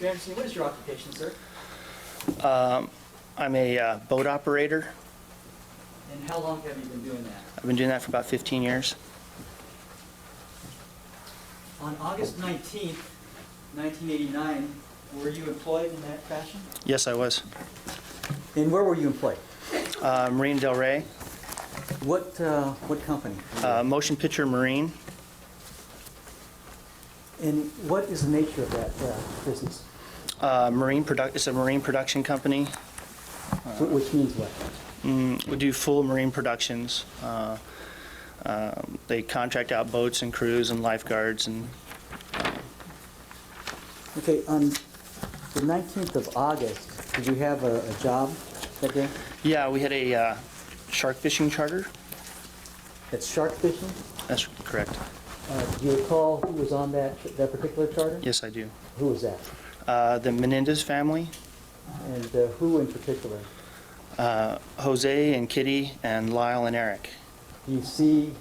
Mr. Anderson, what is your occupation, sir? I'm a boat operator. And how long have you been doing that? I've been doing that for about 15 years. On August 19th, 1989, were you employed in that fashion? Yes, I was. And where were you employed? Marine Del Rey, What company? motion picture Marine. And what is the nature of that business? It's a marine production company. Which means what? We do full marine productions. They contract out boats and crews and lifeguards and Okay, on the 19th of August, did you have a job that day? yeah, we had a shark fishing charter. That's shark fishing? That's correct. Do you recall who was on that particular charter? Yes, I do. Who was that? The Menendez family, And who in particular? Jose and Kitty and Lyle and Eric. Do you see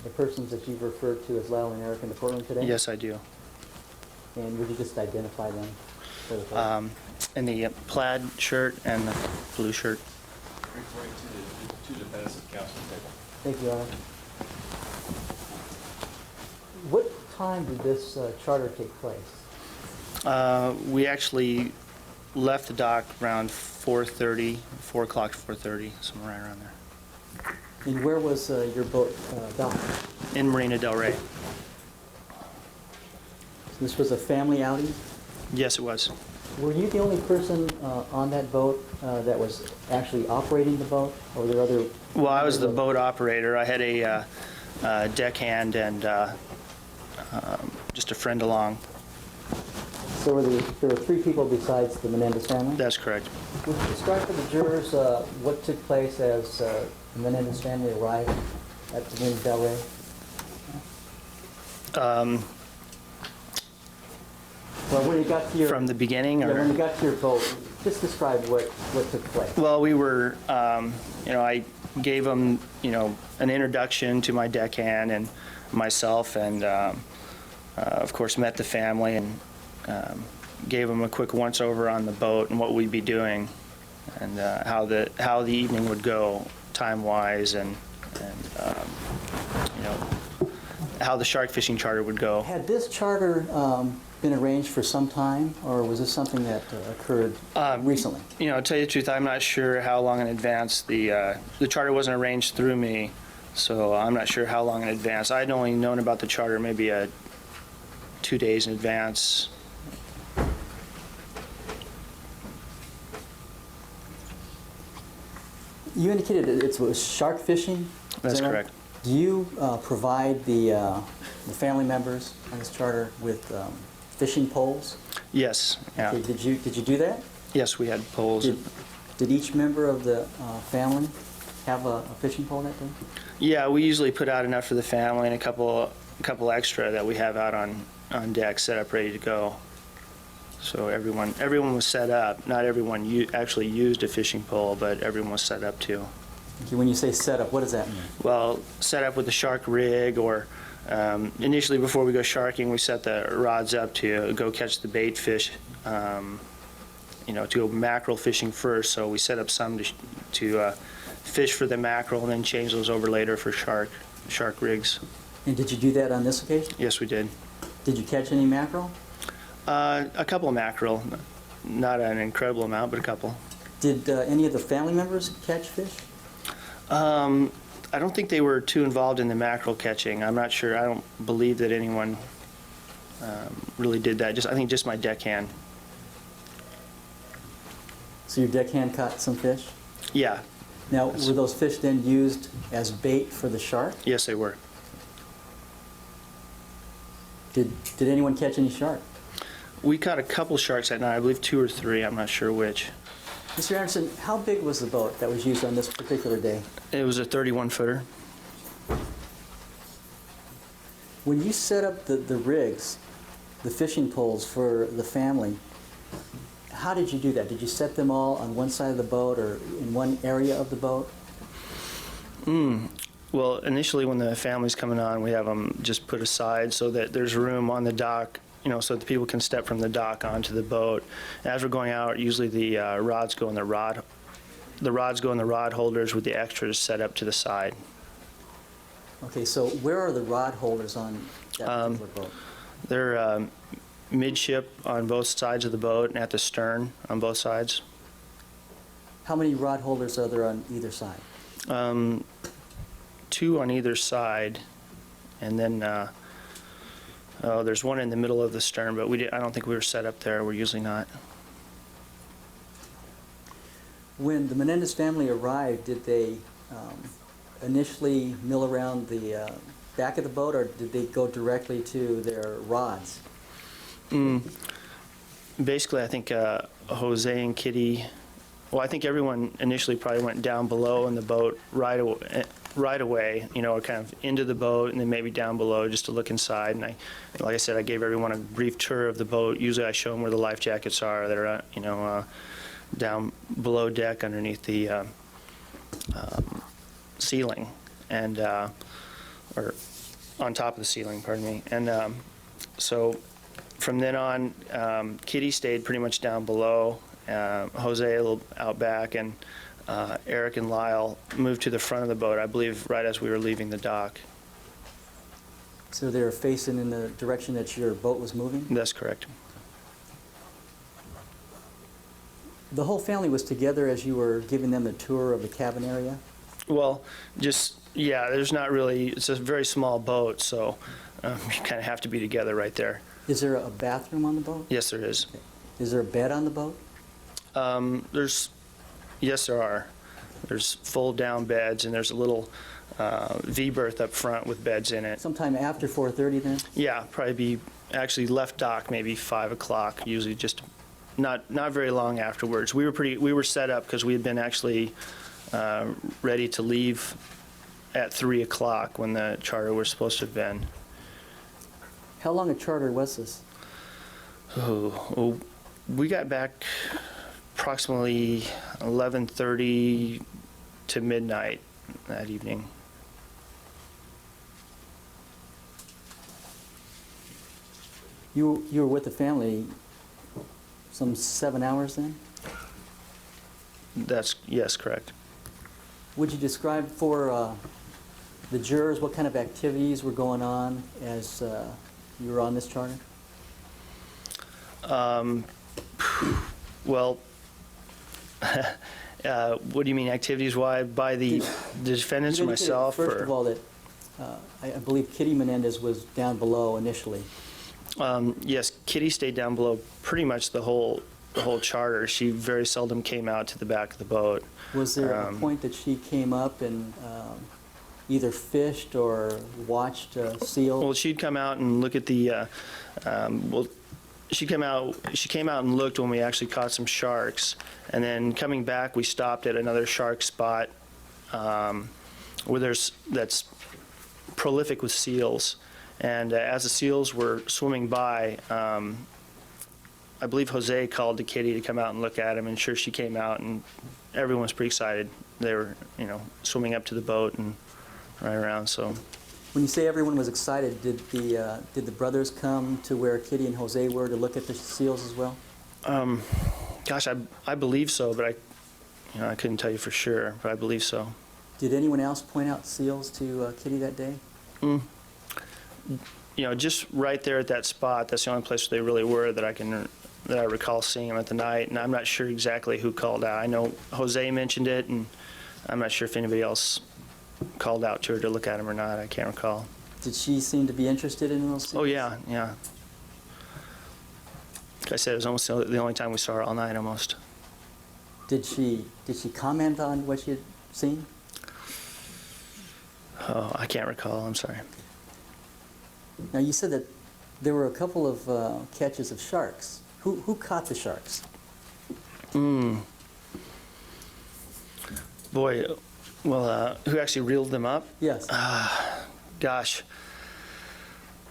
the persons that you've referred to as Lyle and Eric in the courtroom today? Yes, I do. And would you just identify them for the court? In the plaid shirt and the blue shirt. Referring to the two defendants at the counsel table. Thank you, Your Honor. What time did this charter take place? We actually left the dock around 4:30, 4 o'clock to 4:30, somewhere right around there. And where was your boat docked? In Marina Del Rey. This was a family outing? Yes, it was. Were you the only person on that boat that was actually operating the boat, or were there other? Well, I was the members boat operator. I had a deckhand and just a friend along. So there were three people besides the Menendez family? That's correct. Would you describe for the jurors what took place as the Menendez family arrived at the Marina Del Rey? Well, when you got to your From the beginning, yeah, when you or got to your boat, just describe what took place. well, we were, I gave them, an introduction to my deckhand and myself, and of course met the family and gave them a quick once over on the boat and what we'd be doing, and how the evening would go time wise, and how the shark fishing charter would go. Had this charter been arranged for some time, or was this something that occurred recently? To tell you the truth, I'm not sure how long in advance the charter wasn't arranged through me, so I'm not sure how long in advance. I'd only known about the charter maybe 2 days in advance. You indicated it was shark fishing? That's that right? correct. Do you provide the family members on this charter with fishing poles? Yes. Yeah. Okay, did you do that? Yes, we had poles. Did each member of the family have a fishing pole that day? Yeah, we usually put out enough for the family and a couple extra that we have out on deck, set up, ready to go. So everyone was set up. Not everyone actually used a fishing pole, but everyone was set up too. Okay, when you say set up, what does that mean? Well, set up with the shark rig, or initially before we go sharking, we set the rods up to go catch the bait fish, to go mackerel fishing first. So we set up some to fish for the mackerel and then change those over later for shark rigs. And did you do that on this occasion? Yes, we did. Did you catch any mackerel? A couple of mackerel, not an incredible amount, but a couple. Did any of the family members catch fish? I don't think they were too involved in the mackerel catching. I'm not sure. I don't believe that anyone really did that. I think just my deckhand. So your deckhand caught some fish? Yeah. Now, were those fish then used as bait for the shark? Yes, they were. Did anyone catch any shark? We caught a couple sharks that night. I believe 2 or 3. I'm not sure which. Mr. Anderson, how big was the boat that was used on this particular day? It was a 31-footer. When you set up the rigs, the fishing poles for the family, how did you do that? Did you set them all on one side of the boat or in one area of the boat? Well, initially when the family's coming on, we have them just put aside so that there's room on the dock so that people can step from the dock onto the boat. As we're going out, usually the rods go in the rod holders with the extras set up to the side. Okay, so where are the rod holders on that particular boat? They're midship on both sides of the boat and at the stern on both sides. How many rod holders are there on either side? 2 on either side, and then there's one in the middle of the stern, but I don't think we were set up there. We're usually not. When the Menendez family arrived, did they initially mill around the back of the boat, or did they go directly to their rods? Basically, I think Jose and Kitty, well, I think everyone initially probably went down below in the boat right away, kind of into the boat and then maybe down below just to look inside. And like I said, I gave everyone a brief tour of the boat. Usually I show them where the life jackets are that are, down below deck underneath the ceiling and, or on top of the ceiling, pardon me. And so from then on, Kitty stayed pretty much down below, Jose a little out back, and Eric and Lyle moved to the front of the boat, I believe, right as we were leaving the dock. So they were facing in the direction that your boat was moving? That's correct. The whole family was together as you were giving them a tour of the cabin area? Well, there's not really, it's a very small boat, so you kind of have to be together right there. Is there a bathroom on the boat? Yes, there is. Is there a bed on the boat? Yes, there are. There's fold-down beds, and there's a little V-berth up front with beds in it. Sometime after 4:30 then? Yeah, probably be actually left dock maybe 5 o'clock, usually just not very long afterwards. We were set up because we had been actually ready to leave at 3 o'clock when the charter was supposed to have been. How long a charter was this? Oh, we got back approximately 11:30 to midnight that evening. You were with the family some 7 hours then? Yes, correct. Would you describe for the jurors what kind of activities were going on as you were on this charter? Well, what do you mean activities-wise? By the defendants or myself? First of all, that I believe Kitty Menendez was down below initially. Yes, Kitty stayed down below pretty much the whole charter. She very seldom came out to the back of the boat. Was there a point that she came up and either fished or watched seals? Well, she'd come out and look at the. She came out and looked when we actually caught some sharks, and then coming back, we stopped at another shark spot where that's prolific with seals. And as the seals were swimming by, I believe Jose called to Kitty to come out and look at him, and sure, she came out, and everyone was pretty excited. They were, swimming up to the boat and right around. So, when you say everyone was excited, did the brothers come to where Kitty and Jose were to look at the seals as well? Gosh, I believe so, but I couldn't tell you for sure, but I believe so. Did anyone else point out seals to Kitty that day? Just right there at that spot, that's the only place where they really were that I recall seeing them at the night, and I'm not sure exactly who called out. I know Jose mentioned it, and I'm not sure if anybody else called out to her to look at them or not. I can't recall. Did she seem to be interested in those seals? Oh, yeah. Like I said, it was almost the only time we saw her all night, almost. Did she comment on what she had seen? Oh, I can't recall. I'm sorry. Now, you said that there were a couple of catches of sharks. Who caught the sharks? Boy, well, who actually reeled them up? Yes. Gosh.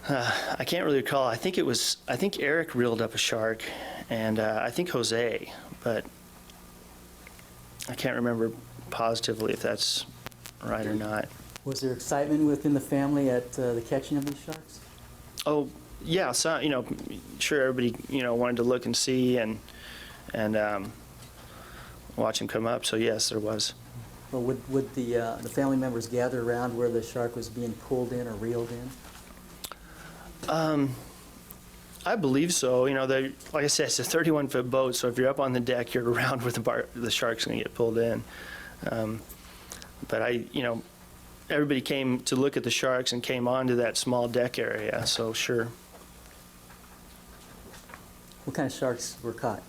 I can't really recall. I think Eric reeled up a shark, and I think Jose, but I can't remember positively if that's right or not. Was there excitement within the family at the catching of these sharks? Oh, Yeah, so, sure everybody, wanted to look and see and watch him come up, so yes, there was. Well, would the family members gather around where the shark was being pulled in or reeled in? I believe so. Like I said, it's a 31-foot boat, so if you're up on the deck, you're around where the shark's going to get pulled in. But everybody came to look at the sharks and came onto that small deck area, so sure. What kind of sharks were caught?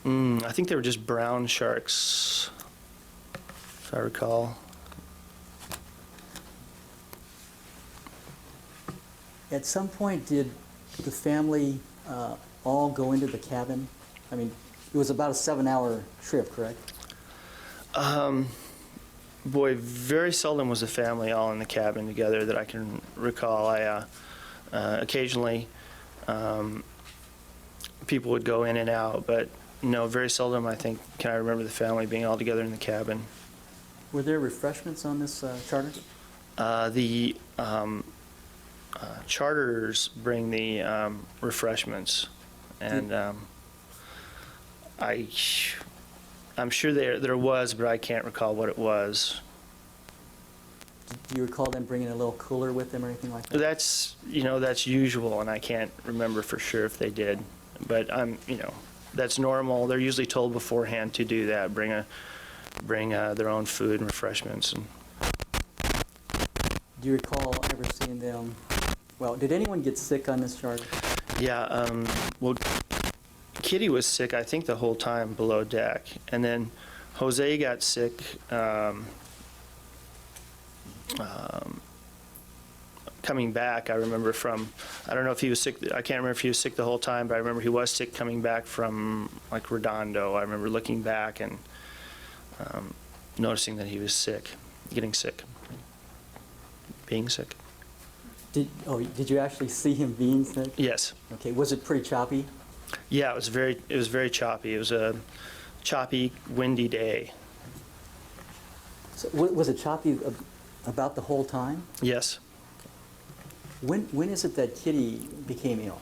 I think they were just brown sharks, if I recall. At some point, did the family all go into the cabin? I mean, it was about a 7-hour trip, correct? Boy, very seldom was the family all in the cabin together that I can recall. Occasionally, people would go in and out, but no, very seldom, I think, can I remember the family being all together in the cabin. Were there refreshments on this charter? The charters bring the refreshments, and I'm sure there was, but I can't recall what it was. Do you recall them bringing a little cooler with them or anything like that? That's usual, and I can't remember for sure if they did, but that's normal. They're usually told beforehand to do that, bring their own food and refreshments. And do you recall ever seeing them? Well, did anyone get sick on this charter? yeah, well, Kitty was sick, I think, the whole time below deck, and then Jose got sick coming back. I remember I don't know if he was sick, I can't remember if he was sick the whole time, but I remember he was sick coming back from like Redondo. I remember looking back and noticing that he was sick, getting sick, being sick. Did you actually see him being sick? Yes. Okay, was it pretty choppy? Yeah, it was very choppy. It was a choppy, windy day. So, was it choppy about the whole time? Yes. When is it that Kitty became ill?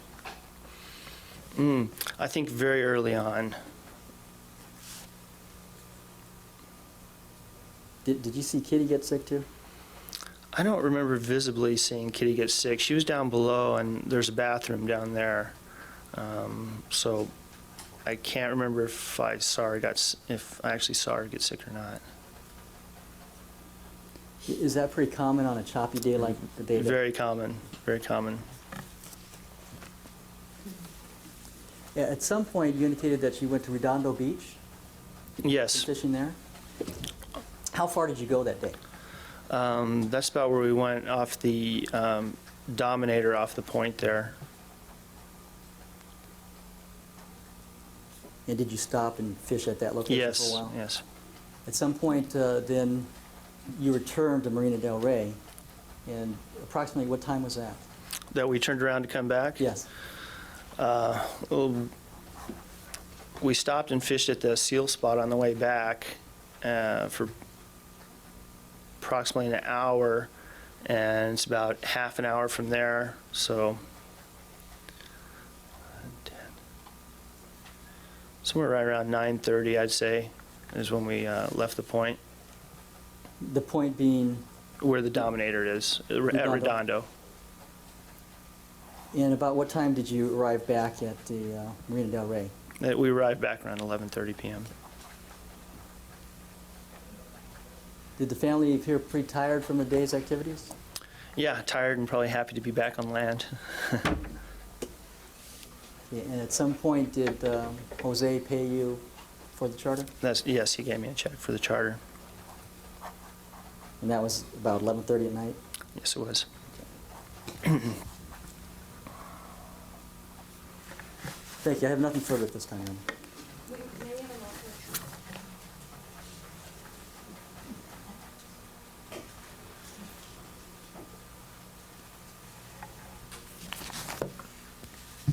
I think very early on. Did you see Kitty get sick too? I don't remember visibly seeing Kitty get sick. She was down below, and there's a bathroom down there. So I can't remember if I actually saw her get sick or not. Is that pretty common on a choppy day like the day? Very common, very common. Yeah, at some point, you indicated that you went to Redondo Beach. Yes. Fishing there. How far did you go that day? That's about where we went off the Dominator off the point there. And did you stop and fish at that location for a Yes, while? yes. At some point, then you returned to Marina del Rey, and approximately what time was that? That we turned around to come back? Yes. Well, we stopped and fished at the seal spot on the way back for approximately an hour, and it's about half an hour from there, so somewhere right around 9:30, I'd say, is when we left the point. The point being? Where the Dominator is, at Redondo. And about what time did you arrive back at the Marina del Rey? We arrived back around 11:30 p.m. Did the family appear pretty tired from the day's activities? Yeah, tired and probably happy to be back on land. Okay, and at some point, did Jose pay you for the charter? Yes, he gave me a check for the charter. And that was about 11:30 at night? Yes, it was. Thank you. I have nothing further at this time.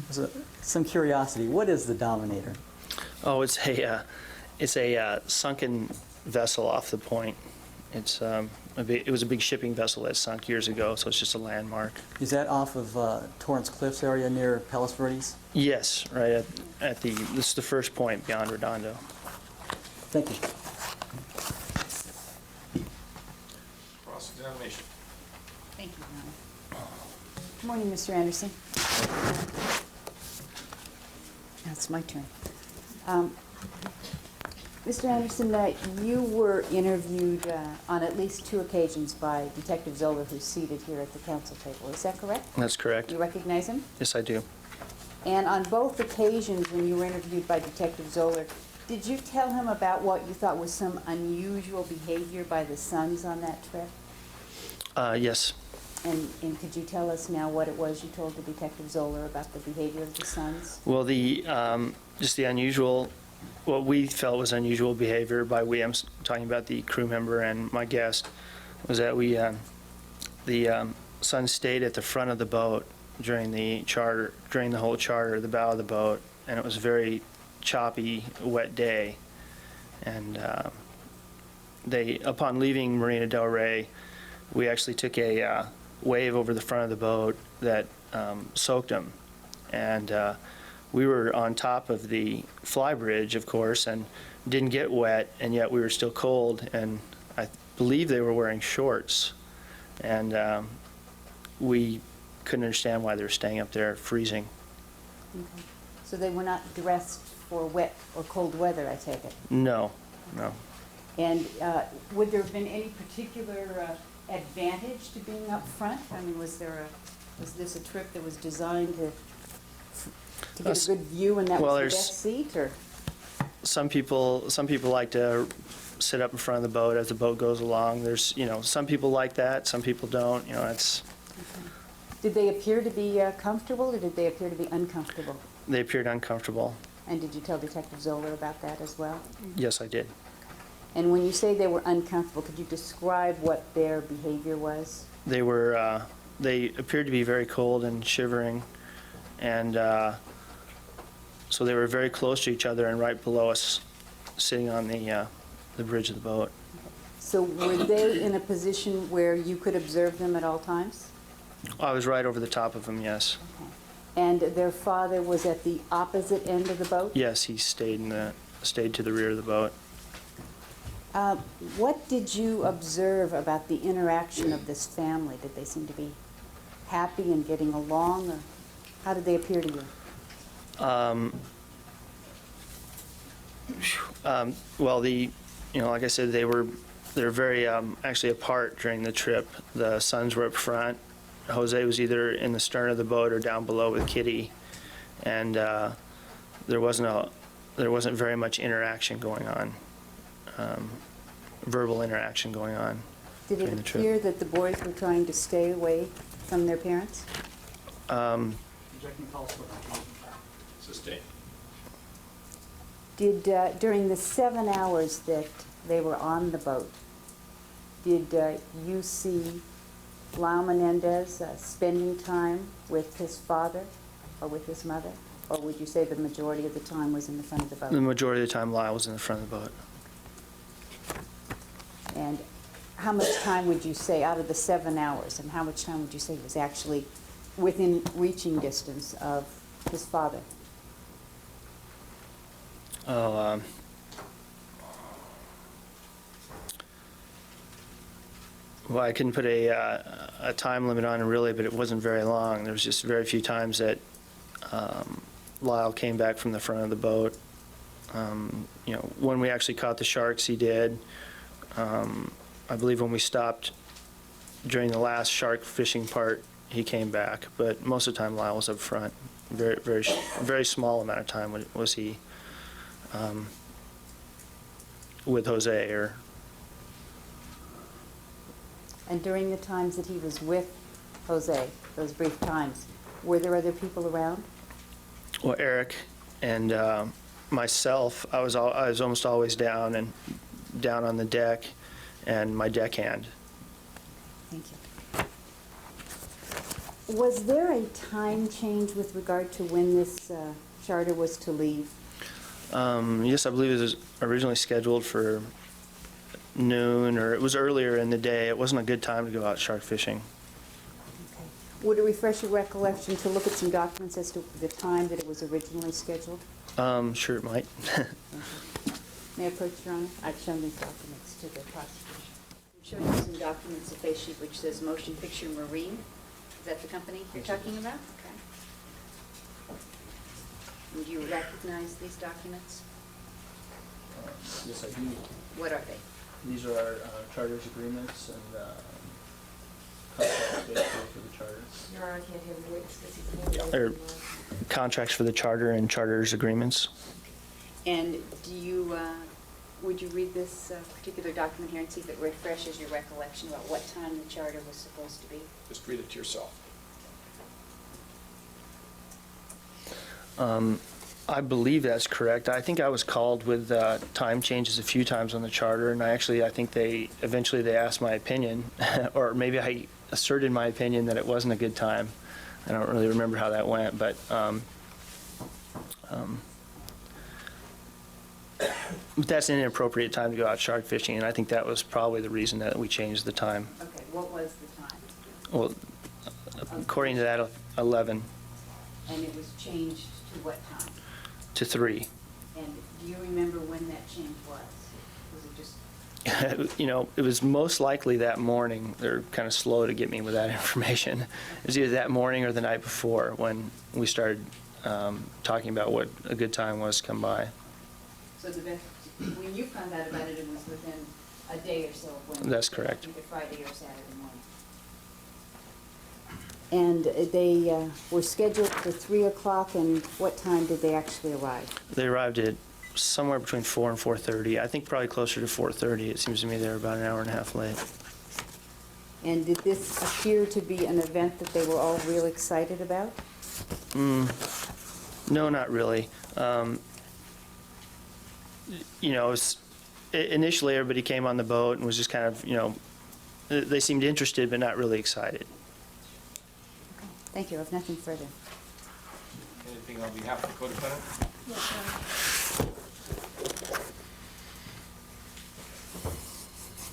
So, some curiosity. What is the Dominator? Oh, it's a sunken vessel off the point, It's it was a big shipping vessel that sunk years ago, so it's just a landmark. Is that off of Torrance Cliffs area near Palos Verdes? Yes, right at the, this is the first point beyond Redondo. Thank you. Cross-examination. Thank you, Your Honor. Good morning, Mr. Anderson. Now it's my turn. Mr. Anderson, you were interviewed on at least 2 occasions by Detective Zoller, who's seated here at the council table. Is that correct? That's correct. You recognize him? Yes, I do. And on both occasions when you were interviewed by Detective Zoller, did you tell him about what you thought was some unusual behavior by the sons on that trip? Yes. And could you tell us now what it was you told the Detective Zoller about the behavior of the sons? Well, just the unusual, what we felt was unusual behavior by we, I'm talking about the crew member and my guest, was that the sons stayed at the front of the boat during the whole charter, the bow of the boat, and it was a very choppy, wet day. And upon leaving Marina Del Rey, we actually took a wave over the front of the boat that soaked them. And we were on top of the fly bridge, of course, and didn't get wet, and yet we were still cold, and I believe they were wearing shorts. And we couldn't understand why they were staying up there freezing. Okay. So they were not dressed for wet or cold weather, I take it? No, no. And would there have been any particular advantage to being up front? I mean, was this a trip that was designed to get a good view and that Well, was the there's- best seat, or? Some people like to sit up in front of the boat as the boat goes along. There's, some people like that, some people don't. It's. Okay. Did they appear to be comfortable, or did they appear to be uncomfortable? They appeared uncomfortable. And did you tell Detective Zoller about that as well? Yes, I did. And when you say they were uncomfortable, could you describe what their behavior was? They appeared to be very cold and shivering, and so they were very close to each other and right below us, sitting on the bridge of the boat. So were they in a position where you could observe them at all times? I was right over the top of them, yes. Okay. And their father was at the opposite end of the boat? Yes, he stayed to the rear of the boat. What did you observe about the interaction of this family? Did they seem to be happy and getting along, or how did they appear to you? Well, like I said, they're very actually apart during the trip. The sons were up front. Jose was either in the stern of the boat or down below with Kitty, and there wasn't very much interaction going on, verbal interaction going on. Did it during the trip. appear that the boys were trying to stay away from their parents? Sustained. Did, during the 7 hours that they were on the boat, did you see Lyle Menendez spending time with his father or with his mother? Or would you say the majority of the time was in the front of the boat? The majority of the time, Lyle was in the front of the boat. And how much time would you say, out of the 7 hours, and how much time would you say was actually within reaching distance of his father? Oh, well, I couldn't put a time limit on it really, but it wasn't very long. There was just very few times that Lyle came back from the front of the boat. When we actually caught the sharks, he did. I believe when we stopped during the last shark fishing part, he came back. But most of the time, Lyle was up front. Very, very, very small amount of time was he with Jose or. And during the times that he was with Jose, those brief times, were there other people around? Well, Eric and myself, I was almost always down on the deck, and my deckhand. Thank you. Was there a time change with regard to when this charter was to leave? Yes, I believe it was originally scheduled for noon, or it was earlier in the day. It wasn't a good time to go out shark fishing. Okay. Would it refresh your recollection to look at some documents as to the time that it was originally scheduled? Sure it might. May I approach, Your Honor? I've shown these documents to the prosecution. I'm showing you some documents, a face sheet which says Motion Picture Marine. Is that the company you're talking about? Okay. And do you recognize these documents? Yes, I do. What are they? These are our charters agreements and contracts basically for the charter. Your Honor, I can't hear the witness because he's Or contracts for the charter and charters agreements. And do you, would you read this particular document here and see if it refreshes your recollection about what time the charter was supposed to be? Just read it to yourself. I believe that's correct. I think I was called with time changes a few times on the charter, and I think they eventually asked my opinion, or maybe I asserted my opinion that it wasn't a good time. I don't really remember how that went, but that's an inappropriate time to go out shark fishing, and I think that was probably the reason that we changed the time. Okay, what was the time? Well, according to that, 11 And it was changed to what time? to 3. And do you remember when that change was? Was it just, You know, it was most likely that morning. They're kind of slow to get me with that information. It was either that morning or the night before when we started talking about what a good time was to come by. so the best, when you found out about it, it was within a day or so of when? That's correct. Either Friday or Saturday morning. And they were scheduled for 3 o'clock, and what time did they actually arrive? They arrived at somewhere between 4 and 4:30. I think probably closer to 4:30. It seems to me they were about an hour and a half late. And did this appear to be an event that they were all real excited about? No, not really. You know, initially everybody came on the boat and was just kind of, you know, they seemed interested but not really excited. Thank you, I have nothing further. Anything on behalf of the co-defendant?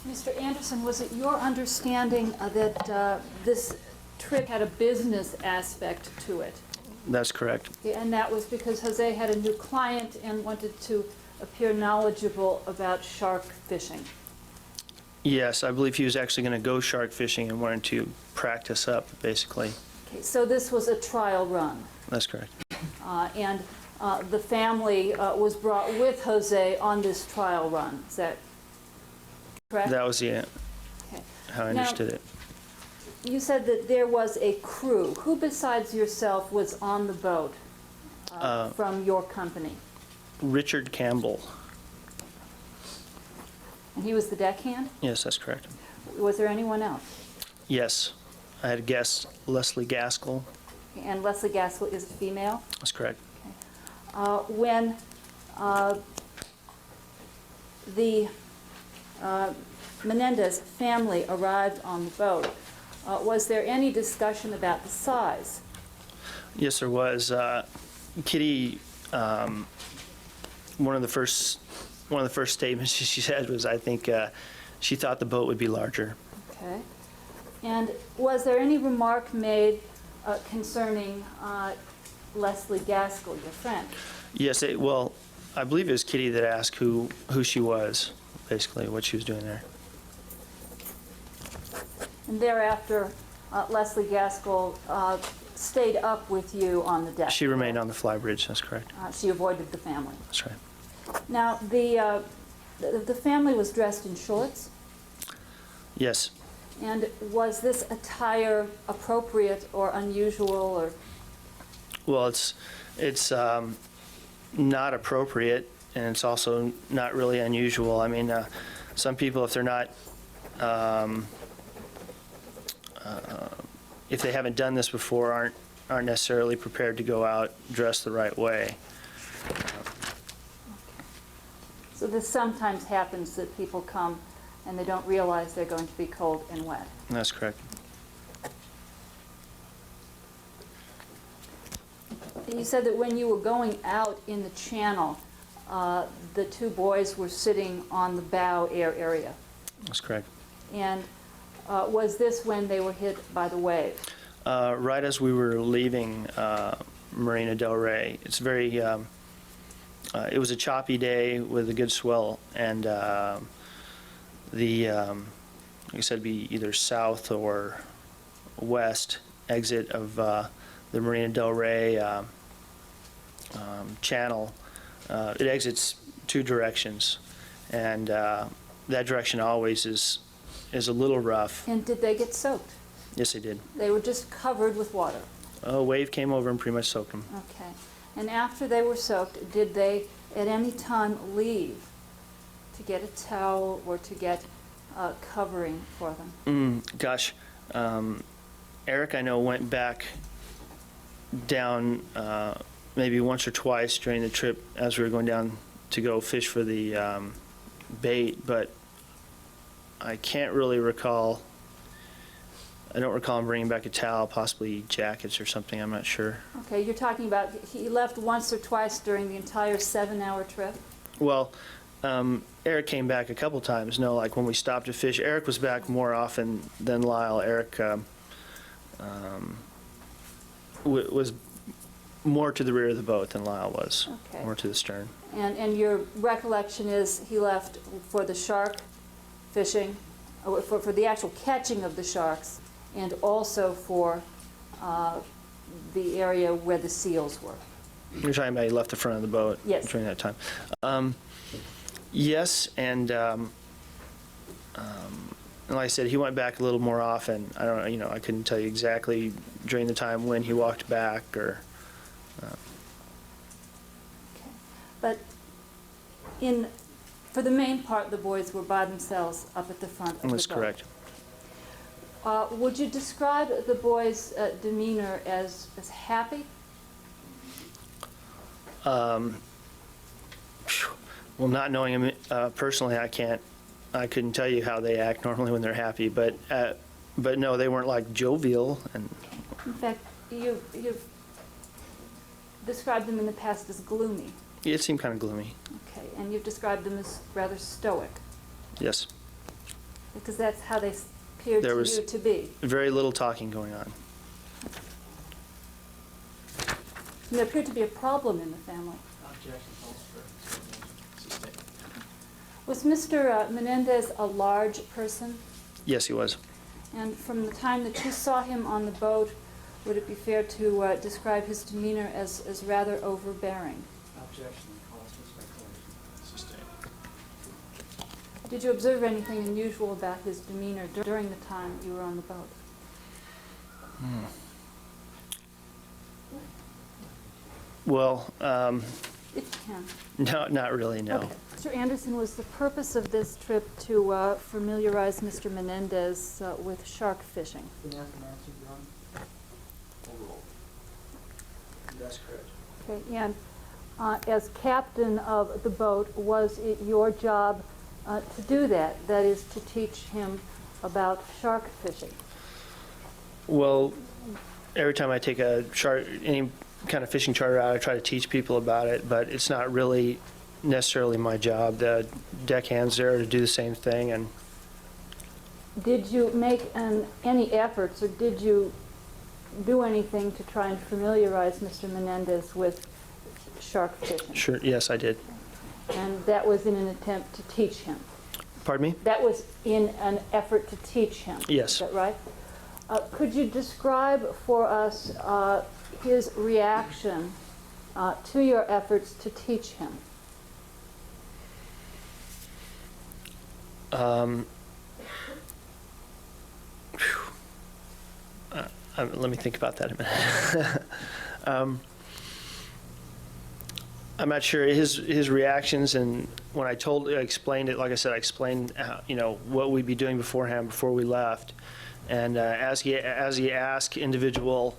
Mr. Anderson, was it your understanding that this trip had a business aspect to it? That's correct. And that was because Jose had a new client and wanted to appear knowledgeable about shark fishing? Yes, I believe he was actually going to go shark fishing and wanted to practice up, basically. Okay, so this was a trial run? That's correct. And the family was brought with Jose on this trial run, is that correct? That was Okay. how I Now, understood it. You said that there was a crew. Who besides yourself was on the boat from your company? Richard Campbell. And he was the deckhand? Yes, that's correct. Was there anyone else? Yes, I had a guest, Leslie Gaskill. And Leslie Gaskill is a female? That's correct. When the Menendez family arrived on the boat, was there any discussion about the size? Yes, there was. Kitty, one of the first statements she said was, I think she thought the boat would be larger. Okay. And was there any remark made concerning Leslie Gaskill, your friend? Yes, well, I believe it was Kitty that asked who she was, basically, what she was doing there. And thereafter, Leslie Gaskill stayed up with you on the deck? She remained on the flybridge, that's correct. She avoided the family? That's right. Now, the family was dressed in shorts? Yes. And was this attire appropriate or unusual, or? Well, it's not appropriate, and it's also not really unusual. I mean, some people, if they're not, if they haven't done this before, aren't necessarily prepared to go out dressed the right way. So this sometimes happens, that people come and they don't realize they're going to be cold and wet. That's correct. You said that when you were going out in the channel, the two boys were sitting on the bow area. That's correct. And was this when they were hit by the wave? Right as we were leaving Marina Del Rey. It's very, it was a choppy day with a good swell, and like I said, be either south or west exit of the Marina Del Rey channel. It exits two directions, and that direction always is a little rough. And did they get soaked? Yes, they did. They were just covered with water. A wave came over and pretty much soaked them. Okay. And after they were soaked, did they at any time leave to get a towel or to get covering for them? Gosh, Eric, I know, went back down maybe once or twice during the trip as we were going down to go fish for the bait, but I can't really recall. I don't recall him bringing back a towel, possibly jackets or something, I'm not sure. Okay, you're talking about he left once or twice during the entire 7-hour trip? Well, Eric came back a couple times. No, like when we stopped to fish, Eric was back more often than Lyle. Eric was more to the rear of the boat than Lyle was, Okay. more to the stern. And your recollection is he left for the shark fishing, for the actual catching of the sharks, and also for the area where the seals were? You're talking about he left the front of the boat Yes. during that time. Yes, and like I said, he went back a little more often. I don't know, you know, I couldn't tell you exactly during the time when he walked back or. Okay. But for the main part, the boys were by themselves up at the front of the boat. That's correct. Would you describe the boys' demeanor as happy? Well, not knowing him personally, I couldn't tell you how they act normally when they're happy, but no, they weren't like jovial. And In fact, you've described them in the past as gloomy. it seemed kind of gloomy. Okay, and you've described them as rather stoic, Yes, because that's how they appeared There to was- you to be. very little talking going on. And there appeared to be a problem in the family. Was Mr. Menendez a large person? Yes, he was. And from the time that you saw him on the boat, would it be fair to describe his demeanor as rather overbearing? Objection, calls for speculation. Sustained. Did you observe anything unusual about his demeanor during the time you were on the boat? Well, If you can. no, not really, no. Okay. Mr. Anderson, was the purpose of this trip to familiarize Mr. Menendez with shark fishing? Overall. That's correct. Okay, and as captain of the boat, was it your job to do that? That is, to teach him about shark fishing? Well, every time I take any kind of fishing charter out, I try to teach people about it, but it's not really necessarily my job. The deckhand's there to do the same thing. And Did you make any efforts, or did you do anything to try and familiarize Mr. Menendez with shark fishing? sure, yes, I did. And that was in an attempt to teach him? Pardon me? That was in an effort to teach him? Yes. Is that right? Could you describe for us his reaction to your efforts to teach him? Let me think about that a minute. I'm not sure his reactions, and when I explained it, like I said, I explained what we'd be doing beforehand before we left, and as he asked individual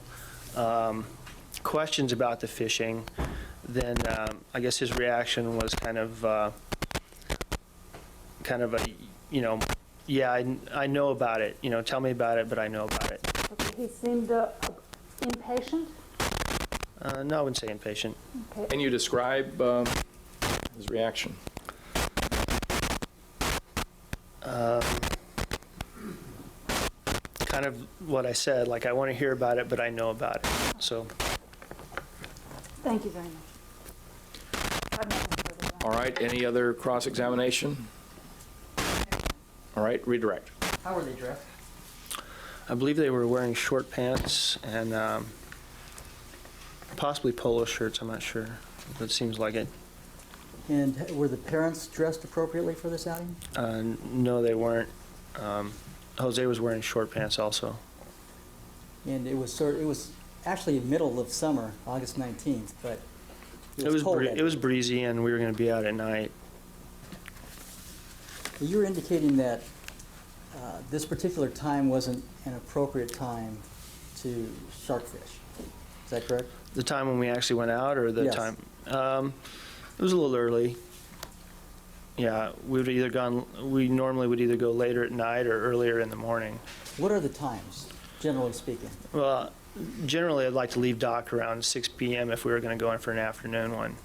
questions about the fishing, then I guess his reaction was kind of a yeah, I know about it. Tell me about it, but I know about it. Okay, he seemed impatient? No, I wouldn't say impatient. Okay. Can you describe his reaction? Kind of what I said, like, I want to hear about it, but I know about it. So, Thank you very much. I have nothing further to add. All right, any other cross-examination? All right, redirect. How were they dressed? I believe they were wearing short pants and possibly polo shirts, I'm not sure. But it seems like it. And were the parents dressed appropriately for this outing? No, they weren't. Jose was wearing short pants also. And it was actually middle of summer, August 19th, but it was cold. It was breezy, and we were going to be out at night. You were indicating that this particular time wasn't an appropriate time to shark fish. Is that correct? The time when we actually went out, or the Yes. time? It was a little early. Yeah, we normally would either go later at night or earlier in the morning. What are the times, generally speaking? Well, generally, I'd like to leave dock around 6 p.m. if we were going to go in for an afternoon one.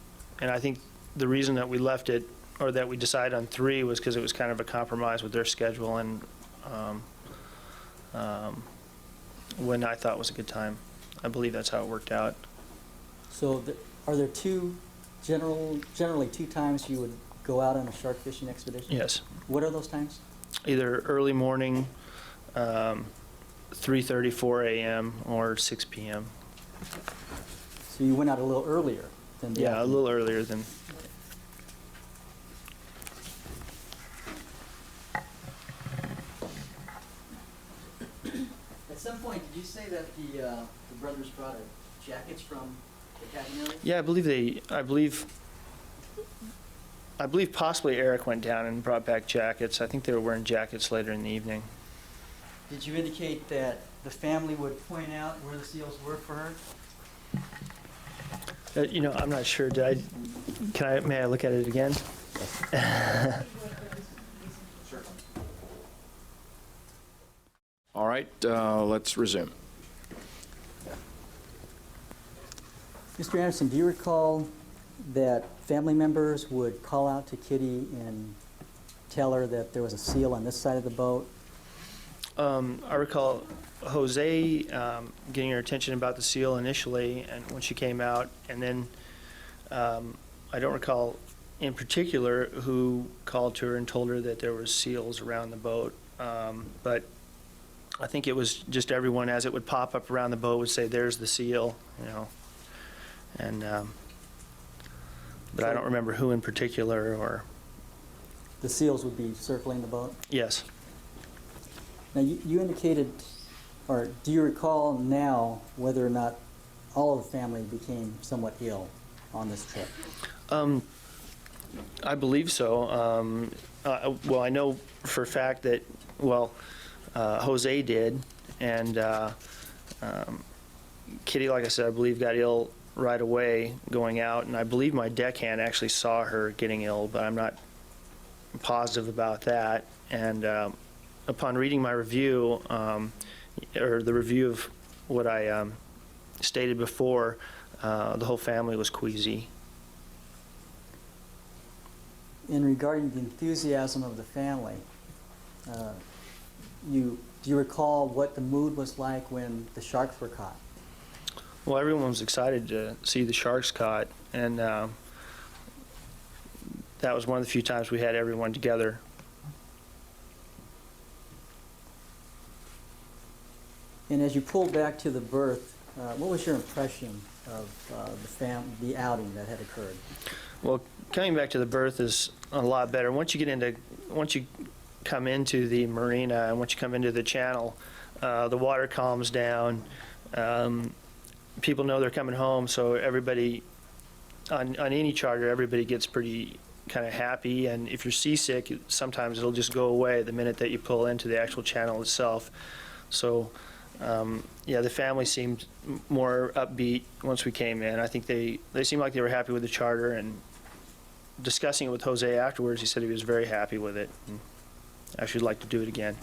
And I think the reason that we left it, or that we decided on 3, was because it was kind of a compromise with their schedule and when I thought was a good time. I believe that's how it worked out. So are there generally two times you would go out on a shark fishing expedition? Yes. What are those times? Either early morning, 3:30, 4 a.m., or 6 p.m. So you went out a little earlier than the Yeah, a afternoon. little earlier than. At some point, did you say that the brothers brought jackets from the cabin area? Yeah, I believe possibly Eric went down and brought back jackets. I think they were wearing jackets later in the evening. Did you indicate that the family would point out where the seals were for her? I'm not sure. May I look at it again? All right, let's resume. Mr. Anderson, do you recall that family members would call out to Kitty and tell her that there was a seal on this side of the boat? I recall Jose getting her attention about the seal initially, and when she came out, and then I don't recall in particular who called to her and told her that there were seals around the boat, but I think it was just everyone, as it would pop up around the boat, would say, "There's the seal," and but I don't remember who in particular, or. The seals would be circling the boat? Yes. Now, you indicated, or do you recall now whether or not all of the family became somewhat ill on this trip? I believe so. Well, I know for a fact that, Jose did, and Kitty, like I said, I believe got ill right away going out, and I believe my deckhand actually saw her getting ill, but I'm not positive about that. And upon reading my review, or the review of what I stated before, the whole family was queasy. In regarding the enthusiasm of the family, do you recall what the mood was like when the sharks were caught? Well, everyone was excited to see the sharks caught, and that was one of the few times we had everyone together. And as you pulled back to the berth, what was your impression of the outing that had occurred? Well, coming back to the berth is a lot better. Once you come into the marina and once you come into the channel, the water calms down. People know they're coming home, so everybody, on any charter, everybody gets pretty kind of happy. And if you're seasick, sometimes it'll just go away the minute that you pull into the actual channel itself. So, yeah, the family seemed more upbeat once we came in. I think they seemed like they were happy with the charter, and discussing it with Jose afterwards, he said he was very happy with it, and actually would like to do it again.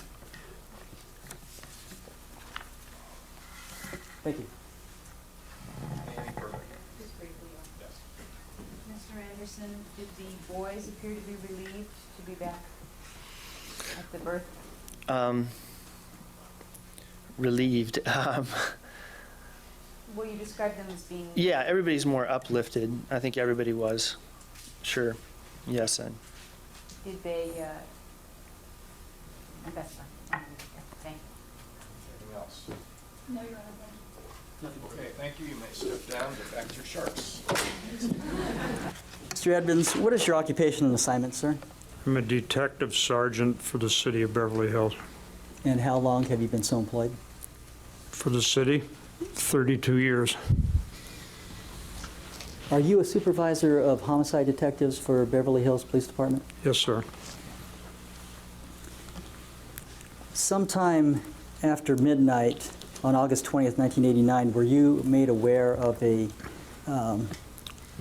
Thank you. Anything further? Just briefly, Yes. Mr. Anderson, did the boys appear to be relieved to be back? at the birth? Relieved. Well, you described them as being. Yeah, everybody's more uplifted. I think everybody was. Sure. Yes. And Did they, that's fine. Thank you. Anything else? No, Your Honor. Okay, thank you. You may step down, get back to your sharks. Mr. Edmonds, what is your occupation and assignment, sir? I'm a detective sergeant for the city of Beverly Hills. And how long have you been so employed? For the city, 32 years. Are you a supervisor of homicide detectives for Beverly Hills Police Department? Yes, sir. Sometime after midnight on August 20th, 1989, were you made aware of a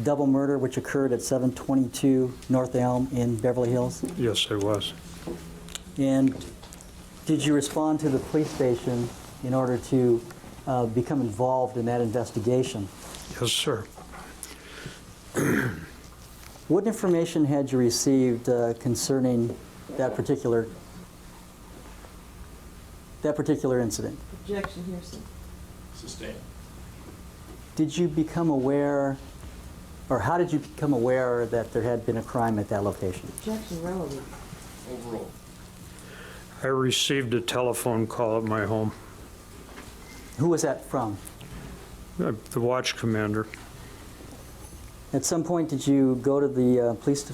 double murder which occurred at 722 North Elm in Beverly Hills? Yes, I was. And did you respond to the police station in order to become involved in that investigation? Yes, sir. What information had you received concerning that particular incident? Objection here, sir. Sustained. Did you become aware, or how did you become aware that there had been a crime at that location? Objection relevant. Overruled. I received a telephone call at my home. Who was that from? The watch commander. At some point, did you go to the police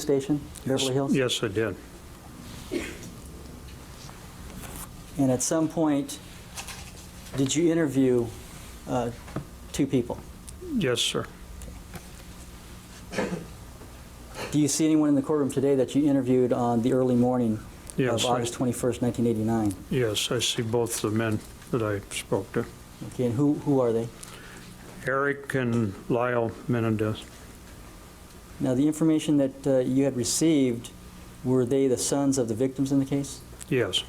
station, Beverly Hills? Yes, I did. And at some point, did you interview two people? Yes, sir. Do you see anyone in the courtroom today that you interviewed on the early morning Yes, of August 21st, 1989? Yes, I see both the men that I spoke to. Okay, and who are they? Eric and Lyle Menendez. Now, the information that you had received, were they the sons of the victims in the case? Yes.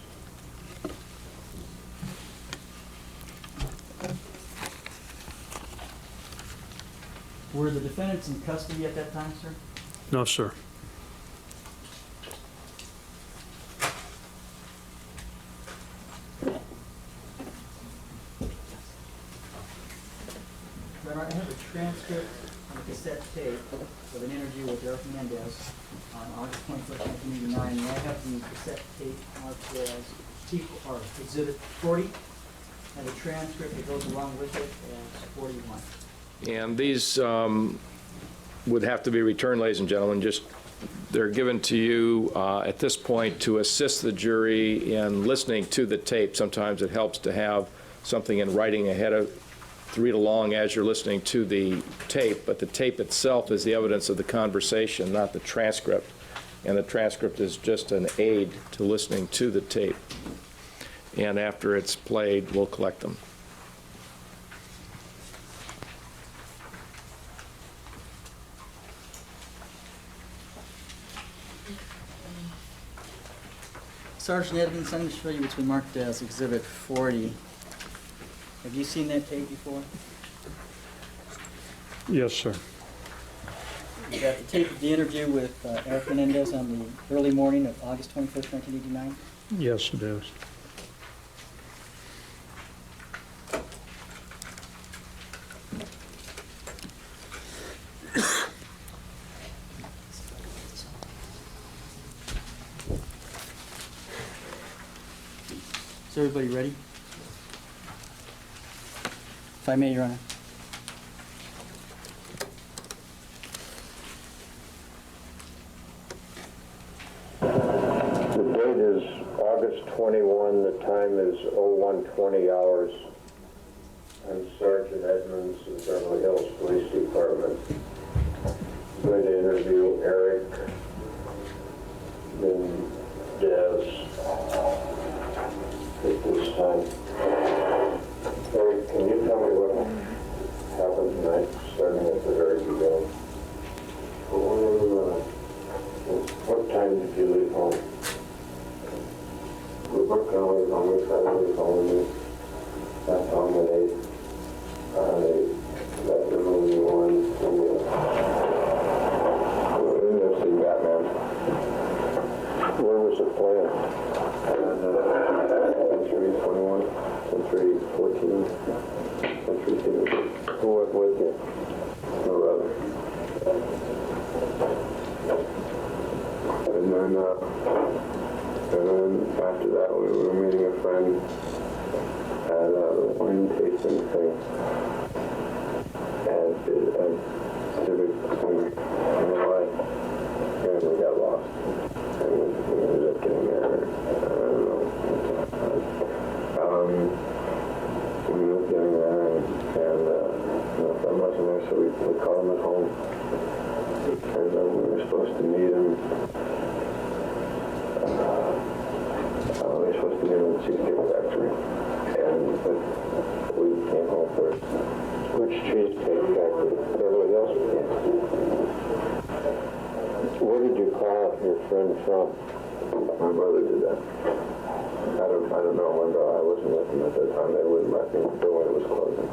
Were the defendants in custody at that time, sir? No, sir. I have a transcript of a cassette tape of an interview with Eric Menendez on August 21st, 1989, and I have the cassette tape marked as Exhibit 40, and the transcript that goes along with it as 41. And these would have to be returned, ladies and gentlemen. Just they're given to you at this point to assist the jury in listening to the tape. Sometimes it helps to have something in writing ahead of to read along as you're listening to the tape, but the tape itself is the evidence of the conversation, not the transcript. And the transcript is just an aid to listening to the tape. And after it's played, we'll collect them. Sergeant Edmonds, I'm going to show you what's been marked as Exhibit 40. Have you seen that tape before? Yes, sir. You got the tape of the interview with Eric Menendez on the early morning of August 21st, 1989? Yes, it is. Is everybody ready? If I may, Your Honor. The date is August 21. The time is 01:20 hours. I'm Sergeant Edmonds of Beverly Hills Police Department. I'm going to interview Eric Menendez at this time. Eric, can you tell me what happened tonight, starting at the very beginning? What time did you leave home? We were going home, we tried to leave home, and left home at 8. I left the movie on to see Batman. Where was it playing? Century 21, Century 14, Century 2. Who went with you? My brother. And then after that, we were meeting a friend at a wine tasting thing at Civic Center. And we got lost. And we ended up getting there. I don't know. We ended up getting there, and my friend wasn't there, so we called him at home. And we were supposed to meet him. We were supposed to meet him at the Cheesecake Factory. But we came home first. Which Cheesecake Factory? Beverly Hills? Yeah. Where did you call your friend from? My brother did that. I don't know. I wasn't with him at that time. They wouldn't let me go when it was closing.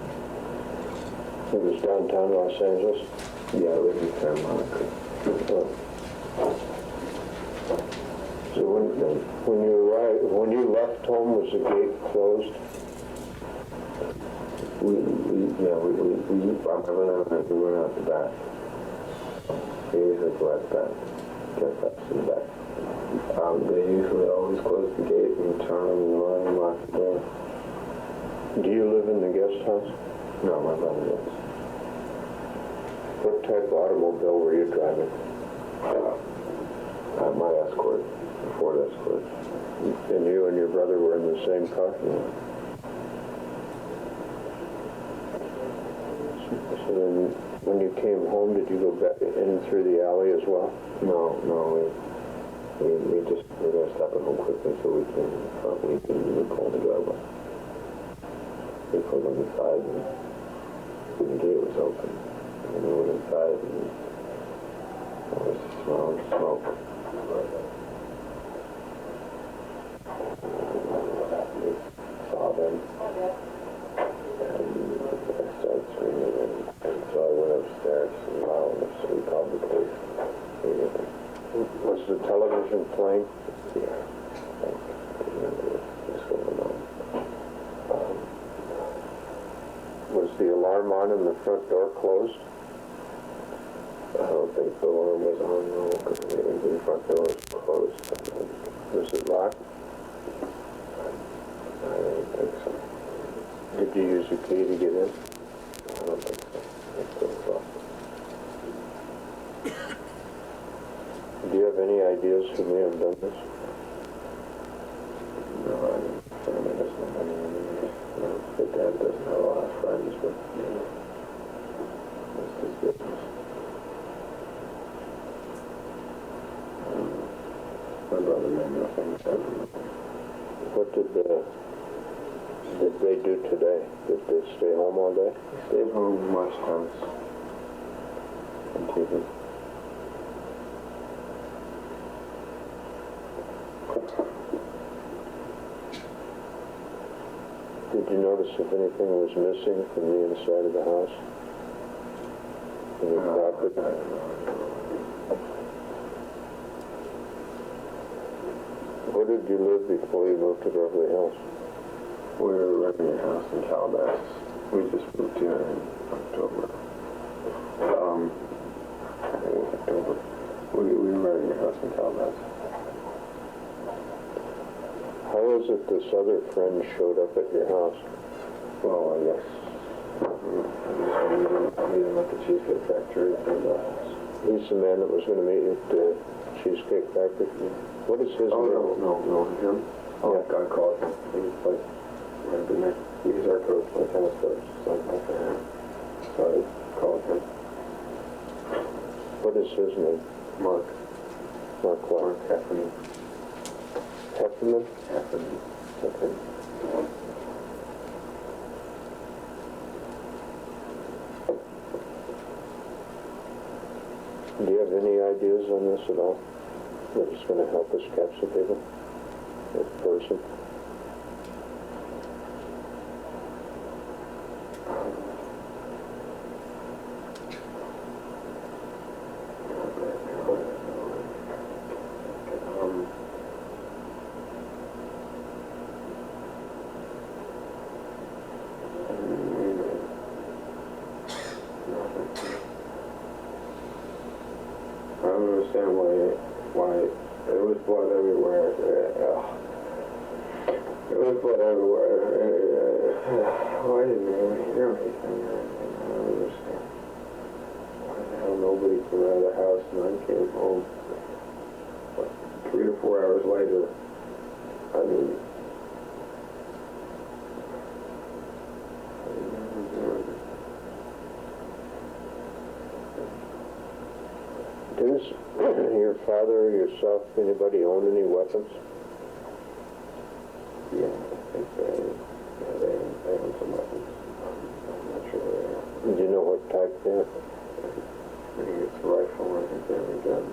It was downtown Los Angeles? Yeah, I lived in Santa Monica. Oh. So when you left home, was the gate closed? I remember that we went out the back. They usually go out the back. Get up to the back. They usually always close the gate and turn on the line and lock the door. Do you live in the guest house? No, my brother does. What type of automobile were you driving? My Escort, a Ford Escort. And you and your brother were in the same car? Yeah. So then, when you came home, did you go back in through the alley as well? No, we just were going to stop at home quickly so we can pull the driveway. We pulled on the side and the gate was open. And we went inside and there was a smell of smoke. We saw them. And I started screaming and so I went upstairs and so we called the police. Was the television playing? Yeah. I remember this going on. Was the alarm on and the front door closed? I don't think the alarm was on, no, because the front door was closed. Was it locked? I don't think so. Did you use a key to get in? I don't think so. It was locked. Do you have any ideas who may have done this? No, family doesn't have any ideas. My dad doesn't have a lot of friends, but it's his business. My brother made nothing happen. What did they do today? Did they stay home all day? They stayed home, watched tennis and TV. Did you notice if anything was missing from the inside of the house? From the property? Where did you live before you moved to Beverly Hills? We were renting a house in Calabasas. We just moved here in October. I think it was October. We were renting a house in Calabasas. How was it this other friend showed up at your house? Well, I guess meet him at the Cheesecake Factory. He's the man that was going to meet you at the Cheesecake Factory? What is his name? No, him? Oh, yeah. I called him. He's like, I've been there. He's our coach, my tennis coach. So I called him. What is his name? Mark. Mark what? Mark Heffernan. Heffernan? Heffernan. Okay. Do you have any ideas on this at all? That's going to help us catch the people? That person? Why? There was blood everywhere. There was blood everywhere. Why didn't anyone hear anything? I don't understand. Why the hell nobody came out of the house and I came home? What, 3 or 4 hours later? I mean, does your father or yourself, anybody own any weapons? Yeah, I think they own some weapons. I'm not sure they are. Do you know what type they are? I think it's a rifle. I think they have a gun.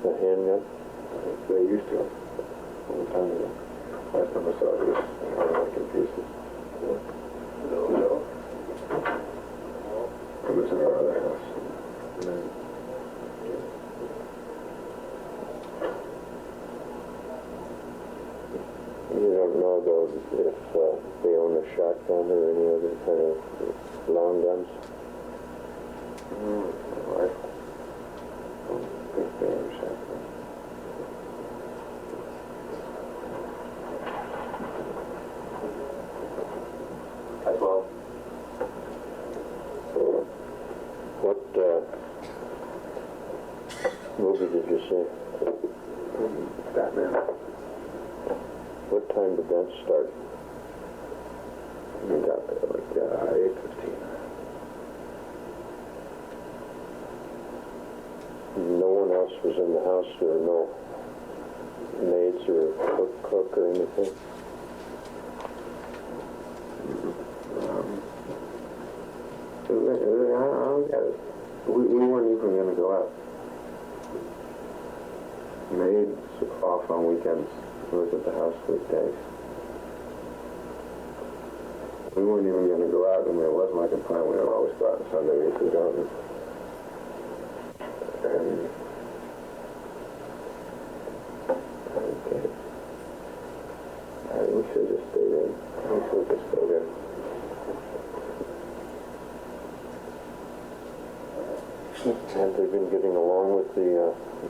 A handgun? I think they used to. A long time ago. Last time I saw it, it was kind of like in pieces. No. It was in our other house. And then, you don't know, though, if they own a shotgun or any other kind of long guns? Rifle. I don't think they own a shotgun. Well, what movie did you see? Batman. What time did that start? We got there like 8:15. No one else was in the house. There were no maids or cook or anything? We weren't even going to go out. Maids off on weekends. We was at the house weekdays. We weren't even going to go out. I mean, it wasn't like a plan. We would always go out on Sunday. We used to go out and okay. We should have just stayed in. We should have just stayed in. Have they been getting along with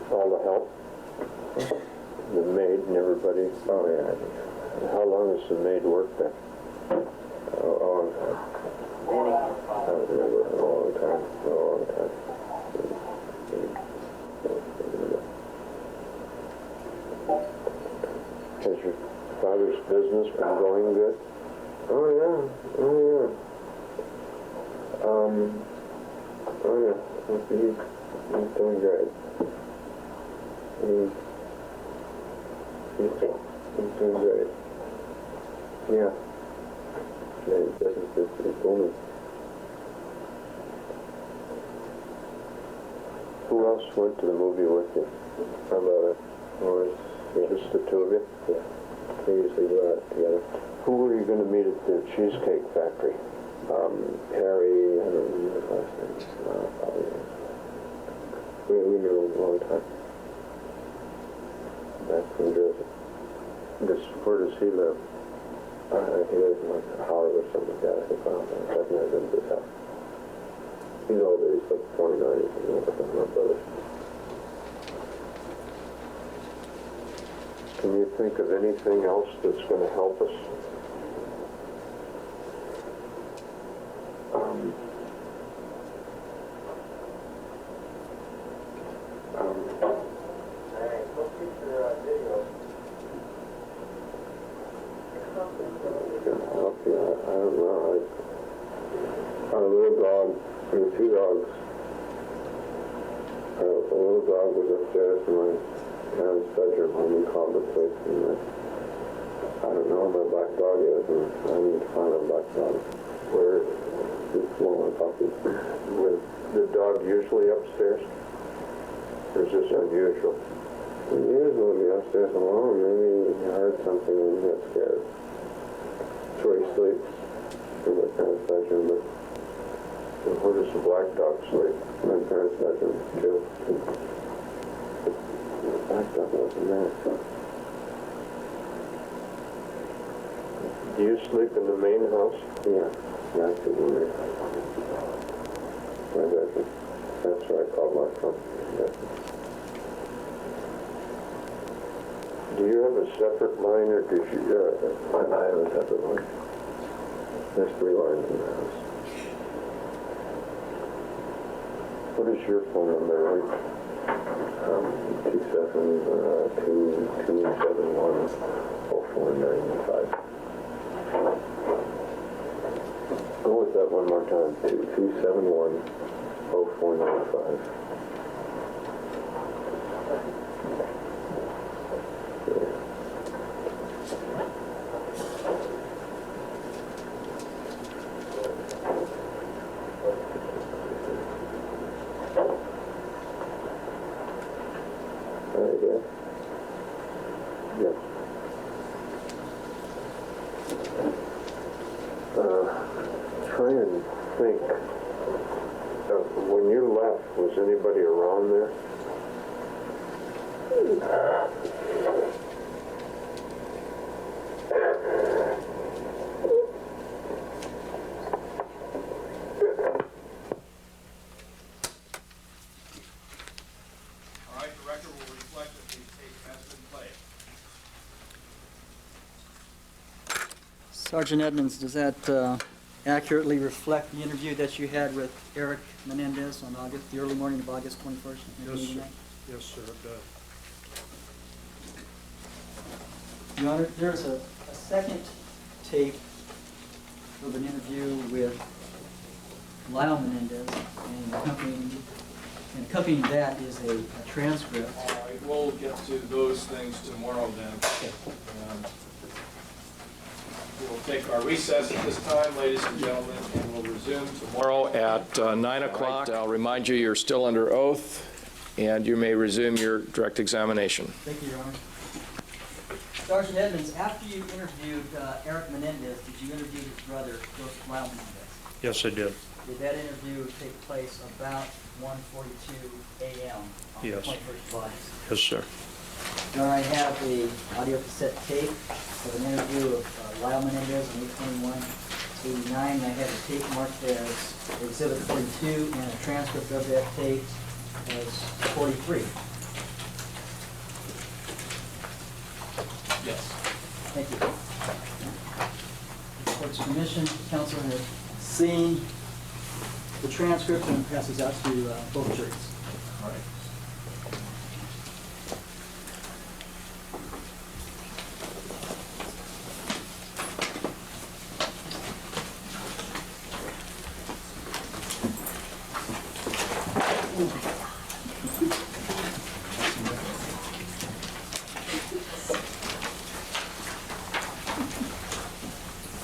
all the help? The maid and everybody? Oh, yeah. How long has the maid worked there? A long time. I don't remember. A long time. A long time. Has your father's business been going good? Oh, yeah. Oh, yeah. Oh, yeah. He's doing great. He's doing great. Yeah. His business is booming. Who else went to the movie with you? How about it? Or just the two of you? Yeah. They usually go out together. Who were you going to meet at the Cheesecake Factory? Harry, I don't remember his last name. Probably. We knew him a long time. Back from Jersey. Where does he live? He lives in like Howard or something like that. I think. I've never been to his house. He's older. He's like 29. He's older than my brother. Can you think of anything else that's going to help us? I don't know. Our little dog, there were 2 dogs. A little dog was upstairs in my parents' bedroom when we called the police. And I don't know where my black dog is, and I need to find a black dog. Where is one puppy? Was the dog usually upstairs? Or is this unusual? Usually be upstairs alone. Maybe he heard something and he got scared. That's where he sleeps, in my parents' bedroom. But where does the black dog sleep? In my parents' bedroom, too. The black dog wasn't there. Do you sleep in the main house? Yeah. Yeah, I sleep in the main house. My bedroom. That's what I called my phone. Yeah. Do you have a separate line, or did you, I have a separate line. There's 3 lines in the house. What is your phone number, right? 271-0495. Go with that one more time. 271-0495. Try and think. When you left, was anybody around there? All right, the record will reflect that the tape has been played. Sergeant Edmonds, does that accurately reflect the interview that you had with Eric Menendez on the early morning of August 21st? Yes, sir. Yes, sir, it does. Your Honor, there's a second tape of an interview with Lyle Menendez, and accompanying that is a transcript. All right, we'll get to those things tomorrow then. We'll take our recess at this time, ladies and gentlemen, and we'll resume tomorrow at 9 o'clock. I'll remind you, you're still under oath, and you may resume your direct examination. Thank you, Your Honor. Sergeant Edmonds, after you interviewed Eric Menendez, did you interview his brother, Joseph Lyle Menendez? Yes, I did. Did that interview take place about 1:42 a.m. on Yes. the 21st of August? Yes, sir. Your Honor, I have a audio cassette tape of an interview of Lyle Menendez on 8/21/89. I have a tape marked as Exhibit 42 and a transcript of that tape as 43. Yes. Thank you. The court's permission, the counsel has seen the transcript and passes out to both juries. All right.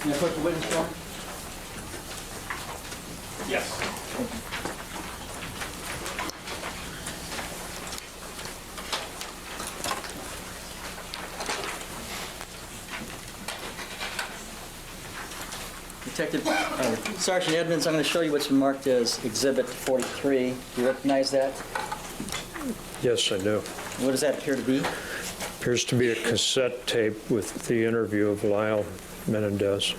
May I put the witness form? Yes. Sergeant Edmonds, I'm going to show you what's marked as Exhibit 43. Do you recognize that? Yes, I do. What does that appear to be? Appears to be a cassette tape with the interview of Lyle Menendez,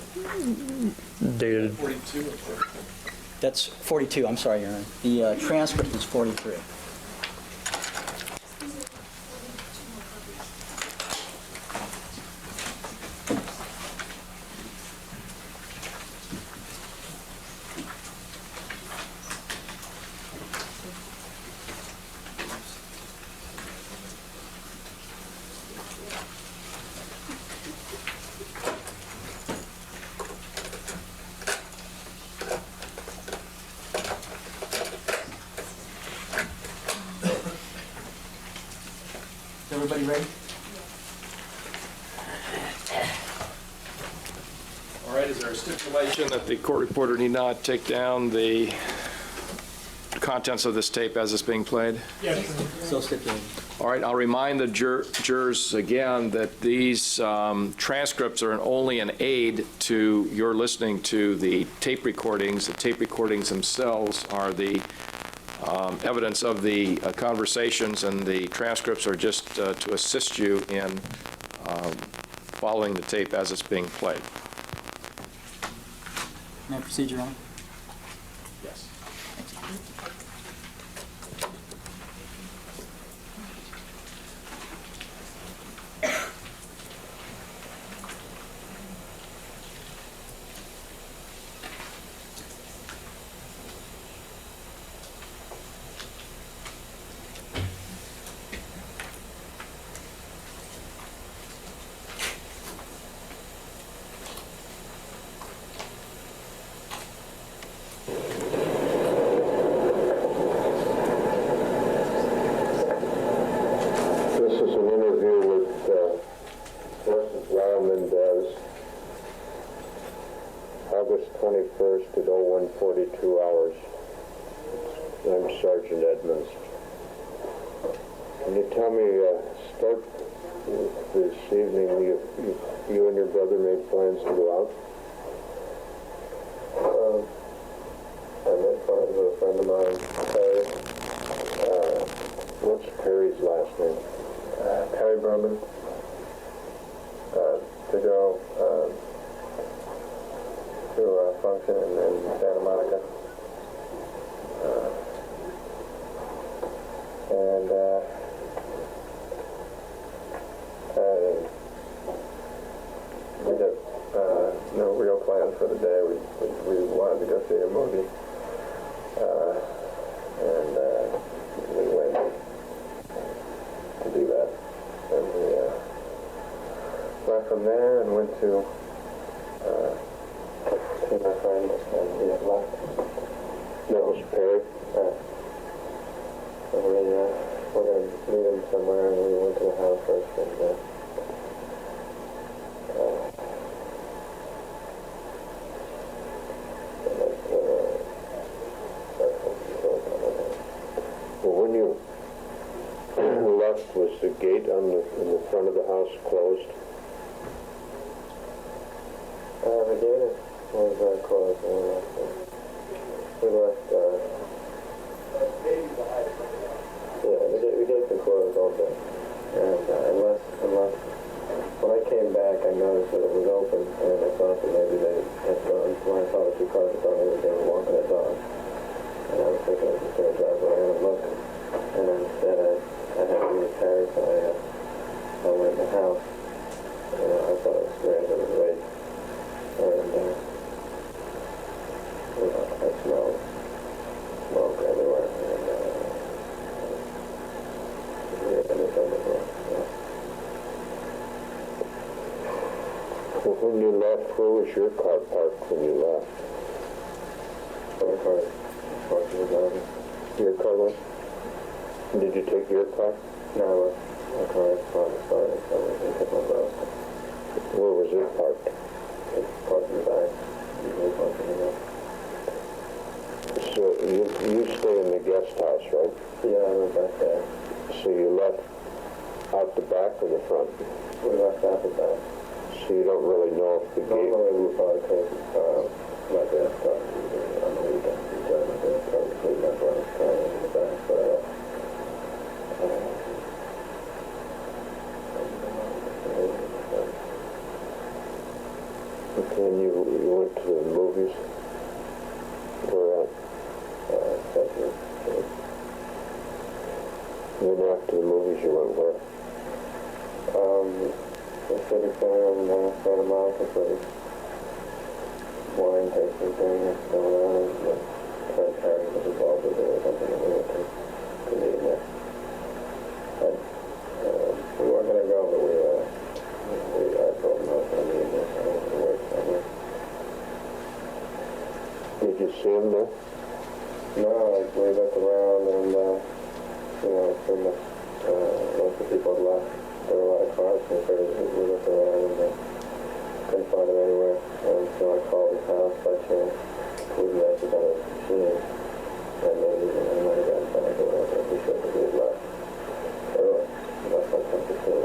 dated 42 or 43? That's 42, I'm sorry, Your Honor. The transcript is 43. Everybody ready? All right, is there a stipulation That the court reporter need not take down the contents of this tape as it's being played? So stipulated. All right, I'll remind the jurors again that these transcripts are only an aid to your listening to the tape recordings. The tape recordings themselves are the evidence of the conversations, and the transcripts are just to assist you in following the tape as it's being played. May I proceed, Your Honor? Yes. 42 hours. I'm Sergeant Edmonds. Can you tell me, start this evening, you and your brother made plans to go out? I made plans with a friend of mine, Perry. What's Perry's last name? Perry Berman. To go to a function in Santa Monica. And we got no real plans for the day. We wanted to go see a movie, and we went to do that. And we left from there and went to see my friend, and we had left. That was Perry. So we're going to meet him somewhere, and we went to the house first, and well, when you left, was the gate in the front of the house closed? The gate was closed when we left. We left, the gates were closed all day. And unless when I came back, I noticed that it was open, and I thought that maybe they had gone. When I saw the two cars, I thought maybe they were walking their dog. And I was thinking I was just going to drive around and look. And instead, I had to be retired, so I went in the house. I thought it was strange, it was late. And, I smelled smoke everywhere. And, well, when you left, where was your car parked when you left? My car parked in the garden. Your car was? Did you take your car? No, my car was started, so we took my brother. Where was it parked? It's parked in the back. Usually parked in the back. So you stay in the guest house, right? Yeah, I went back there. So you left out the back or the front? We left out the back. So you don't really know if the gate... Normally we probably take my dad's car on the weekend. We drive my dad's car, we leave my brother's car in the back, but okay, and you went to the movies? Where at? Second. And then after the movies, you went where? The city center in Santa Monica for this wine tasting thing that's going on. And Fred Perry was involved with it or something, and we went to meet him there. We weren't going to go, but I told him I was going to meet him there, so I was going to wait somewhere. Did you see him there? No, we looked around and, from most of the people had left. There were a lot of cars, and we looked around and couldn't find him anywhere. So I called his house by chance. We actually got a machine, and then I might have gotten back or whatever. We should have been left. Early. Left by 10:15.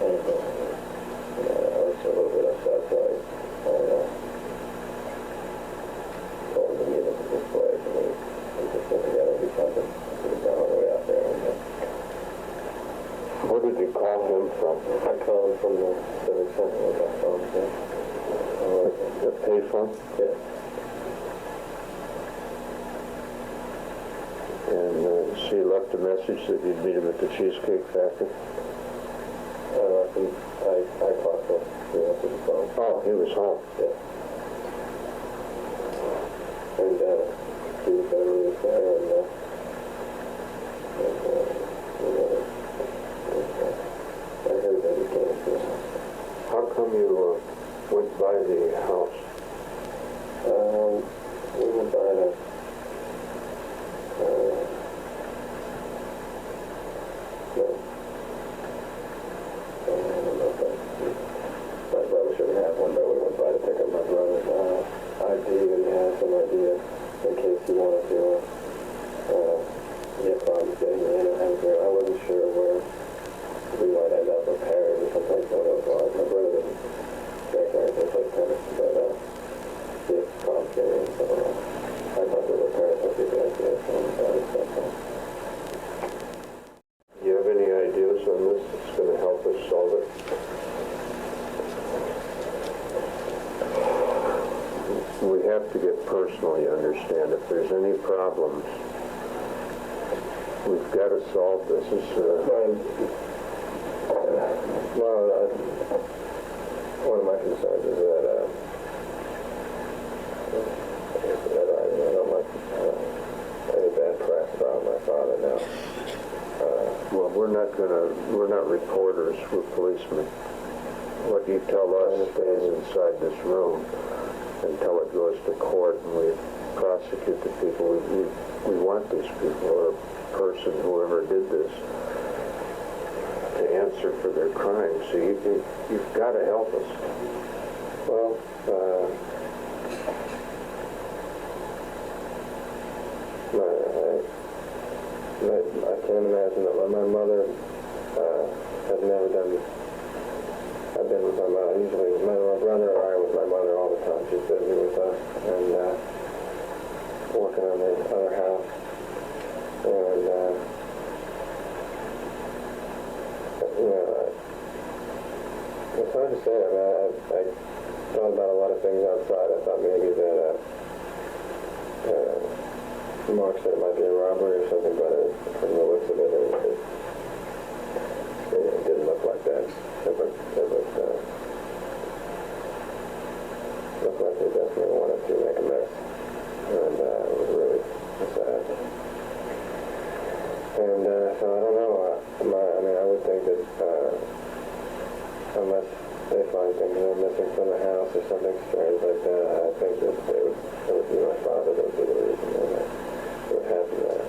And I was a little bit upset, so I told him to meet us at this place, and we just went together to do something. We were down on the way out there. Where did you call him from? I called him from the Civic Center with that phone, yeah. The payphone? Yeah. And so you left a message that you'd meet him at the Cheesecake Factory? I called him. He answered the phone. Oh, he was home? Yeah. And he was going to meet us there, and I heard that he came to us. How come you went by the house? We went by the... my brother should have one, but we went by to pick up my brother. in case you wanted to get problems getting in or out there. I wasn't sure where we might end up with Paris or someplace one of those lines. My brother didn't drink or anything like tennis, but he had problems getting in, so I thought that with Paris would be a good idea. So do you have any ideas on this that's going to help us solve it? We have to get personal, you understand. If there's any problems, we've got to solve this. One of my concerns is that I don't like any bad press about my father now. Well, we're not reporters, we're policemen. What you tell us stays inside this room until it goes to court and we prosecute the people. We want these people, or person, whoever did this, to answer for their crimes. So you've got to help us. Well, I can't imagine that my mother has never done. I've been with my mother. Usually my brother or I with my mother all the time. She's busy with us and working on the other house. And, it's hard to say. I mean, I thought about a lot of things outside. I thought maybe that Mark said it might be a robbery or something, but from the looks of it, it didn't look like that. It looked like they definitely wanted to make a mess. And it was really sad. And so I don't know. I would think that unless they find things that are missing from the house or something strange like that, I think that it would be my father that would be the reason that it would happen there.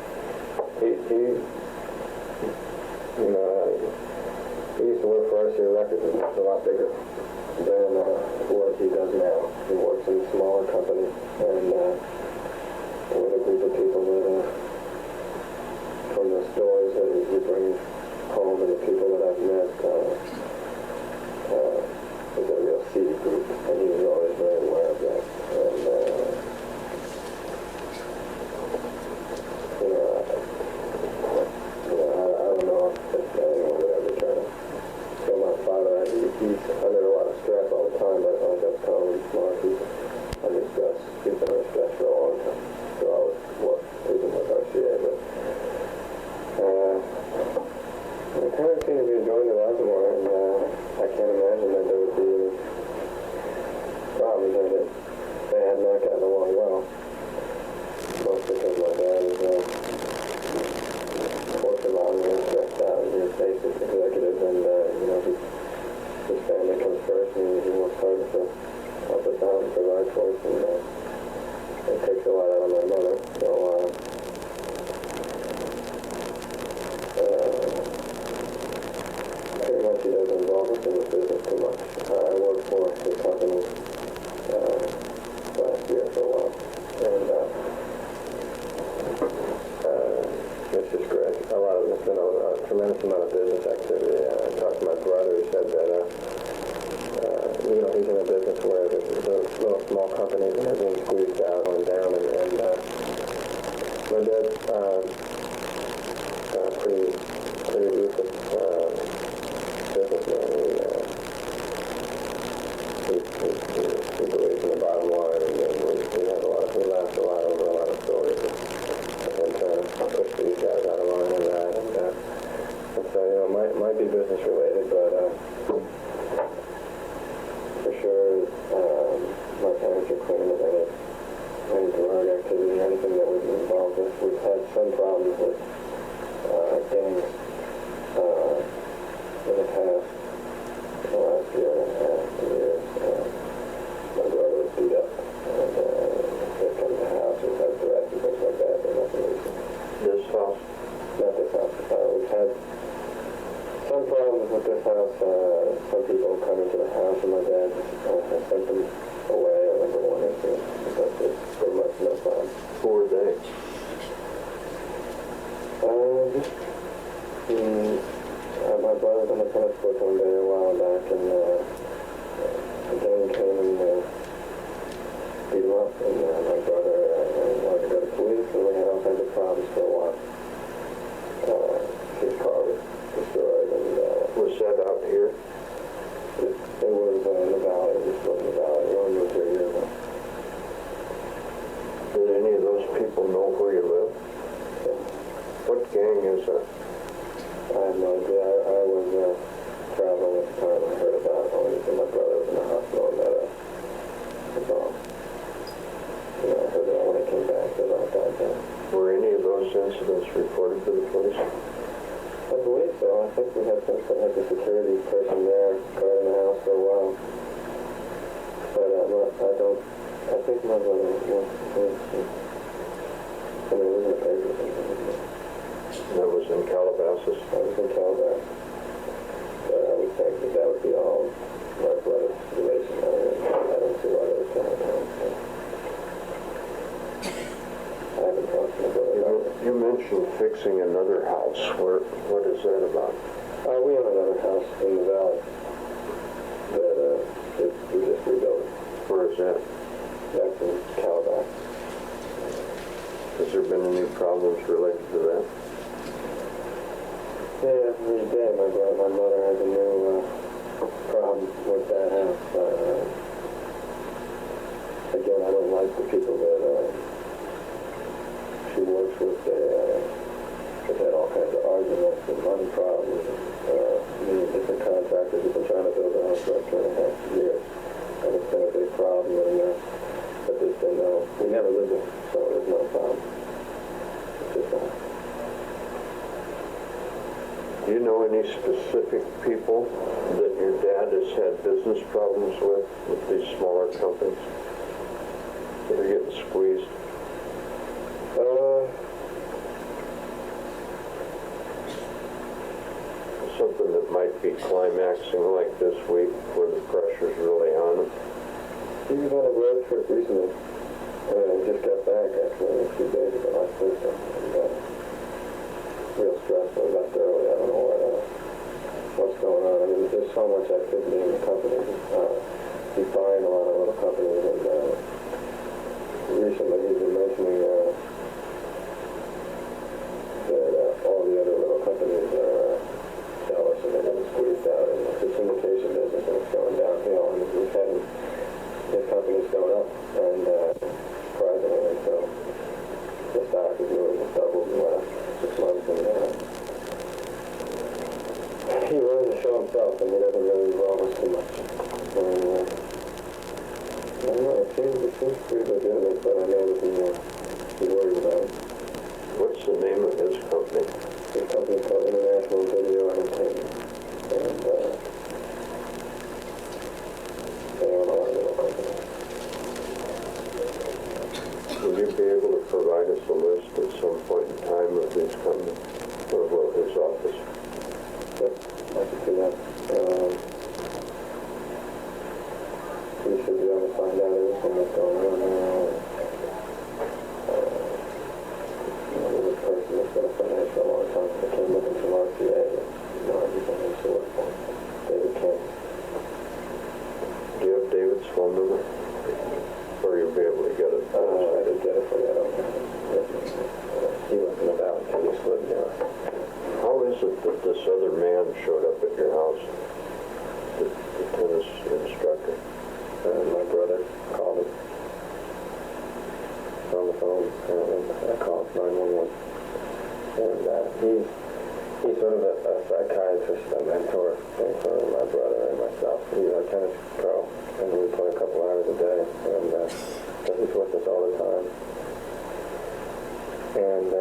He used to work for RCA Records, and it's a lot bigger than what he does now. He works in a smaller company and with a group of people that from the stories that he brings home and the people that I've met, is a real seedy group, and he was always very aware of that. And, I don't know if anyone would ever try to kill my father. He's under a lot of stress all the time, but like I was telling Mark, he's under stress. He's been under stress for a long time. So I was even with RCA, but the parents seem to be enjoying their lives more, and I can't imagine that there would be any problems that they had not gotten along well. Most because my dad is working long and stressed out, and he's basic executive, and his family comes first, and he works hard to help us out and provide for us, and it takes a lot out of my mother. So pretty much he doesn't involve us in the business too much. I worked for his company last year for a while, and it's just great. There's been a tremendous amount of business activity. I talked to my brother. He said that he's in a business where there's little small companies and everything's squeezed out and down, and my dad's pretty ruthless businessman. He believes in the bottom line, and we laughed a lot over a lot of stories and trying to push these guys out of line and that, and so it might be business related, but for sure my parents are clean of any drug activity or anything that would involve us. We've had some problems with gangs in the past, the last year and a half, 2 years. My brother was beat up, and they've come to the house, we've had threats and things like that, but nothing recent. This house? Not this house. We've had some problems with this house. Some people come into the house, and my dad has sent them away. I remember one anything. That's it. Pretty much no problem. Who were they? My brother was on the tennis court one day a while back, and the gang came and beat him up, and my brother wanted to go to police, and we had all kinds of problems for a while. His car was destroyed, and was that out here? It was in the valley, just in the valley. We only moved here a year ago. Did any of those people know where you live? Yeah. What gang is that? I have no idea. I was traveling at the time. I heard about it only because my brother was in the hospital and met us. That's all. I heard that when I came back about that. Were any of those incidents reported to the police? I believe so. I think we had some like a security person there guarding the house for a while. But I think my brother was to the police. I mean, it was in the paper or something. That was in Calabasas? I was in Calabasas. But I would think that would be all my brother's relation. I don't see why they would come down. I haven't talked to my brother. You mentioned fixing another house. What is that about? We have another house in the valley that we just rebuilt. Where is that? That's in Calabasas. Has there been any problems related to that? Yeah, every day my mother has a new problem with that house. Again, I don't like the people that she works with. They've had all kinds of arguments and money problems. Many different contractors have been trying to build a house for like 2.5 years. And it's been a big problem. But they say no. We never lived in it, so there's no problem. It's just Do you know any specific people that your dad has had business problems with these smaller companies that are getting squeezed? Something that might be climaxing like this week where the pressure's really on him. He was on a road trip recently. He just got back actually a few days ago, last Thursday. Real stressful. He left early. I don't know what's going on. I mean, there's so much activity in the company. He's buying a lot of little companies, and recently he's been mentioning that all the other little companies are jealous and they're getting squeezed out, and the syndication business is going downhill, and he's had his company's going up, and surprisingly, so the stock is really just doubled in the last 6 months, and he willing to show himself, and he doesn't really involve us too much. I don't know, it seems pretty legitimate, but I know that he's worried about it. What's the name of his company? His company is called International Video Entertainment, and they own a lot of little companies. Will you be able to provide us a list at some point in time of these companies, or will his office? Yep, I can do that. We should be able to find out everything that's going on now. There's a person that's been a financial a long time that came looking from RCA. Everything is short for David King. Do you have David's phone number? Or you'll be able to get it? I did get it for you. I don't know. He wasn't about until he slid down. How is it that this other man showed up at your house? The tennis instructor? My brother called him on the phone, and I called 911. And he's sort of a psychiatrist, a mentor thing for my brother and myself. He's our tennis pro, and we play a couple hours a day, and he's with us all the time. And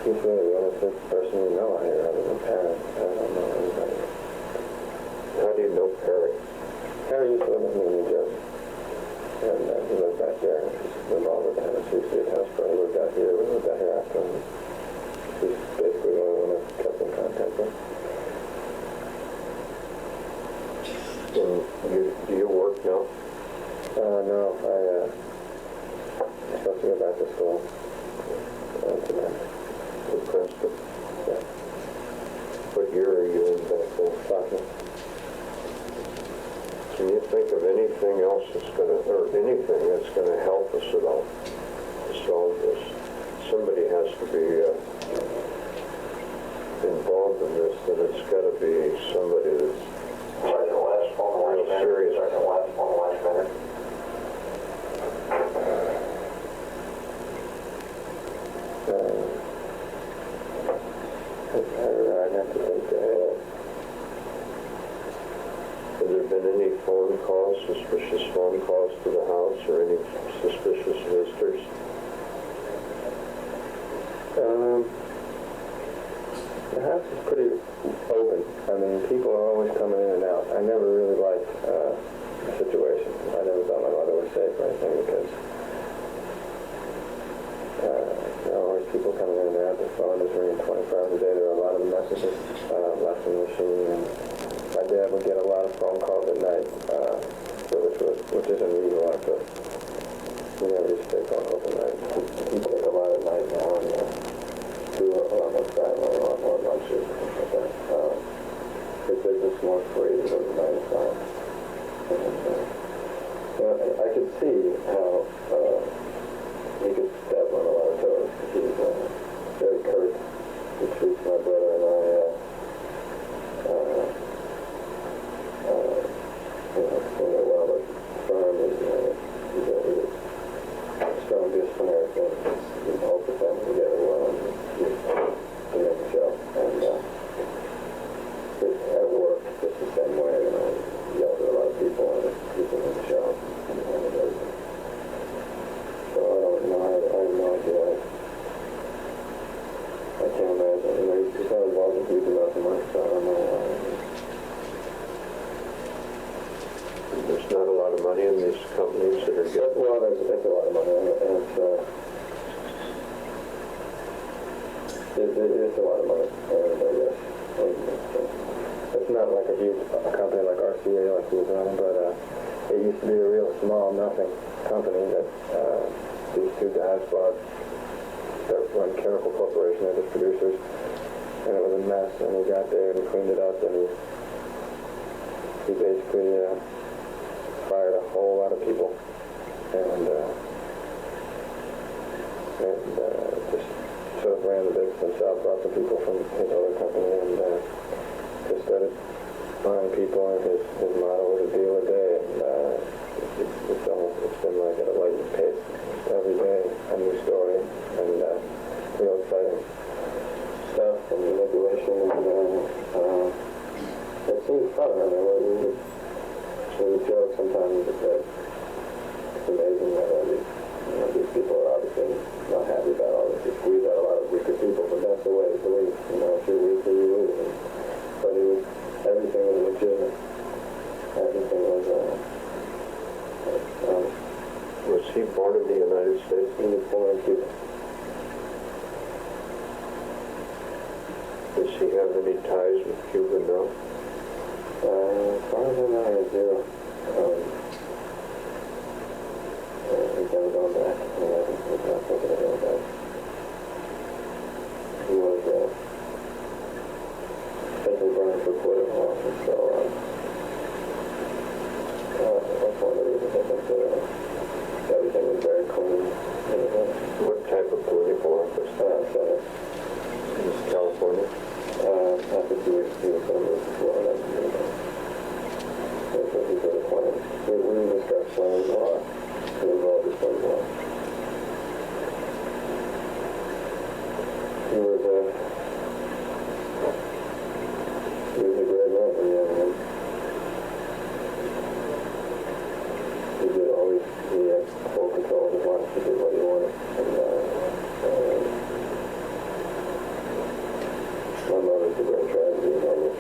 he's really the only person we know out here other than parents. I don't know anybody. How do you know Perry? Perry used to live with me in New Jersey. And he lived back there. He's involved with tennis. He used to be a house pro. He lived out here. We lived out here after him. He's basically the only one that kept in contact with. And do you work now? No, I'm supposed to go back to school tonight. To Princeton? Yeah. What year are you in back then? Sophomore. Can you think of anything else that's going to, or anything that's going to help us at all to solve this? Somebody has to be involved in this, and it's got to be somebody that's real serious. I'd have to think ahead. Have there been any phone calls, suspicious phone calls to the house, or any suspicious visitors? The house is pretty open. I mean, people are always coming in and out. I never really liked the situation. I never thought my mother was safe or anything because there are always people coming in and out. The phone is ringing 24 hours a day. There are a lot of messages left in the machine. And my dad would get a lot of phone calls at night, which isn't usual. We never used to take phone calls at night. He take a lot at night now and do a lot more traveling, a lot more lunches, and stuff like that. His business more free than the 9 to 5. And, I could see how he could step on a lot of toes. He's very curt. He treats my brother and I, well, but firm. He's a strong disciplinary thing. He holds the family together well and he makes a show. And at work, just the same way, he yells at a lot of people and keeps them in the show. And it does. So I don't know. I have no idea. I can't imagine. He's not involved in huge amounts of money, so I don't know why. There's not a lot of money in these companies that are getting... Well, there's a lot of money in it, and it's a lot of money, and I guess. It's not like a huge company like RCA, like he was running, but it used to be a real small, nothing company that these two guys bought that run Chemical Corporation. They're just producers, and it was a mess, and he got there and he cleaned it up, and he basically fired a whole lot of people, and just sort of ran the business himself, brought some people from his other company, and just started buying people, and his motto was a deal a day, and it's been like at a lightning pace. Every day a new story, and real exciting stuff and manipulation, and it seems fun. I mean, we joke sometimes that it's amazing that these people are obviously not happy about all this. You squeeze out a lot of weaker people, but that's the way it's the way. If you're weak, you lose. But everything was legitimate. Everything was. Was he born in the United States? He was born in Cuba. Does he have any ties with Cuba now? As far as I know, I have zero. He's never gone back. He's not thinking of going back. He was essentially running for political office, so that's one of the reasons I think that everything was very clean. What type of political office? Senate. In California? After 2 weeks, he was going to move to Florida. That's what he sort of planned. We discussed plans a lot. He involved his plans a lot. He was a great man for young man. He had full control of his life. He did what he wanted. And my mother's a great tragedy, you know.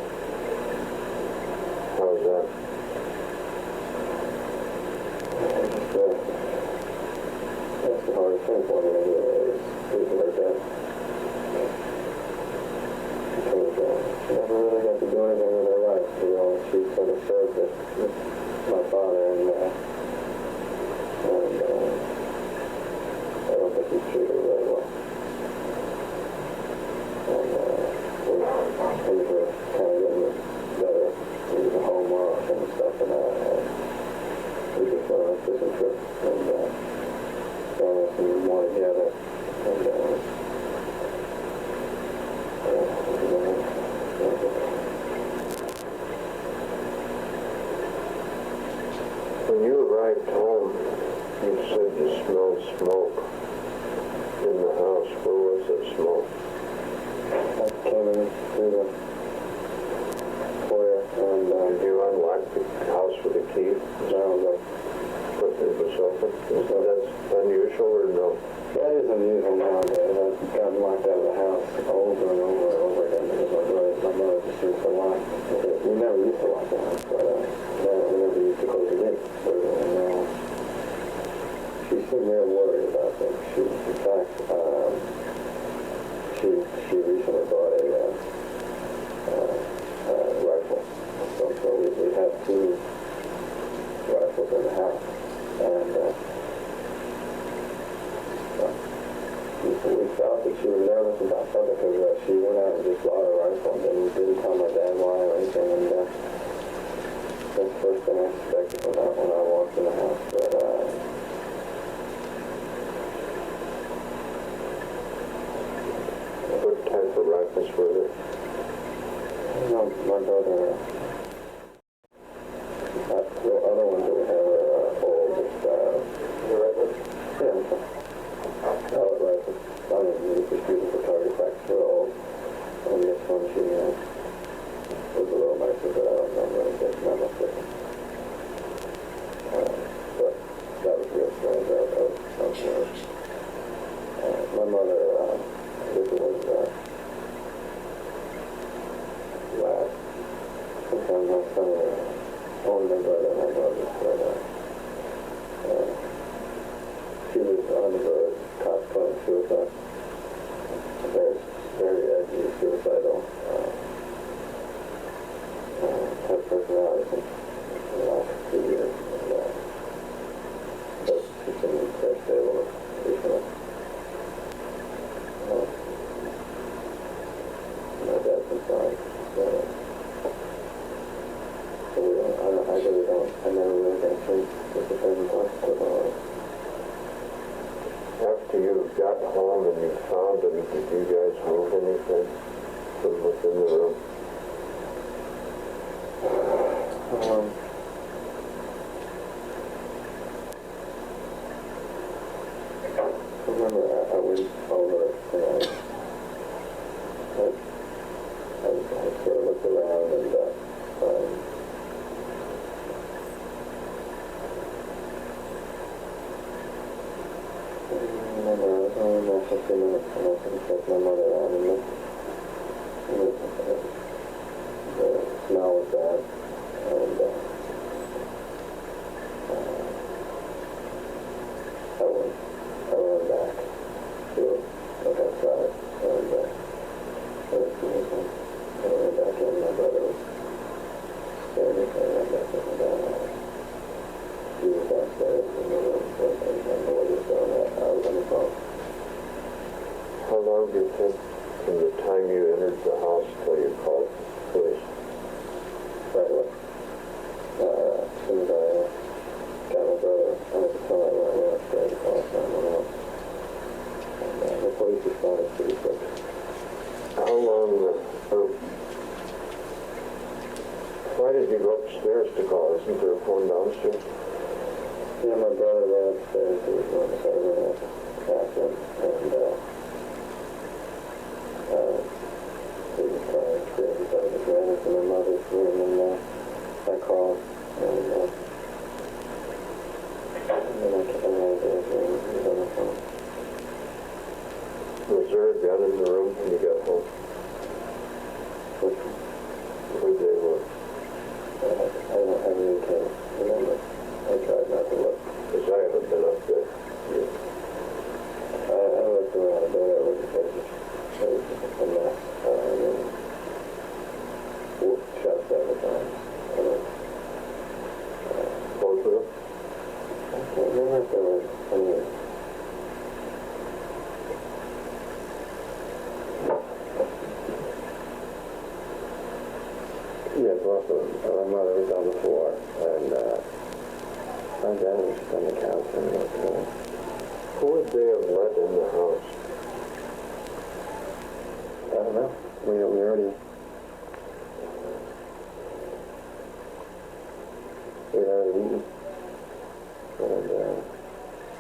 How is that? That's the hardest thing for me, is losing her death. she never really got to do anything with her life. You know, she sort of served with my father, and I don't think he treated her very well. And things were kind of getting better. He was a home more often and stuff, and we just went on a fishing trip, and found us some more together, and when you arrived home, you said you smelled smoke in the house. Where was that smoke? I came in through the foyer, and you unlocked the house with a key? No, but it was open. Is that unusual or no? That is unusual nowadays. I've gotten locked out of the house over and over and over again because my mother just used to lock. We never used to lock the house, but we never used to close the gate. And she seemed real worried about things. She, in fact, she recently bought a rifle. So we have 2 rifles in the house, and we felt that she was nervous about something because she went out and just bought a rifle and didn't tell my dad why or anything, and that's the first thing I suspected when I walked in the house. But what type of rifles were there? My brother, the other ones that we have are old, just rifles. Yeah, pellet rifles. I don't even use this for target practice. They're old. And this one, she was a little nicer, but I don't remember anything. Not much different. But that was real strange. My mother, this was last. Sometimes my son owned my brother and my brother, but she was on the verge, contemplating suicide. Very, very edgy, suicidal type personality since the last 2 years. But she's been very stable recently. My dad's been fine. So we don't, I never really got to just the present hospital. After you got home and you found him, did you guys move anything from within the room? I remember I went over and I sort of looked around and I remember for a few minutes and I couldn't take my mother out, and the smell was bad, and I went back to look outside, and I went back in, my brother was standing there, and I got something down. He was downstairs in the room, so I didn't know what he was doing. I was on the phone. How long do you think from the time you entered the house till you called police? Right away. As soon as I got my brother, I went to tell him I went upstairs to call 911. And the police responded pretty quick. How long, why did you go upstairs to call? Isn't there a phone downstairs? Yeah, my brother ran upstairs. He was going to start running up after him, and he was crying, screaming, so I just ran into my mother's room, and I called, and then I ran into his room, and he was on the phone. Was there a gun in the room when you got home? Where they were? I really can't remember. I tried not to look, because I haven't been up there. I looked around, but it was just a mess. was also, my mother was on the floor, and my dad was just on the couch and Who would they have let in the house? I don't know. We already eaten, and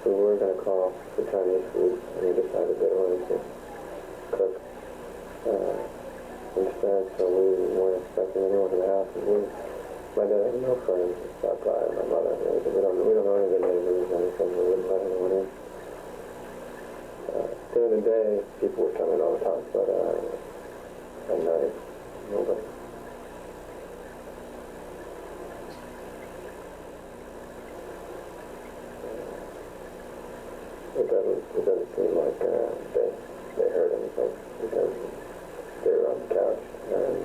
we were going to call for Chinese food, and we decided they wanted to cook instead, so we weren't expecting anyone in the house. And my dad had no friends outside of my mother. We don't know any of the neighbors or anything. We wouldn't let anyone in. During the day, people would come in all the time, but at night, nobody. It doesn't seem like they heard anything because they were on the couch, and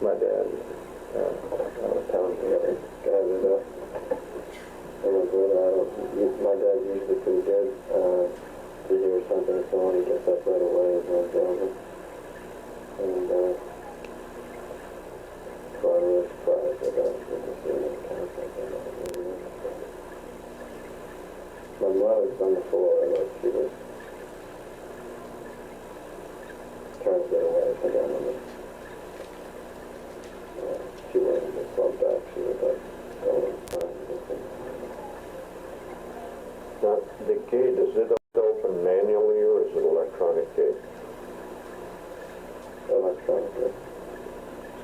my dad, I was telling the other guys that my dad's usually pretty good to hear something if someone gets up right away and runs over, and so I was surprised that I was seeing on the couch like that. My mother was on the floor, like she was trying to get away from them. She wasn't just slumped back, she was like going on. Now, the gate, is it open manually or is it electronic gate? Electronically.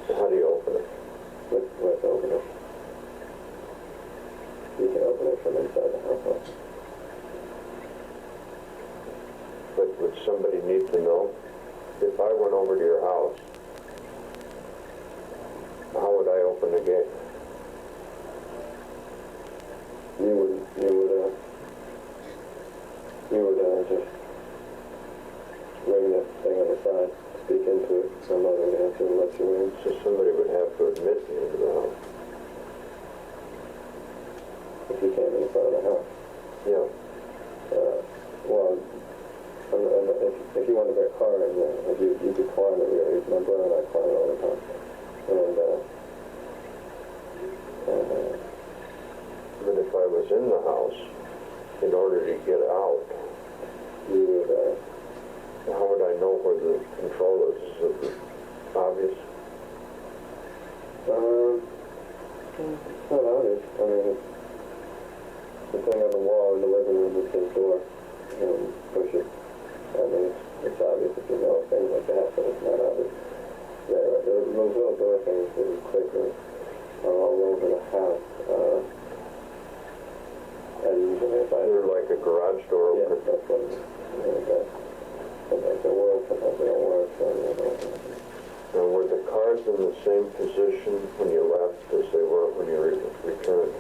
How do you open it? With opener. You can open it from inside the house. But would somebody need to know? If I went over to your house, how would I open the gate? You would just ring that thing on the side, speak into it, some other would answer and let you in. So somebody would have to admit me into the house. If you came in front of the house. Yeah. Well, if you wanted to get a car in there, you could climb it really. My brother and I climb it all the time. But if I was in the house, in order to get out, you would, how would I know where the control is? Is it obvious? It's not obvious. I mean, it's the thing on the wall in the living room is his door. Push it. I mean, it's obvious if you know things like that, but it's not obvious. Those little door things that you click are all over the house. And usually if They're like a garage door yeah, opener. that's what it is. Sometimes they work, sometimes they don't work. So, And were the cars in the same position when you left as they were when you returned?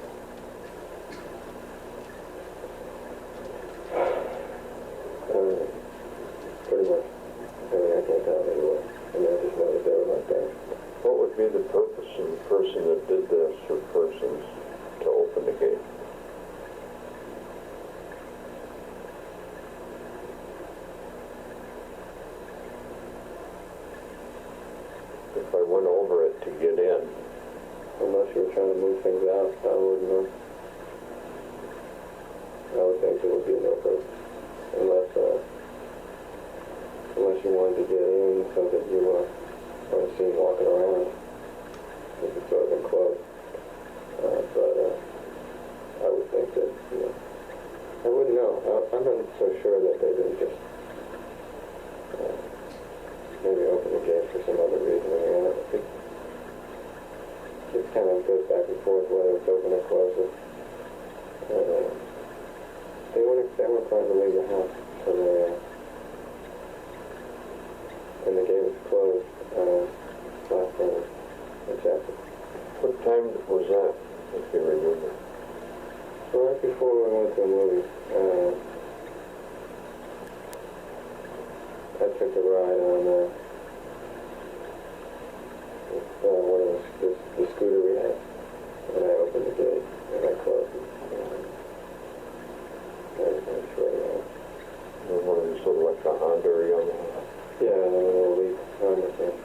pretty much. I mean, I can't tell anyway. I mean, I just know that they were like that. What would be the purpose of the person that did this, or persons, to open the gate? If I went over it to get in, Unless you were trying to move things out, I wouldn't know. I would think it would be no purpose. Unless you wanted to get in so that you weren't seen walking around. If it's sort of enclosed. But I would think that, I wouldn't know. I'm not so sure that they didn't just maybe open the gate for some other reason. I mean, I think it kind of goes back and forth whether it's open or closed. They weren't trying to leave the house, so and the gate was closed last time they checked it. what time was that, if you remember? So right before we went to a movie, I took a ride on one of the scooter we had, and I opened the gate and I closed it. One of these little like a Honda or Yamaha. Yeah, and then a little leak on the thing.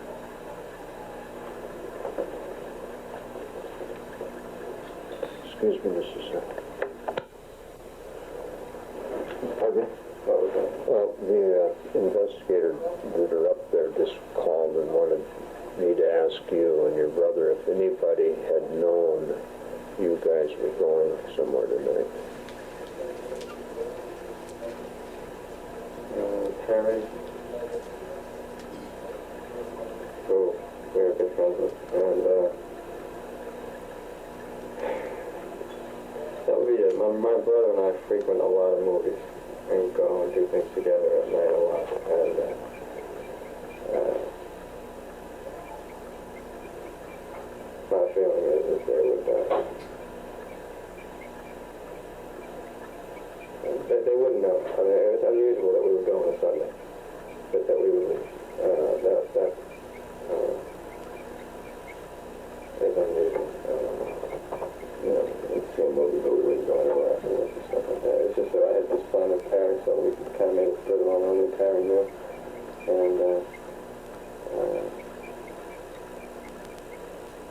Excuse me just a second. Pardon me? What was that? Well, the investigator that are up there just called and wanted me to ask you and your brother if anybody had known you guys were going somewhere tonight. Terry, who we're good friends with, and that would be it. My brother and I frequent a lot of movies and go and do things together at night a lot, and my feeling is that they would they wouldn't know. I mean, it's unusual that we would go on a Sunday, but that we would leave. That is unusual. You know, we'd see a movie, but we wouldn't go anywhere afterwards and stuff like that. It's just that I had this plan with Terry, so we kind of made it split along. I knew Terry knew, and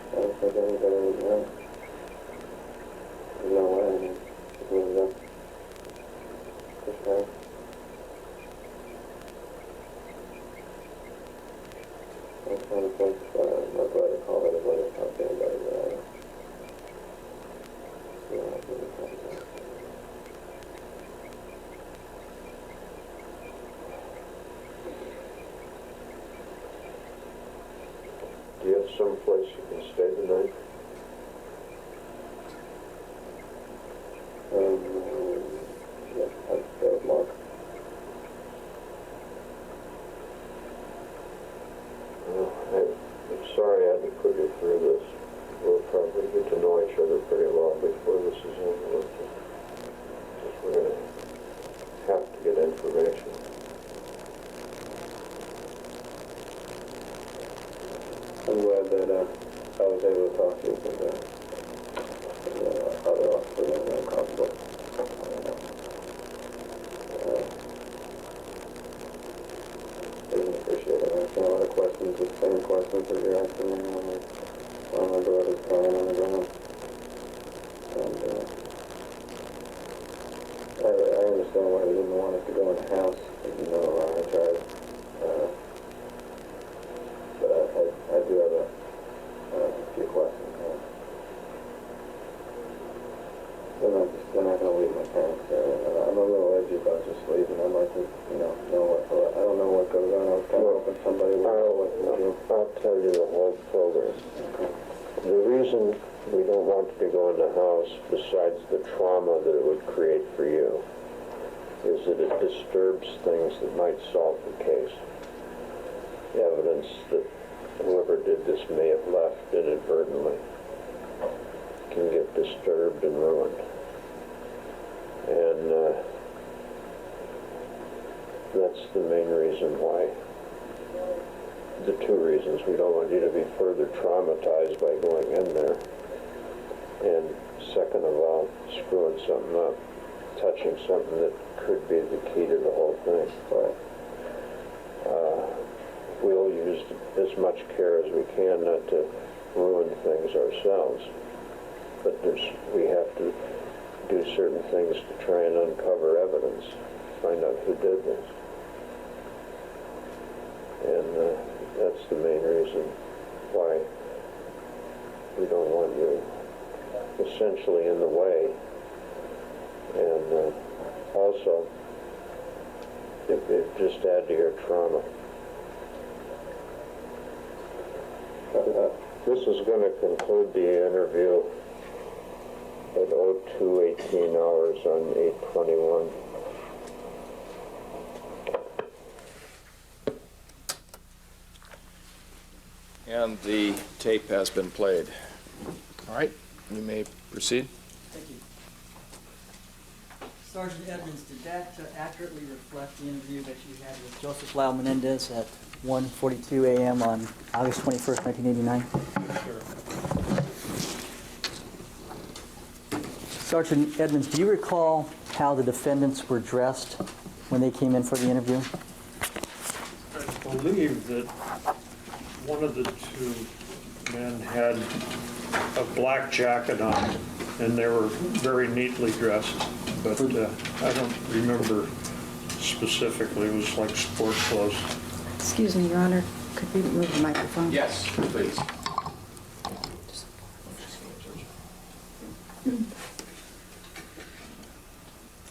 I don't think anybody would know. There's no way. I mean, it was this time. I'm trying to think. My brother called everybody to talk to anybody, but I don't. Yeah, I didn't talk to them. Do you have some place you can stay tonight? Yeah, I'd go with Mark. Well, I'm sorry I had to put you through this. We'll probably get to know each other pretty well before this is over. We're going to have to get information. I'm glad that I was able to talk to you because other officers are uncomfortable. I didn't appreciate it. Asking a lot of questions, the same questions that you're asking me while my daughter's crying on the ground. And I understand why he didn't want us to go in the house. You know, I tried. But I do have a few questions. They're not going to leave my parents there. I'm a little edgy about just leaving. I'd like to, know what. I don't know what goes on. I was kind of hoping somebody would know what to do. I'll tell you the whole program. Okay. The reason we don't want you to go in the house, besides the trauma that it would create for you, is that it disturbs things that might solve the case. Evidence that whoever did this may have left inadvertently can get disturbed and ruined. And that's the main reason why, the two reasons we don't want you to be further traumatized by going in there. And second of all, screwing something up, touching something that could be the key to the whole thing. But we'll use as much care as we can not to ruin things ourselves. But we have to do certain things to try and uncover evidence, find out who did this. And that's the main reason why we don't want you essentially in the way. And also, it just add to your trauma. This is going to conclude the interview at 02:18 hours on 8/21. And the tape has been played. All right, you may proceed. Thank you. Sergeant Edmonds, did that accurately reflect the interview that you had with Joseph Lyle Menendez at 1:42 a.m. on August 21st, 1989? Sure. Sergeant Edmonds, do you recall how the defendants were dressed when they came in for the interview? I believe that one of the two men had a black jacket on and they were very neatly dressed, but I don't remember specifically. It was like sport clothes. Excuse me, Your Honor, could we move the microphone? Yes, please.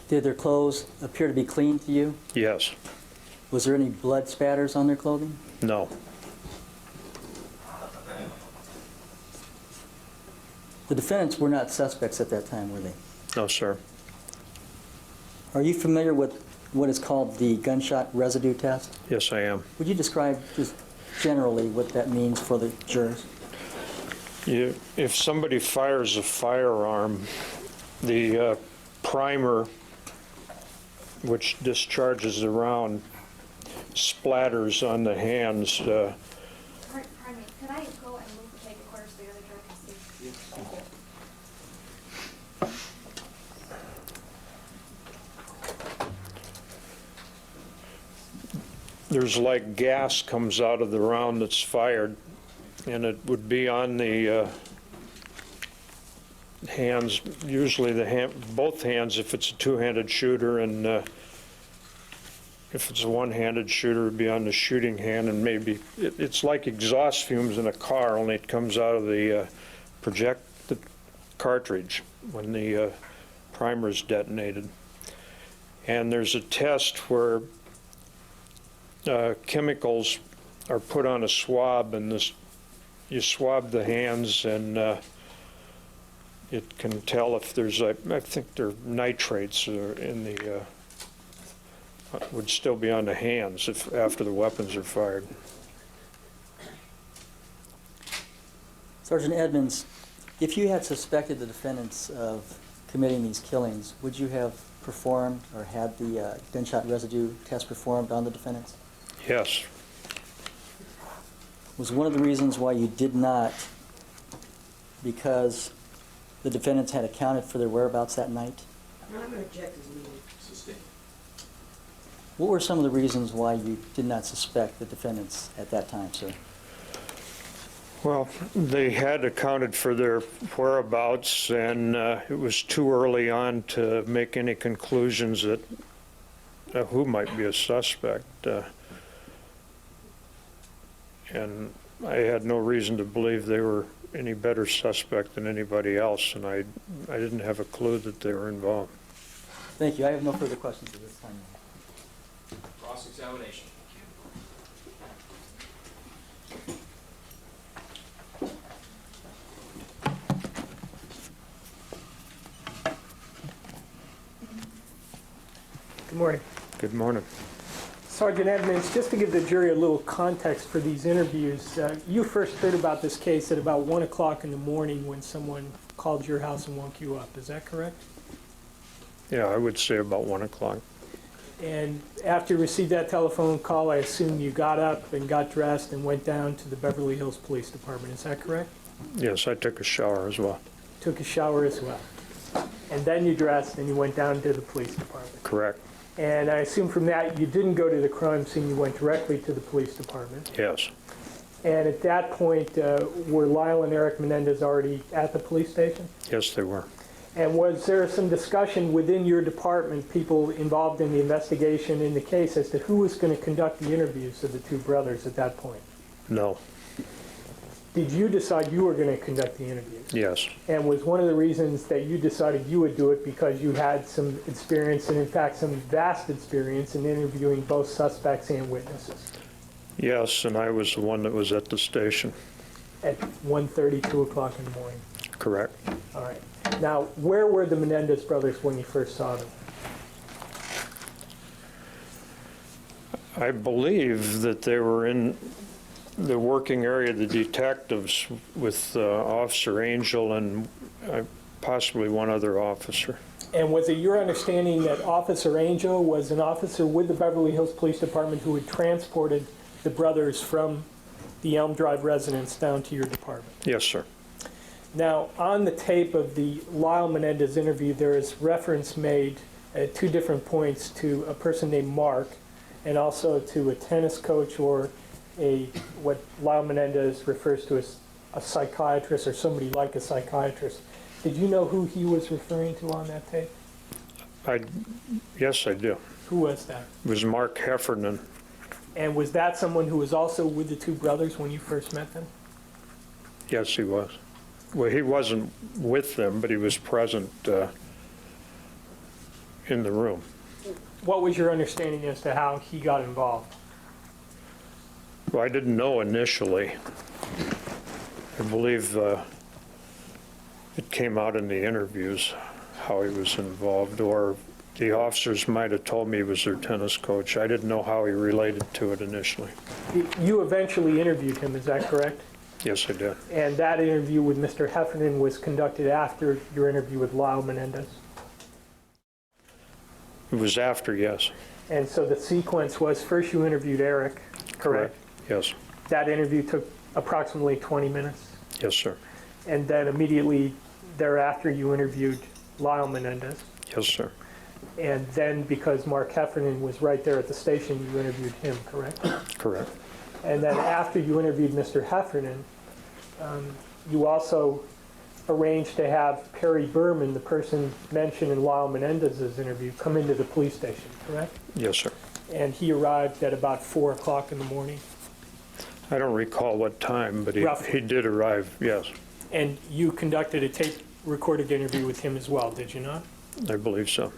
Did their clothes appear to be clean to you? Yes. Was there any blood spatters on their clothing? No. The defendants were not suspects at that time, were they? No, sir. Are you familiar with what is called the gunshot residue test? Yes, I am. Would you describe just generally what that means for the jurors? If somebody fires a firearm, the primer, which discharges the round, splatters on the hands. Pardon me, can I go and move the tape recorder so the other juror can see? Thank you. There's like gas comes out of the round that's fired, and it would be on the hands, usually both hands if it's a two-handed shooter, and if it's a one-handed shooter, it'd be on the shooting hand, and maybe, it's like exhaust fumes in a car, only it comes out of the the cartridge when the primer's detonated. And there's a test where chemicals are put on a swab, and you swab the hands, and it can tell if there's I think there are nitrates in the would still be on the hands if after the weapons are fired. Sergeant Edmonds, if you had suspected the defendants of committing these killings, would you have performed or had the gunshot residue test performed on the defendants? Yes. Was one of the reasons why you did not because the defendants had accounted for their whereabouts that night? I'm going to object as needed. Sustained. What were some of the reasons why you did not suspect the defendants at that time, sir? Well, they had accounted for their whereabouts, and it was too early on to make any conclusions that who might be a suspect. And I had no reason to believe they were any better suspect than anybody else, and I didn't have a clue that they were involved. Thank you. I have no further questions at this time. Cross-examination. Good morning. Good morning. Sergeant Edmonds, just to give the jury a little context for these interviews, you first heard about this case at about 1 o'clock in the morning when someone called your house and woke you up. Is that correct? Yeah, I would say about 1 o'clock. And after you received that telephone call, I assume you got up and got dressed and went down to the Beverly Hills Police Department. Is that correct? Yes, I took a shower as well. Took a shower as well. And then you dressed and you went down to the police department. Correct. And I assume from that you didn't go to the crime scene, you went directly to the police department. Yes. And at that point, were Lyle and Eric Menendez already at the police station? Yes, they were. And was there some discussion within your department, people involved in the investigation in the case, as to who was going to conduct the interviews of the two brothers at that point? No. Did you decide you were going to conduct the interviews? Yes. And was one of the reasons that you decided you would do it because you had some experience, and in fact some vast experience, in interviewing both suspects and witnesses? Yes, and I was the one that was at the station. At 1:30, 2 o'clock in the morning? Correct. All right. Now, where were the Menendez brothers when you first saw them? I believe that they were in the working area of the detectives with Officer Angel and possibly one other officer. And was it your understanding that Officer Angel was an officer with the Beverly Hills Police Department who had transported the brothers from the Elm Drive residence down to your department? Yes, sir. Now, on the tape of the Lyle Menendez interview, there is reference made at 2 different points to a person named Mark, and also to a tennis coach or what Lyle Menendez refers to as a psychiatrist or somebody like a psychiatrist. Did you know who he was referring to on that tape? Yes, I do. Who was that? It was Mark Heffernan. And was that someone who was also with the two brothers when you first met them? Yes, he was. Well, he wasn't with them, but he was present in the room. What was your understanding as to how he got involved? Well, I didn't know initially. I believe it came out in the interviews how he was involved, or the officers might have told me he was their tennis coach. I didn't know how he related to it initially. You eventually interviewed him, is that correct? Yes, I did. And that interview with Mr. Heffernan was conducted after your interview with Lyle Menendez? It was after, yes. And so the sequence was first you interviewed Eric, correct? Yes. That interview took approximately 20 minutes? Yes, sir. And then immediately thereafter you interviewed Lyle Menendez? Yes, sir. And then because Mark Heffernan was right there at the station, you interviewed him, correct? Correct. And then after you interviewed Mr. Heffernan, you also arranged to have Perry Berman, the person mentioned in Lyle Menendez's interview, come into the police station, correct? Yes, sir. And he arrived at about 4 o'clock in the morning? I don't recall what time, but he did arrive, yes. And you conducted a tape-recorded interview with him as well, did you not? I believe so.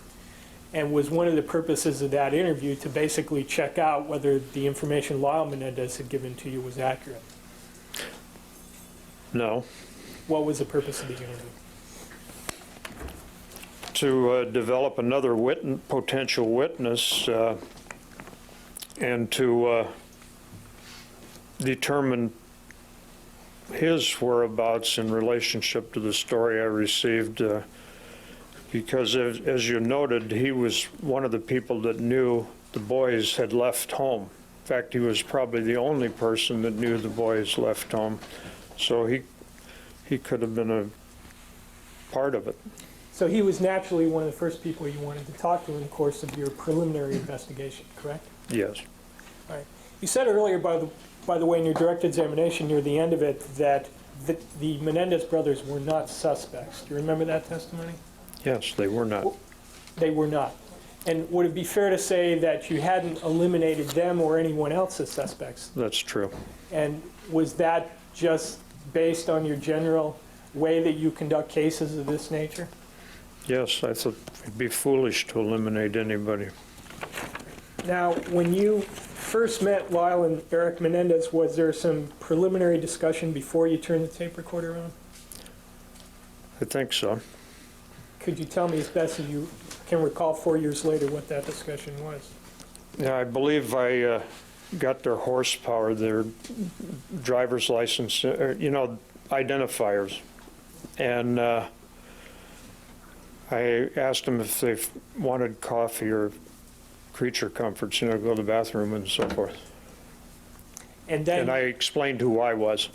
And was one of the purposes of that interview to basically check out whether the information Lyle Menendez had given to you was accurate? No. What was the purpose of the interview? To develop another potential witness and to determine his whereabouts in relationship to the story I received, because as you noted, he was one of the people that knew the boys had left home. In fact, he was probably the only person that knew the boys left home. So he could have been a part of it. So he was naturally one of the first people you wanted to talk to in the course of your preliminary investigation, correct? Yes. All right. You said earlier, by the way, in your direct examination near the end of it, that the Menendez brothers were not suspects. Do you remember that testimony? Yes, they were not. They were not. And would it be fair to say that you hadn't eliminated them or anyone else as suspects? That's true. And was that just based on your general way that you conduct cases of this nature? Yes, I thought it'd be foolish to eliminate anybody. Now, when you first met Lyle and Eric Menendez, was there some preliminary discussion before you turned the tape recorder on? I think so. Could you tell me as best as you can recall 4 years later what that discussion was? Yeah, I believe I got their horsepower, their driver's license, identifiers. And I asked them if they wanted coffee or creature comforts, go to the bathroom and so forth. And then, and I explained who I was.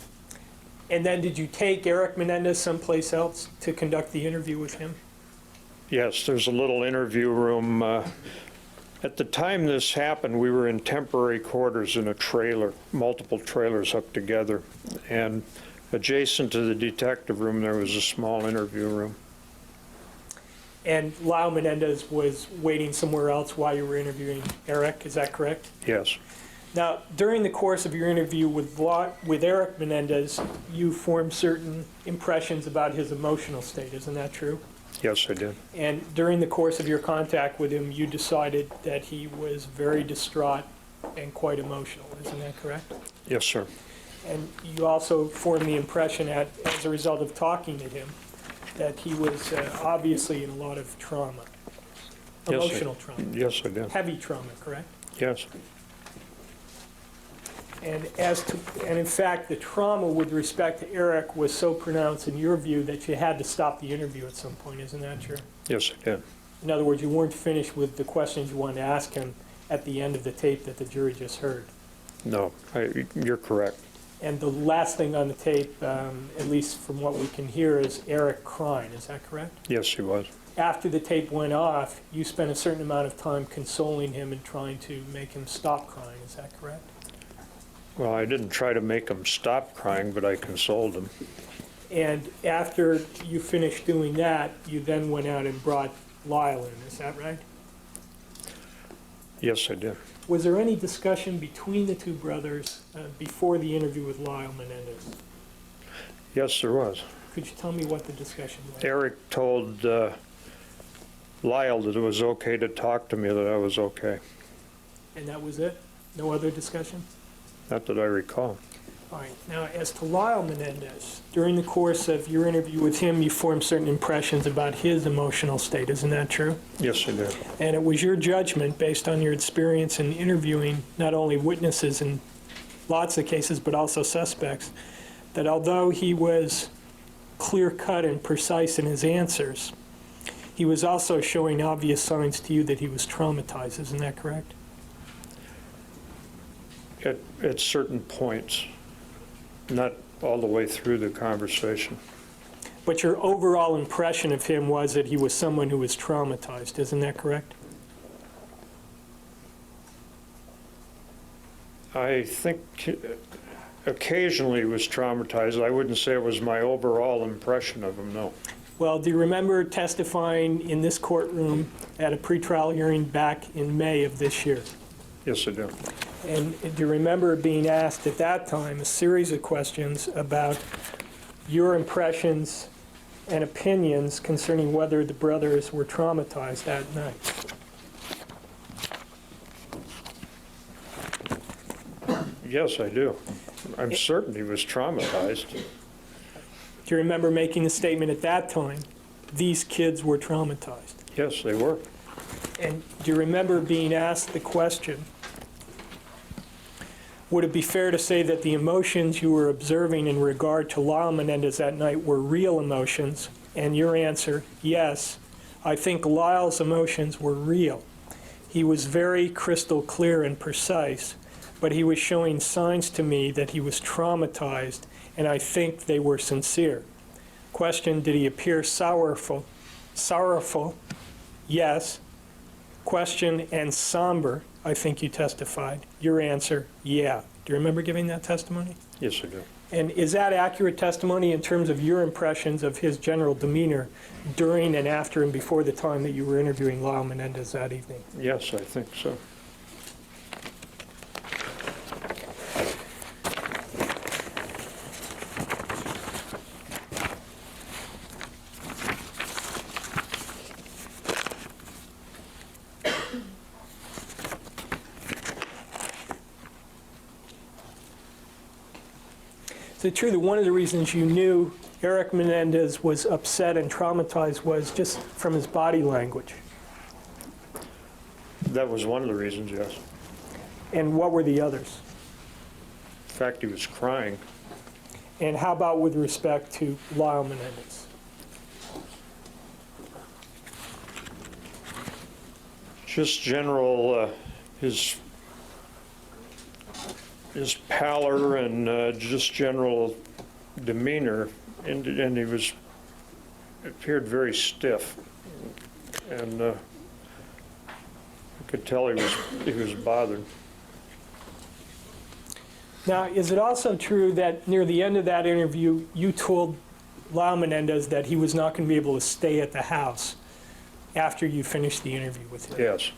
And then did you take Eric Menendez someplace else to conduct the interview with him? Yes, there's a little interview room. At the time this happened, we were in temporary quarters in a trailer, multiple trailers hooked together. And adjacent to the detective room, there was a small interview room. And Lyle Menendez was waiting somewhere else while you were interviewing Eric, is that correct? Yes. Now, during the course of your interview with Eric Menendez, you formed certain impressions about his emotional state, isn't that true? Yes, I did. And during the course of your contact with him, you decided that he was very distraught and quite emotional, isn't that correct? Yes, sir. And you also formed the impression as a result of talking to him that he was obviously in a lot of trauma, emotional trauma. Yes, I did. Heavy trauma, correct? Yes. And in fact, the trauma with respect to Eric was so pronounced in your view that you had to stop the interview at some point, isn't that true? Yes, I did. In other words, you weren't finished with the questions you wanted to ask him at the end of the tape that the jury just heard. No, you're correct. And the last thing on the tape, at least from what we can hear, is Eric crying, is that correct? Yes, he was. After the tape went off, you spent a certain amount of time consoling him and trying to make him stop crying, is that correct? Well, I didn't try to make him stop crying, but I consoled him. And after you finished doing that, you then went out and brought Lyle in, is that right? Yes, I did. Was there any discussion between the two brothers before the interview with Lyle Menendez? Yes, there was. Could you tell me what the discussion was? Eric told Lyle that it was okay to talk to me, that I was okay. And that was it? No other discussion? Not that I recall. All right. Now, as to Lyle Menendez, during the course of your interview with him, you formed certain impressions about his emotional state. Isn't that true? Yes, I did. And it was your judgment, based on your experience in interviewing not only witnesses in lots of cases, but also suspects, that although he was clear-cut and precise in his answers, he was also showing obvious signs to you that he was traumatized. Isn't that correct? At certain points, not all the way through the conversation. But your overall impression of him was that he was someone who was traumatized. Isn't that correct? I think occasionally he was traumatized. I wouldn't say it was my overall impression of him, no. Well, do you remember testifying in this courtroom at a pretrial hearing back in May of this year? Yes, I do. And do you remember being asked at that time a series of questions about your impressions and opinions concerning whether the brothers were traumatized that night? Yes, I do. I'm certain he was traumatized. Do you remember making a statement at that time, these kids were traumatized? Yes, they were. And do you remember being asked the question, would it be fair to say that the emotions you were observing in regard to Lyle Menendez that night were real emotions? And your answer, yes, I think Lyle's emotions were real. He was very crystal clear and precise, but he was showing signs to me that he was traumatized, and I think they were sincere. Question, did he appear sorrowful? Sorrowful, yes. Question, and somber, I think you testified. Your answer, yeah. Do you remember giving that testimony? Yes, I do. And is that accurate testimony in terms of your impressions of his general demeanor during and after and before the time that you were interviewing Lyle Menendez that evening? Yes, I think so. Is it true that one of the reasons you knew Eric Menendez was upset and traumatized was just from his body language? That was one of the reasons, yes. And what were the others? In fact, he was crying. And how about with respect to Lyle Menendez? Just general, his pallor and just general demeanor, and he appeared very stiff, and I could tell he was bothered. Now, is it also true that near the end of that interview, you told Lyle Menendez that he was not going to be able to stay at the house after you finished the interview with him? Yes.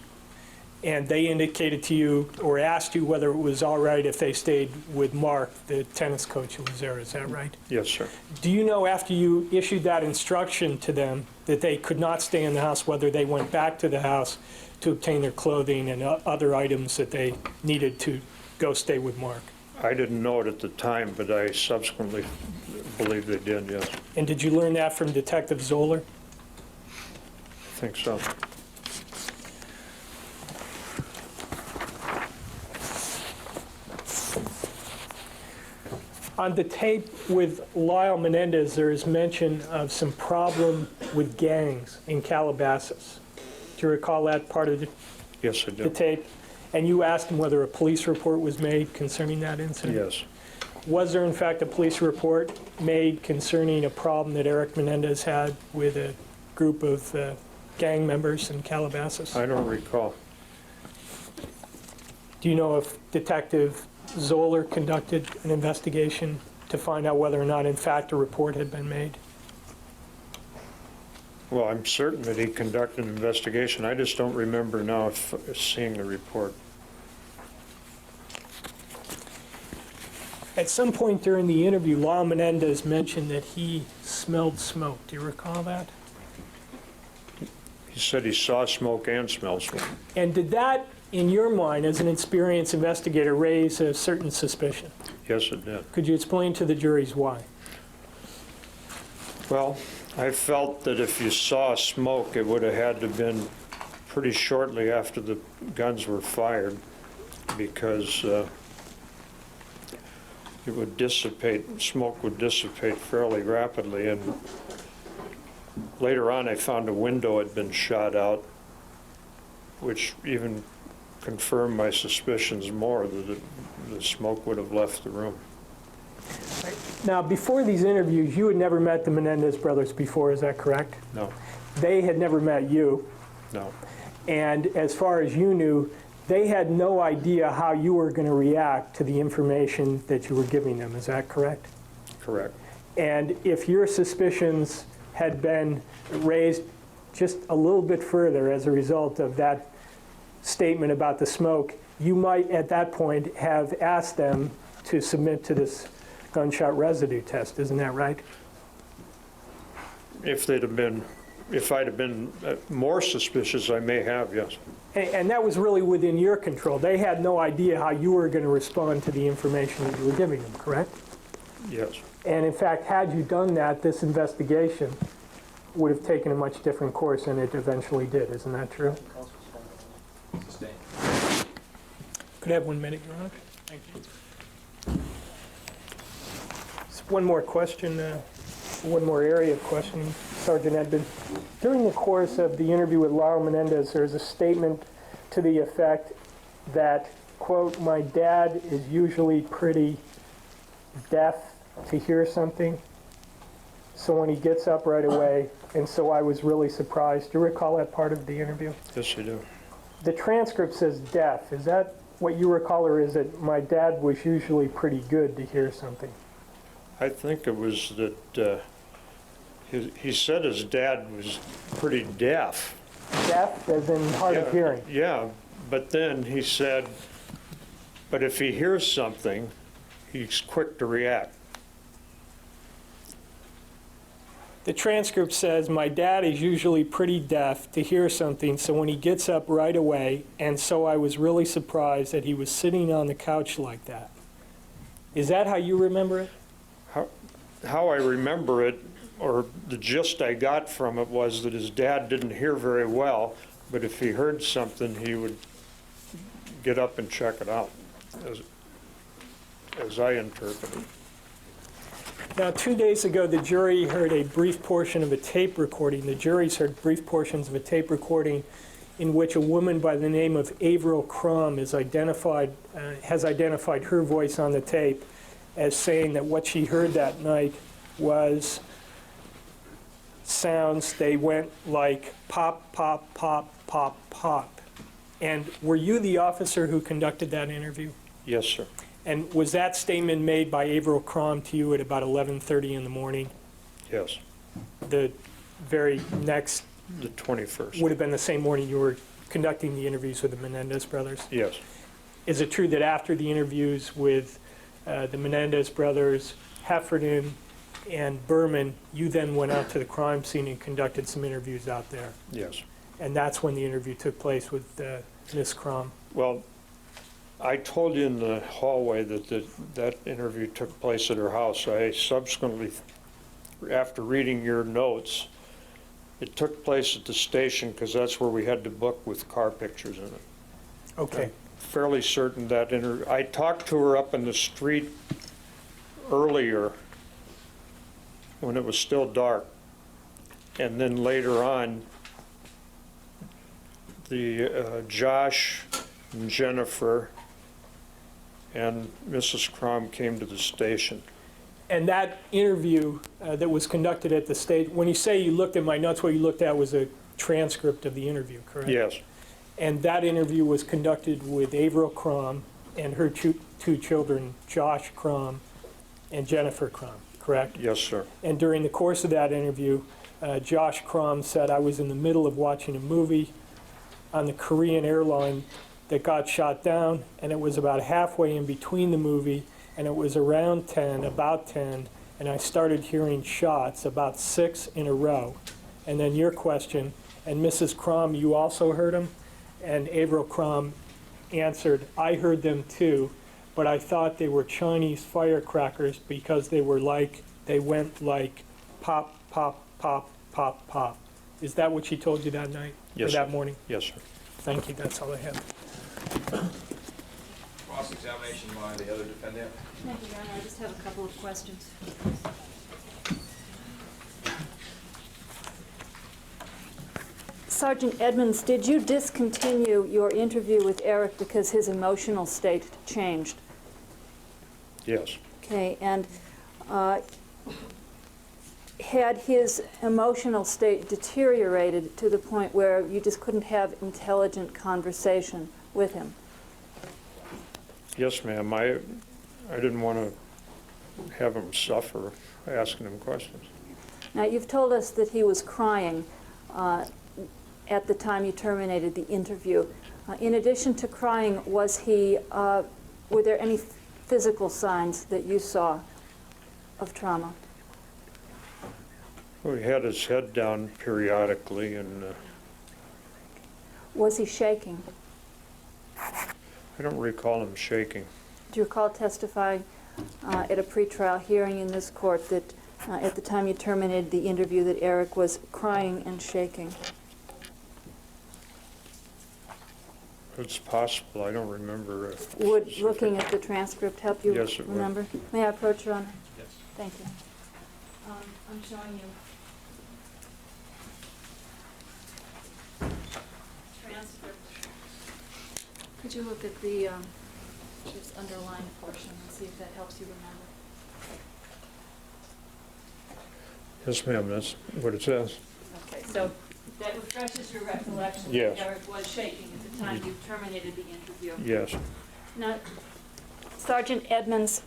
And they indicated to you, or asked you, whether it was all right if they stayed with Mark, the tennis coach who was there. Is that right? Yes, sir. Do you know, after you issued that instruction to them, that they could not stay in the house, whether they went back to the house to obtain their clothing and other items that they needed to go stay with Mark? I didn't know it at the time, but I subsequently believe they did, yes. And did you learn that from Detective Zoller? I think so. On the tape with Lyle Menendez, there is mention of some problem with gangs in Calabasas. Do you recall that part of Yes, I do. the tape? And you asked him whether a police report was made concerning that incident? Yes. Was there, in fact, a police report made concerning a problem that Eric Menendez had with a group of gang members in Calabasas? I don't recall. Do you know if Detective Zoller conducted an investigation to find out whether or not, in fact, a report had been made? Well, I'm certain that he conducted an investigation. I just don't remember now seeing the report. At some point during the interview, Lyle Menendez mentioned that he smelled smoke. Do you recall that? He said he saw smoke and smelled smoke. And did that, in your mind, as an experienced investigator, raise a certain suspicion? Yes, it did. Could you explain to the juries why? Well, I felt that if you saw smoke, it would have had to have been pretty shortly after the guns were fired, because it would dissipate, smoke would dissipate fairly rapidly. And later on, I found a window had been shot out, which even confirmed my suspicions more that the smoke would have left the room. Now, before these interviews, you had never met the Menendez brothers before, is that correct? No. They had never met you. No. And as far as you knew, they had no idea how you were going to react to the information that you were giving them. Is that correct? Correct. And if your suspicions had been raised just a little bit further as a result of that statement about the smoke, you might at that point have asked them to submit to this gunshot residue test. Isn't that right? If I'd have been more suspicious, I may have, yes. And that was really within your control. They had no idea how you were going to respond to the information that you were giving them, correct? Yes. And in fact, had you done that, this investigation would have taken a much different course than it eventually did. Isn't that true? Sustained. Could I have 1 minute, Your Honor? Thank you. Just one more question, one more area of questioning, Sergeant Edmonds. During the course of the interview with Lyle Menendez, there is a statement to the effect that, quote, "My dad is usually pretty deaf to hear something, so when he gets up right away, and so I was really surprised." Do you recall that part of the interview? Yes, I do. The transcript says deaf. Is that what you recall, or is it "my dad was usually pretty good to hear something"? I think it was that he said his dad was pretty deaf. Deaf, as in hard of hearing? Yeah, but then he said, but if he hears something, he's quick to react. The transcript says, "My dad is usually pretty deaf to hear something, so when he gets up right away, and so I was really surprised that he was sitting on the couch like that." Is that how you remember it? How I remember it, or the gist I got from it, was that his dad didn't hear very well, but if he heard something, he would get up and check it out, as I interpret it. Now, 2 days ago, the jury heard a brief portion of a tape recording. The jury's heard brief portions of a tape recording in which a woman by the name of Averill Crum has identified her voice on the tape as saying that what she heard that night was sounds, they went like pop, pop, pop, pop, pop. And were you the officer who conducted that interview? Yes, sir. And was that statement made by Averill Crum to you at about 11:30 in the morning? Yes. The very next... The 21st. Would have been the same morning you were conducting the interviews with the Menendez brothers? Yes. Is it true that after the interviews with the Menendez brothers, Heffernan, and Berman, you then went out to the crime scene and conducted some interviews out there? Yes. And that's when the interview took place with Ms. Crum? Well, I told you in the hallway that that interview took place at her house. I subsequently, after reading your notes, it took place at the station because that's where we had the book with car pictures in it. Okay. I'm fairly certain that I talked to her up in the street earlier when it was still dark. And then later on, Josh and Jennifer and Mrs. Crum came to the station. And that interview that was conducted at the state, when you say you looked at my notes, what you looked at was a transcript of the interview, correct? Yes. And that interview was conducted with Averill Crum and her two children, Josh Crum and Jennifer Crom, correct? Yes, sir. And during the course of that interview, Josh Crom said, I was in the middle of watching a movie on the Korean airline that got shot down, and it was about halfway in between the movie, and it was around 10, about 10, and I started hearing shots, about 6 in a row. And then your question, and Mrs. Crom, you also heard them? And Averill Crom answered, I heard them too, but I thought they were Chinese firecrackers because they went like pop, pop, pop, pop, pop. Is that what she told you that night? Yes, or that sir. morning? Yes, sir. Thank you, that's all I have. Cross-examination by the other defendant. Thank you, Your Honor. I just have a couple of questions. Sergeant Edmonds, did you discontinue your interview with Eric because his emotional state changed? Yes. Okay, and had his emotional state deteriorated to the point where you just couldn't have intelligent conversation with him? Yes, ma'am. I didn't want to have him suffer asking him questions. Now, you've told us that he was crying at the time you terminated the interview. In addition to crying, were there any physical signs that you saw of trauma? Well, he had his head down periodically, and Was he shaking? I don't recall him shaking. Do you recall testifying at a pretrial hearing in this court that at the time you terminated the interview that Eric was crying and shaking? It's possible. I don't remember. Would looking at the transcript help you Yes, it would. remember? May I approach, Your Honor? Yes. Thank you. I'm showing you transcript. Could you look at the this underlined portion and see if that helps you remember? Yes, ma'am. That's what it says. Okay, so that refreshes your recollection Yes. that Eric was shaking at the time you terminated the interview. Yes. Now, Sergeant Edmonds,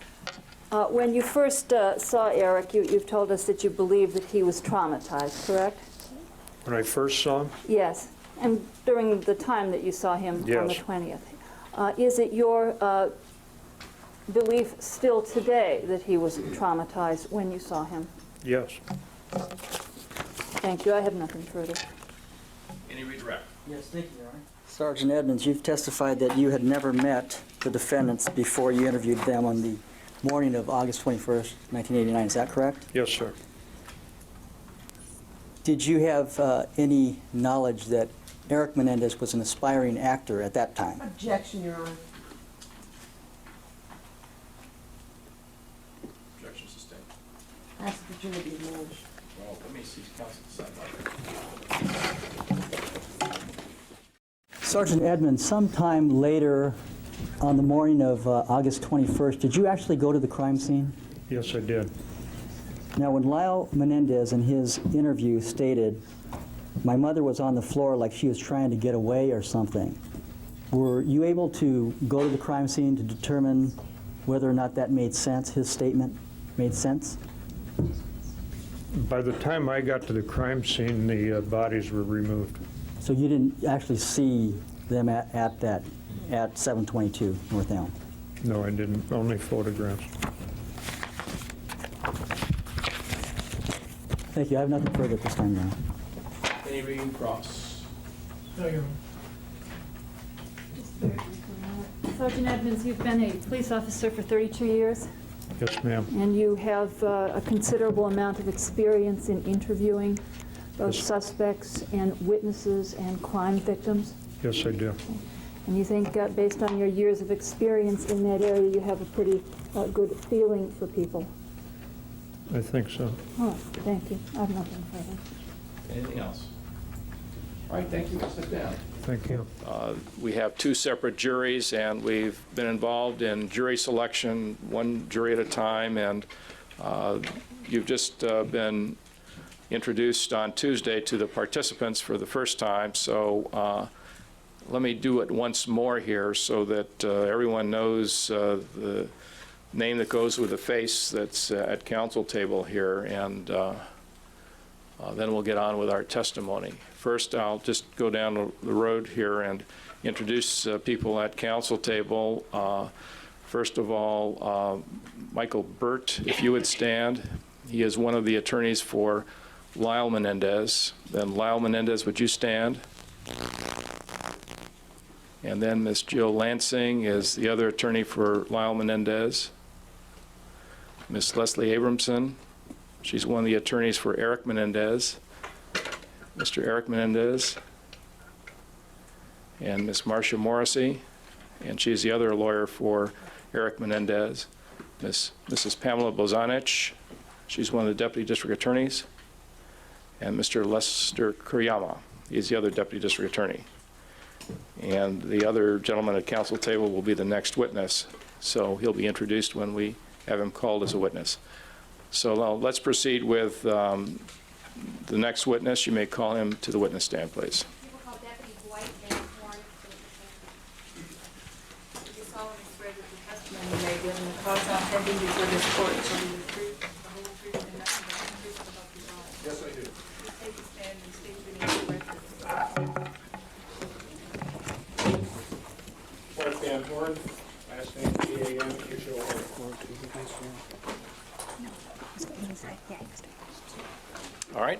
when you first saw Eric, you've told us that you believe that he was traumatized, correct? When I first saw him, Yes, and during the time that you saw him on the Yes. 20th. Is it your belief still today that he was traumatized when you saw him? yes. Thank you. I have nothing further. Any redirect? Yes, thank you, Your Honor. Sergeant Edmonds, you've testified that you had never met the defendants before you interviewed them on the morning of August 21st, 1989. Is that correct? Yes, sir. Did you have any knowledge that Eric Menendez was an aspiring actor at that time? Objection, Your Honor. Objection sustained. Ask the jury to be admonished. Well, let me see counsel decide. Sergeant Edmonds, sometime later on the morning of August 21st, did you actually go to the crime scene? Yes, I did. Now, when Lyle Menendez in his interview stated, my mother was on the floor like she was trying to get away or something, were you able to go to the crime scene to determine whether or not that made sense, his statement made sense? By the time I got to the crime scene, the bodies were removed. So you didn't actually see them at 722 North Elm? No, I didn't. Only photographs. Thank you. I have nothing further at this time, Your Honor. Any reading cross? No, Your Honor. Sergeant Edmonds, you've been a police officer for 32 years, Yes, ma'am. and you have a considerable amount of experience in interviewing both Yes. suspects and witnesses and crime victims. Yes, I do. And you think, based on your years of experience in that area, you have a pretty good feeling for people. I think so. Oh, thank you. I have nothing further. Anything else? All right, thank you. Sit down. Thank you. We have two separate juries, and we've been involved in jury selection, one jury at a time, and you've just been introduced on Tuesday to the participants for the first time, so let me do it once more here so that everyone knows the name that goes with the face that's at council table here, and then we'll get on with our testimony. First, I'll just go down the road here and introduce people at council table. First of all, Michael Burt, if you would stand. He is one of the attorneys for Lyle Menendez. Then Lyle Menendez, would you stand? And then Ms. Jill Lansing is the other attorney for Lyle Menendez. Ms. Leslie Abramson, she's one of the attorneys for Eric Menendez. Mr. Eric Menendez. And Ms. Marcia Morrissey, and she's the other lawyer for Eric Menendez. Mrs. Pamela Bozanich, she's one of the deputy district attorneys. And Mr. Lester Kuriyama, he's the other deputy district attorney. And the other gentleman at council table will be the next witness, so he'll be introduced when we have him called as a witness. So now let's proceed with the next witness. You may call him to the witness stand, please. We will call Deputy Dwight Van Horn to the stand. Do you solemnly swear that the testimony you may give in the cause now pending before this court shall be the truth, the whole truth, and nothing but the truth so help you God? Yes, I do. Please take a stand and state your name for record. Dwight Van Horn, last name V-A-N-H-O-R. All right.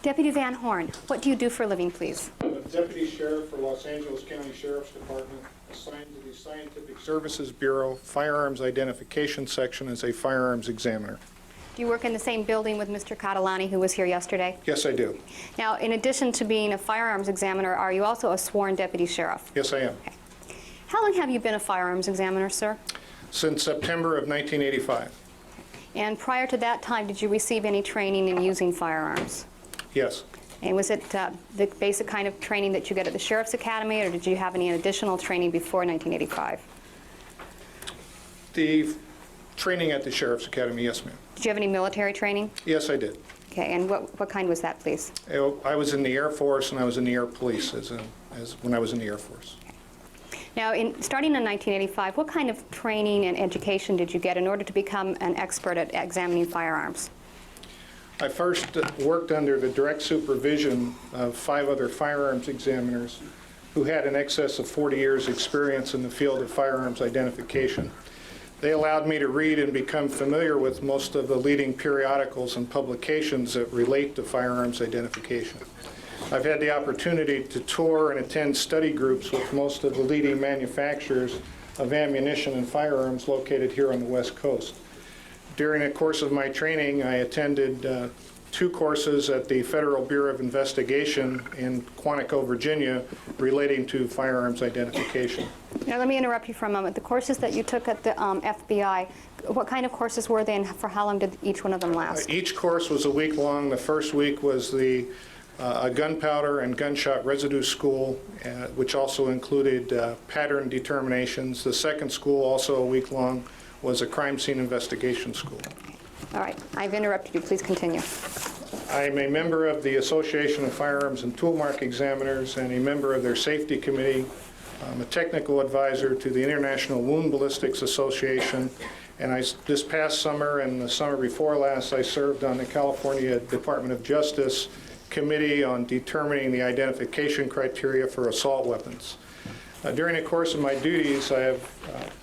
Deputy Van Horn, what do you do for a living, please? I'm a Deputy Sheriff for Los Angeles County Sheriff's Department, assigned to the Scientific Services Bureau Firearms Identification Section as a firearms examiner. Do you work in the same building with Mr. Catalani, who was here yesterday? Yes, I do. Now, in addition to being a firearms examiner, are you also a sworn deputy sheriff? Yes, I am. Okay. How long have you been a firearms examiner, sir? Since September of 1985. And prior to that time, did you receive any training in using firearms? Yes. And was it the basic kind of training that you get at the Sheriff's Academy, or did you have any additional training before 1985? The training at the Sheriff's Academy, yes, ma'am. Did you have any military training? Yes, I did. Okay, and what kind was that, please? I was in the Air Force and I was in the Air Police when I was in the Air Force. Now, starting in 1985, what kind of training and education did you get in order to become an expert at examining firearms? I first worked under the direct supervision of 5 other firearms examiners who had in excess of 40 years' experience in the field of firearms identification. They allowed me to read and become familiar with most of the leading periodicals and publications that relate to firearms identification. I've had the opportunity to tour and attend study groups with most of the leading manufacturers of ammunition and firearms located here on the West Coast. During the course of my training, I attended 2 courses at the Federal Bureau of Investigation in Quantico, Virginia, relating to firearms identification. Now, let me interrupt you for a moment. The courses that you took at the FBI, what kind of courses were they, and for how long did each one of them last? Each course was a week long. The first week was a gunpowder and gunshot residue school, which also included pattern determinations. The second school, also a week long, was a crime scene investigation school. All right, I've interrupted you. Please continue. I'm a member of the Association of Firearms and Toolmark Examiners and a member of their safety committee. I'm a technical advisor to the International Wound Ballistics Association, and this past summer and the summer before last, I served on the California Department of Justice Committee on determining the identification criteria for assault weapons. During the course of my duties, I have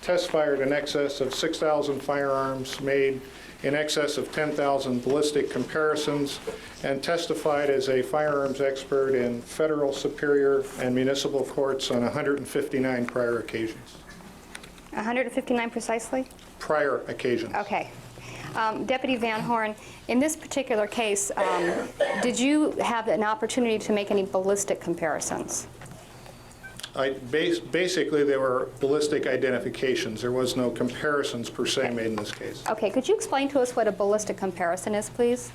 test fired in excess of 6,000 firearms, made in excess of 10,000 ballistic comparisons, and testified as a firearms expert in federal, superior, and municipal courts on 159 prior occasions. 159 precisely? Prior occasions. Okay. Deputy Van Horn, in this particular case, did you have an opportunity to make any ballistic comparisons? Basically, they were ballistic identifications. There was no comparisons per se made in this case. Okay, could you explain to us what a ballistic comparison is, please?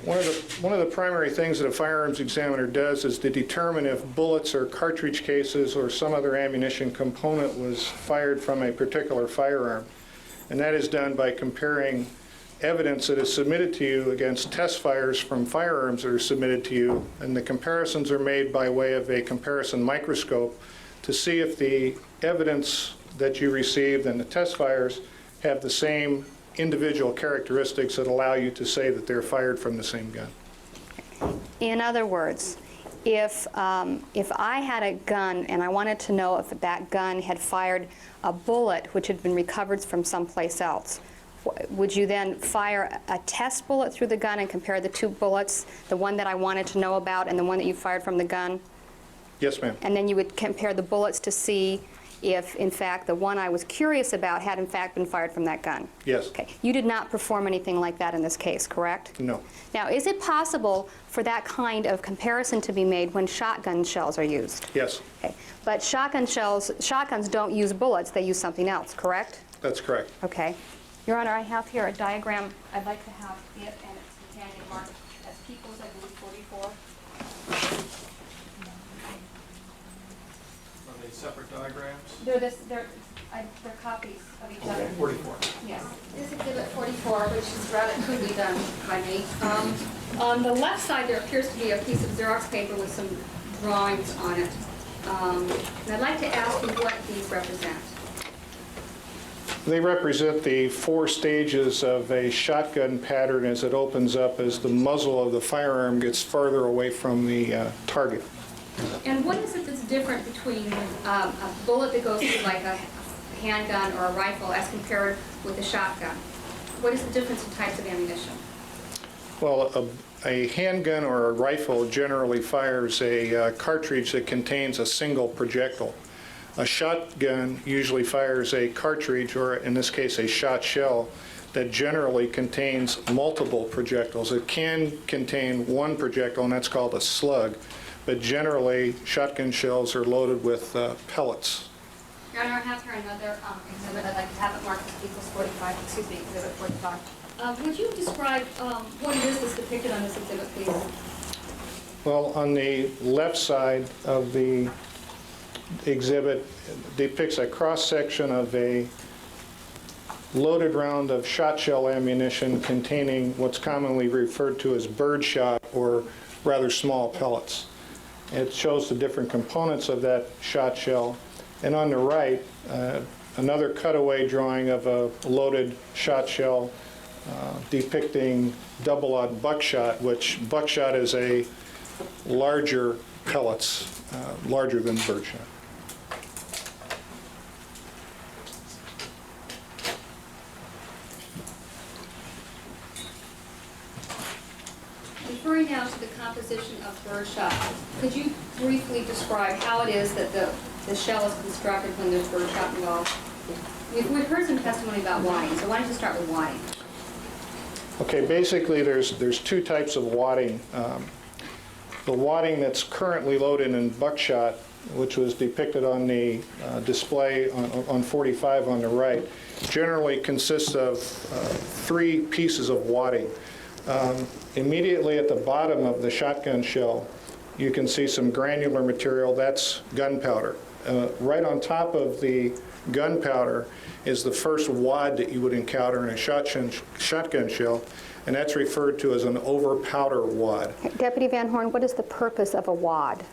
One of the primary things that a firearms examiner does is to determine if bullets or cartridge cases or some other ammunition component was fired from a particular firearm. And that is done by comparing evidence that is submitted to you against test fires from firearms that are submitted to you, and the comparisons are made by way of a comparison microscope to see if the evidence that you received and the testifiers have the same individual characteristics that allow you to say that they're fired from the same gun. In other words, if I had a gun and I wanted to know if that gun had fired a bullet which had been recovered from someplace else, would you then fire a test bullet through the gun and compare the two bullets, the one that I wanted to know about and the one that you fired from the gun? Yes, ma'am. And then you would compare the bullets to see if, in fact, the one I was curious about had, in fact, been fired from that gun? Yes. Okay. You did not perform anything like that in this case, correct? No. Now, is it possible for that kind of comparison to be made when shotgun shells are used? Yes. Okay. But shotguns don't use bullets, they use something else, correct? That's correct. Okay. Your Honor, I have here a diagram. I'd like to have it and its companion marked as Peoples, I believe, 44. Are they separate diagrams? They're copies of each other. 44. Yes. This is exhibit 44, which is rather crudely done by me. On the left side, there appears to be a piece of Xerox paper with some drawings on it. And I'd like to ask you what these represent. They represent the 4 stages of a shotgun pattern as it opens up as the muzzle of the firearm gets farther away from the target. And what is it that's different between a bullet that goes through like a handgun or a rifle as compared with a shotgun? What is the difference in types of ammunition? Well, a handgun or a rifle generally fires a cartridge that contains a single projectile. A shotgun usually fires a cartridge, or in this case a shot shell, that generally contains multiple projectiles. It can contain one projectile, and that's called a slug, but generally shotgun shells are loaded with pellets. Your Honor, I have here another exhibit. I'd like to have it marked as Peoples 45, excuse me, exhibit 45. Would you describe what it is that's depicted on this exhibit, please? Well, on the left side of the exhibit depicts a cross-section of a loaded round of shot shell ammunition containing what's commonly referred to as birdshot, or rather small pellets. It shows the different components of that shot shell. And on the right, another cutaway drawing of a loaded shot shell depicting double-aught buckshot, which buckshot is a larger pellets, larger than birdshot. Referring now to the composition of birdshot, could you briefly describe how it is that the shell is constructed when there's birdshot involved? We've heard some testimony about wadding, so why don't you start with wadding? Okay, basically there's 2 types of wadding. The wadding that's currently loaded in buckshot, which was depicted on the display on 45 on the right, generally consists of 3 pieces of wadding. Immediately at the bottom of the shotgun shell, you can see some granular material. That's gunpowder. Right on top of the gunpowder is the first wad that you would encounter in a shotgun shell, and that's referred to as an over-powder wad. Deputy Van Horn, what is the purpose of a wad?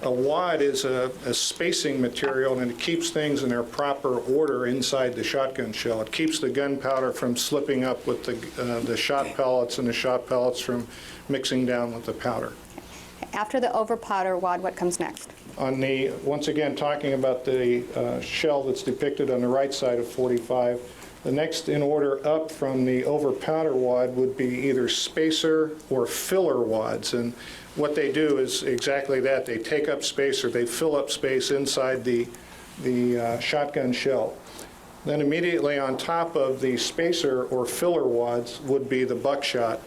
A wad is a spacing material, and it keeps things in their proper order inside the shotgun shell. It keeps the gunpowder from slipping up with the shot pellets, and the shot pellets from mixing down with the powder. After the over-powder wad, what comes next? On the, once again, talking about the shell that's depicted on the right side of 45, the next in order up from the over-powder wad would be either spacer or filler wads. And what they do is exactly that. They take up space, or they fill up space inside the shotgun shell. Then immediately on top of the spacer or filler wads would be the buckshot.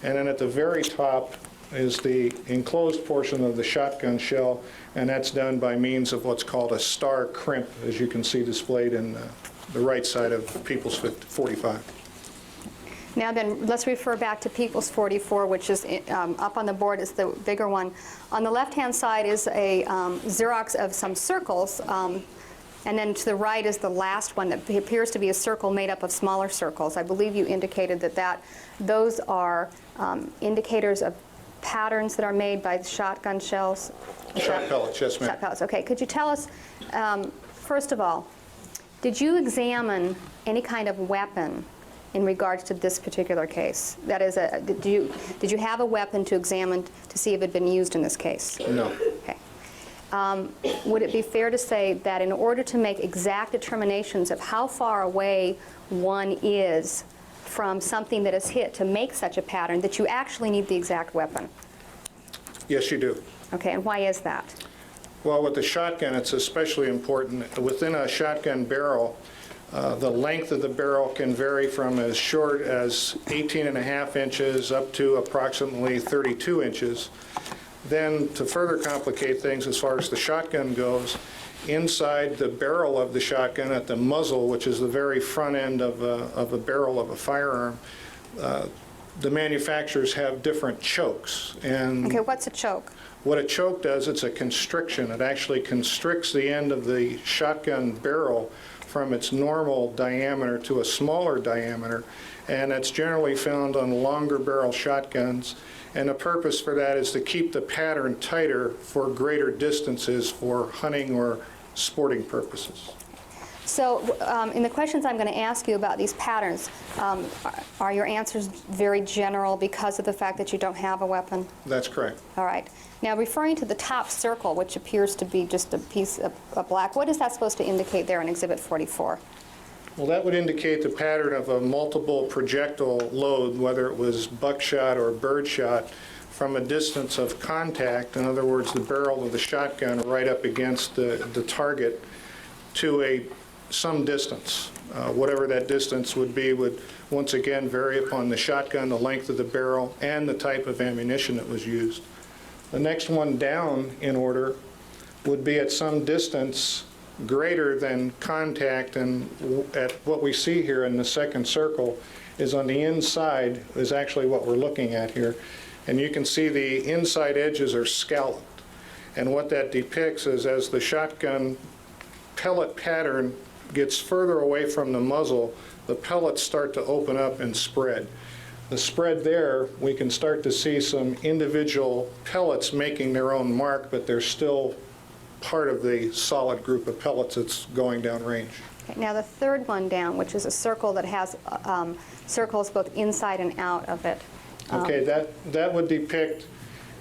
And then at the very top is the enclosed portion of the shotgun shell, and that's done by means of what's called a star crimp, as you can see displayed in the right side of Peoples 45. Now then, let's refer back to Peoples 44, which is up on the board, is the bigger one. On the left-hand side is a Xerox of some circles, and then to the right is the last one that appears to be a circle made up of smaller circles. I believe you indicated that those are indicators of patterns that are made by shotgun shells? Shot pellets, yes, ma'am. Shot pellets, okay. Could you tell us, first of all, Did you examine any kind of weapon in regards to this particular case? That is, did you have a weapon to examine to see if it had been used in this case? No. Okay. Would it be fair to say that in order to make exact determinations of how far away one is from something that is hit to make such a pattern, that you actually need the exact weapon? Yes, you do. Okay, and why is that? Well, with the shotgun, it's especially important. Within a shotgun barrel, the length of the barrel can vary from as short as 18.5 inches up to approximately 32 inches. Then, to further complicate things as far as the shotgun goes, inside the barrel of the shotgun at the muzzle, which is the very front end of a barrel of a firearm, the manufacturers have different chokes. And okay, what's a choke? what a choke does, it's a constriction. It actually constricts the end of the shotgun barrel from its normal diameter to a smaller diameter, and it's generally found on longer barrel shotguns. And the purpose for that is to keep the pattern tighter for greater distances for hunting or sporting purposes. So in the questions I'm going to ask you about these patterns, are your answers very general because of the fact that you don't have a weapon? That's correct. All right. Now, referring to the top circle, which appears to be just a piece of black, what is that supposed to indicate there in Exhibit 44? Well, that would indicate the pattern of a multiple projectile load, whether it was buckshot or birdshot, from a distance of contact, in other words, the barrel of the shotgun right up against the target, to some distance. Whatever that distance would be would once again vary upon the shotgun, the length of the barrel, and the type of ammunition that was used. The next one down in order would be at some distance greater than contact, and at what we see here in the second circle is on the inside is actually what we're looking at here. And you can see the inside edges are scalloped. And what that depicts is as the shotgun pellet pattern gets further away from the muzzle, the pellets start to open up and spread. The spread there, we can start to see some individual pellets making their own mark, but they're still part of the solid group of pellets that's going down range. Okay, now the third one down, which is a circle that has circles both inside and out of it. Okay, that would depict,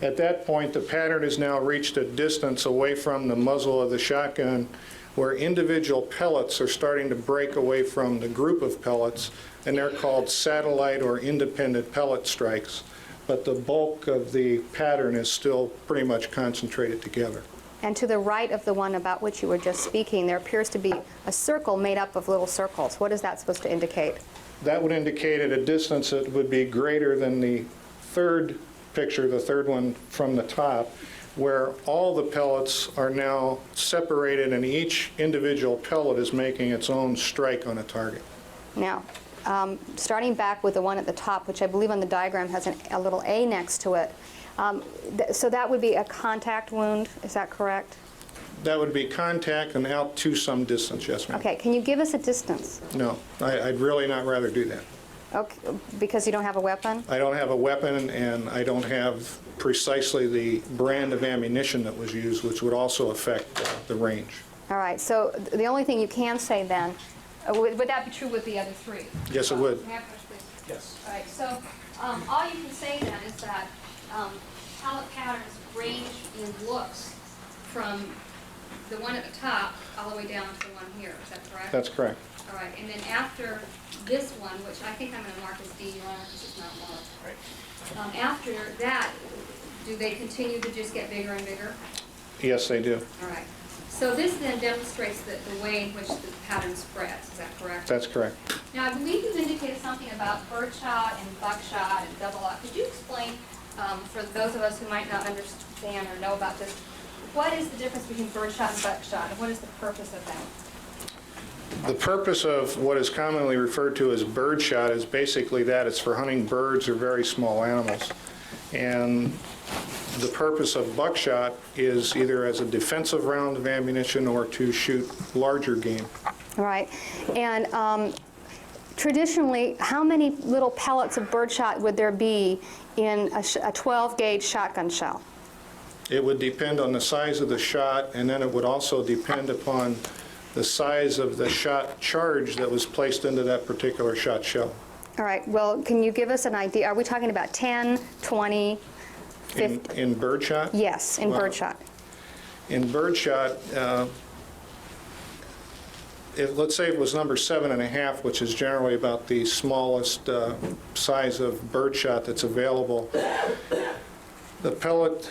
at that point, the pattern has now reached a distance away from the muzzle of the shotgun where individual pellets are starting to break away from the group of pellets, and they're called satellite or independent pellet strikes. But the bulk of the pattern is still pretty much concentrated together. And to the right of the one about which you were just speaking, there appears to be a circle made up of little circles. What is that supposed to indicate? That would indicate at a distance that would be greater than the third picture, the third one from the top, where all the pellets are now separated and each individual pellet is making its own strike on a target. Now, starting back with the one at the top, which I believe on the diagram has a little A next to it, so that would be a contact wound, is that correct? That would be contact and out to some distance, yes, ma'am. Okay, can you give us a distance? No, I'd really not rather do that. Okay, because you don't have a weapon? I don't have a weapon, and I don't have precisely the brand of ammunition that was used, which would also affect the range. All right, so the only thing you can say then, would that be true with the other three? Yes, it would. May I push, please? Yes. All right, so all you can say then is that pellet patterns range in looks from the one at the top all the way down to the one here, is that correct? That's correct. All right, and then after this one, which I think I'm going to mark as D, Your Honor, because it's not marked. Right. After that, do they continue to just get bigger and bigger? Yes, they do. All right. So this then demonstrates the way in which the pattern spreads, is that correct? That's correct. Now, I believe you indicated something about birdshot and buckshot and double lock. Could you explain, for those of us who might not understand or know about this, what is the difference between birdshot and buckshot, and what is the purpose of that? The purpose of what is commonly referred to as birdshot is basically that. It's for hunting birds or very small animals. And the purpose of buckshot is either as a defensive round of ammunition or to shoot larger game. All right. And traditionally, how many little pellets of birdshot would there be in a 12-gauge shotgun shell? It would depend on the size of the shot, and then it would also depend upon the size of the shot charge that was placed into that particular shot shell. All right, well, can you give us an idea? Are we talking about 10, 20, 50? In birdshot? Yes, in birdshot. In birdshot, let's say it was number 7.5, which is generally about the smallest size of birdshot that's available. The pellet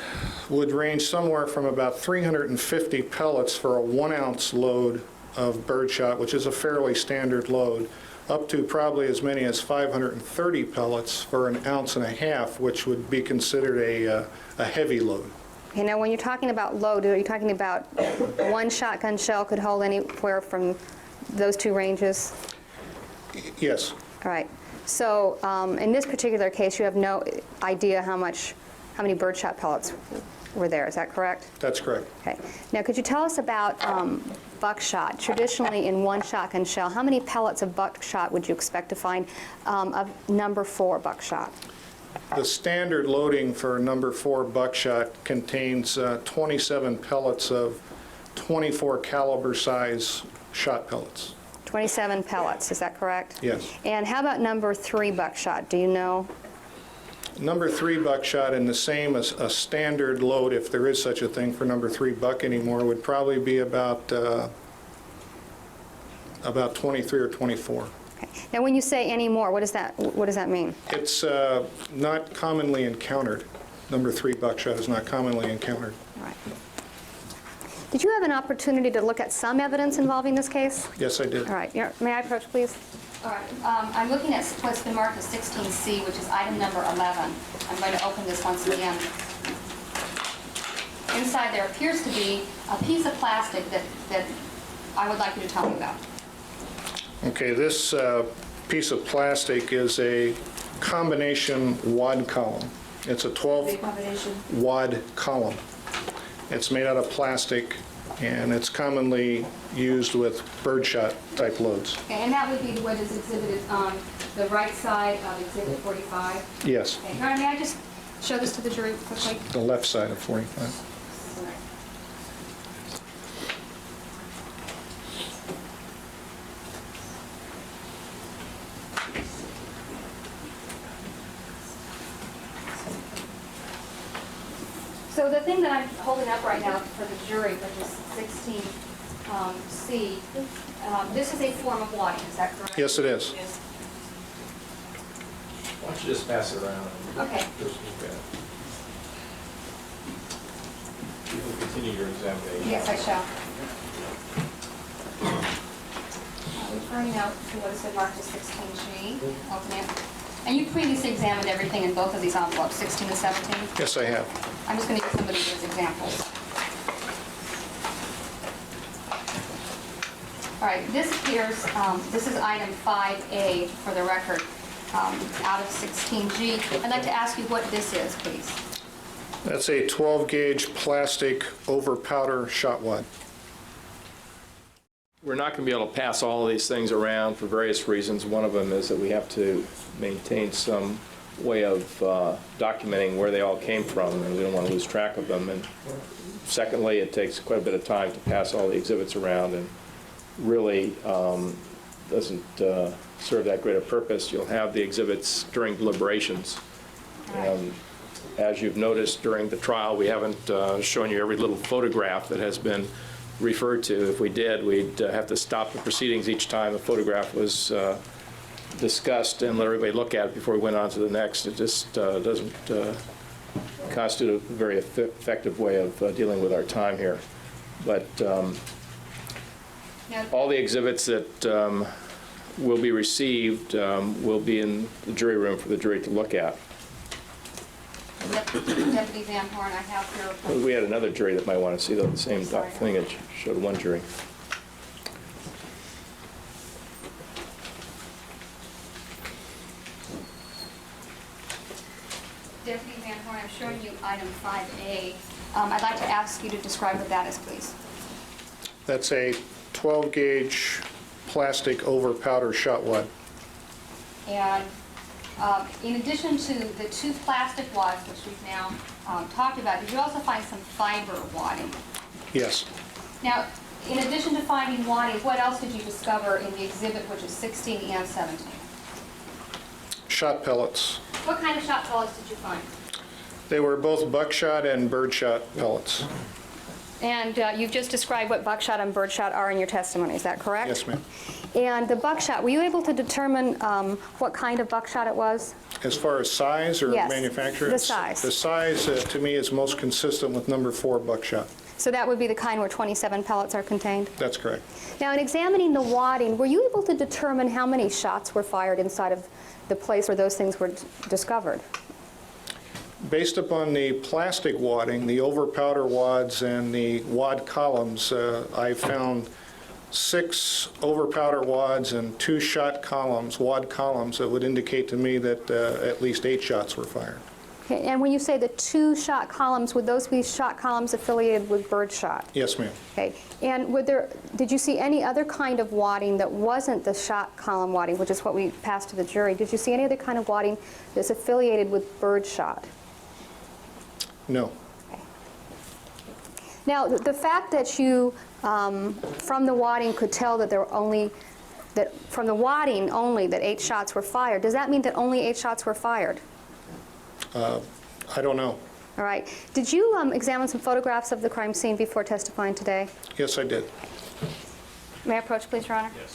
would range somewhere from about 350 pellets for a 1-ounce load of birdshot, which is a fairly standard load, up to probably as many as 530 pellets for an 1.5 ounces, which would be considered a heavy load. Okay, now when you're talking about load, are you talking about one shotgun shell could hold anywhere from those two ranges? Yes. All right. So in this particular case, you have no idea how many birdshot pellets were there. Is that correct? That's correct. Okay. Now, could you tell us about buckshot? Traditionally, in one shotgun shell, how many pellets of buckshot would you expect to find of number 4 buckshot? The standard loading for number 4 buckshot contains 27 pellets of 24 caliber size shot pellets. 27 pellets, is that correct? Yes. And how about number 3 buckshot? Do you know? Number 3 buckshot, in the same as a standard load, if there is such a thing for number 3 buck anymore, would probably be about 23 or 24. Okay. Now, when you say any more, what does that mean? It's not commonly encountered. Number 3 buckshot is not commonly encountered. All right. Did you have an opportunity to look at some evidence involving this case? Yes, I did. All right. May I approach, please? All right. I'm looking at what's been marked as 16C, which is item number 11. I'm going to open this once again. Inside there appears to be a piece of plastic that I would like you to tell me about. Okay, this piece of plastic is a combination wad column. It's a 12 wad column. It's made out of plastic, and it's commonly used with birdshot type loads. Okay, and that would be what is exhibited on the right side of Exhibit 45? Yes. Okay. All right, may I just show this to the jury quickly? The left side of 45. So the thing that I'm holding up right now for the jury, which is 16C, this is a form of wadding, is that correct? Yes, it is. Why don't you just pass it around? Okay. You can continue your examination. Yes, I shall. Referring now to what has been marked as 16G. Open it. And you previously examined everything in both of these envelopes, 16 and 17? Yes, I have. I'm just going to give somebody those examples. All right, this appears, this is item 5A for the record, out of 16G. I'd like to ask you what this is, please. That's a 12-gauge plastic over powder shot wad. We're not going to be able to pass all of these things around for various reasons. One of them is that we have to maintain some way of documenting where they all came from, and we don't want to lose track of them. And secondly, it takes quite a bit of time to pass all the exhibits around, and really doesn't serve that great a purpose. You'll have the exhibits during deliberations. As you've noticed during the trial, we haven't shown you every little photograph that has been referred to. If we did, we'd have to stop the proceedings each time a photograph was discussed and let everybody look at it before we went on to the next. It just doesn't constitute a very effective way of dealing with our time here. But all the exhibits that will be received will be in the jury room for the jury to look at. Deputy Van Horn, I have here. We had another jury that might want to see the same thing that showed one jury. Deputy Van Horn, I'm showing you item 5A. I'd like to ask you to describe what that is, please. That's a 12-gauge plastic over powder shot wad. And in addition to the 2 plastic wads, which we've now talked about, did you also find some fiber wadding? Yes. Now, in addition to finding wadding, what else did you discover in the exhibit, which is 16 and 17? Shot pellets. What kind of shot pellets did you find? They were both buckshot and birdshot pellets. And you've just described what buckshot and birdshot are in your testimony, is that correct? Yes, ma'am. And the buckshot, were you able to determine what kind of buckshot it was? As far as size or Yes, manufacturer? the size. The size, to me, is most consistent with number 4 buckshot. So that would be the kind where 27 pellets are contained? That's correct. Now, in examining the wadding, were you able to determine how many shots were fired inside of the place where those things were discovered? Based upon the plastic wadding, the over powder wads and the wad columns, I found 6 over powder wads and 2 shot columns, wad columns, that would indicate to me that at least 8 shots were fired. Okay, and when you say the 2 shot columns, would those be shot columns affiliated with birdshot? Yes, ma'am. Okay, and did you see any other kind of wadding that wasn't the shot column wadding, which is what we passed to the jury? Did you see any other kind of wadding that's affiliated with birdshot? No. Okay. Now, the fact that you, from the wadding, could tell that there were from the wadding only, that 8 shots were fired, does that mean that only 8 shots were fired? I don't know. All right. Did you examine some photographs of the crime scene before testifying today? Yes, I did. May I approach, please, Your Honor? Yes.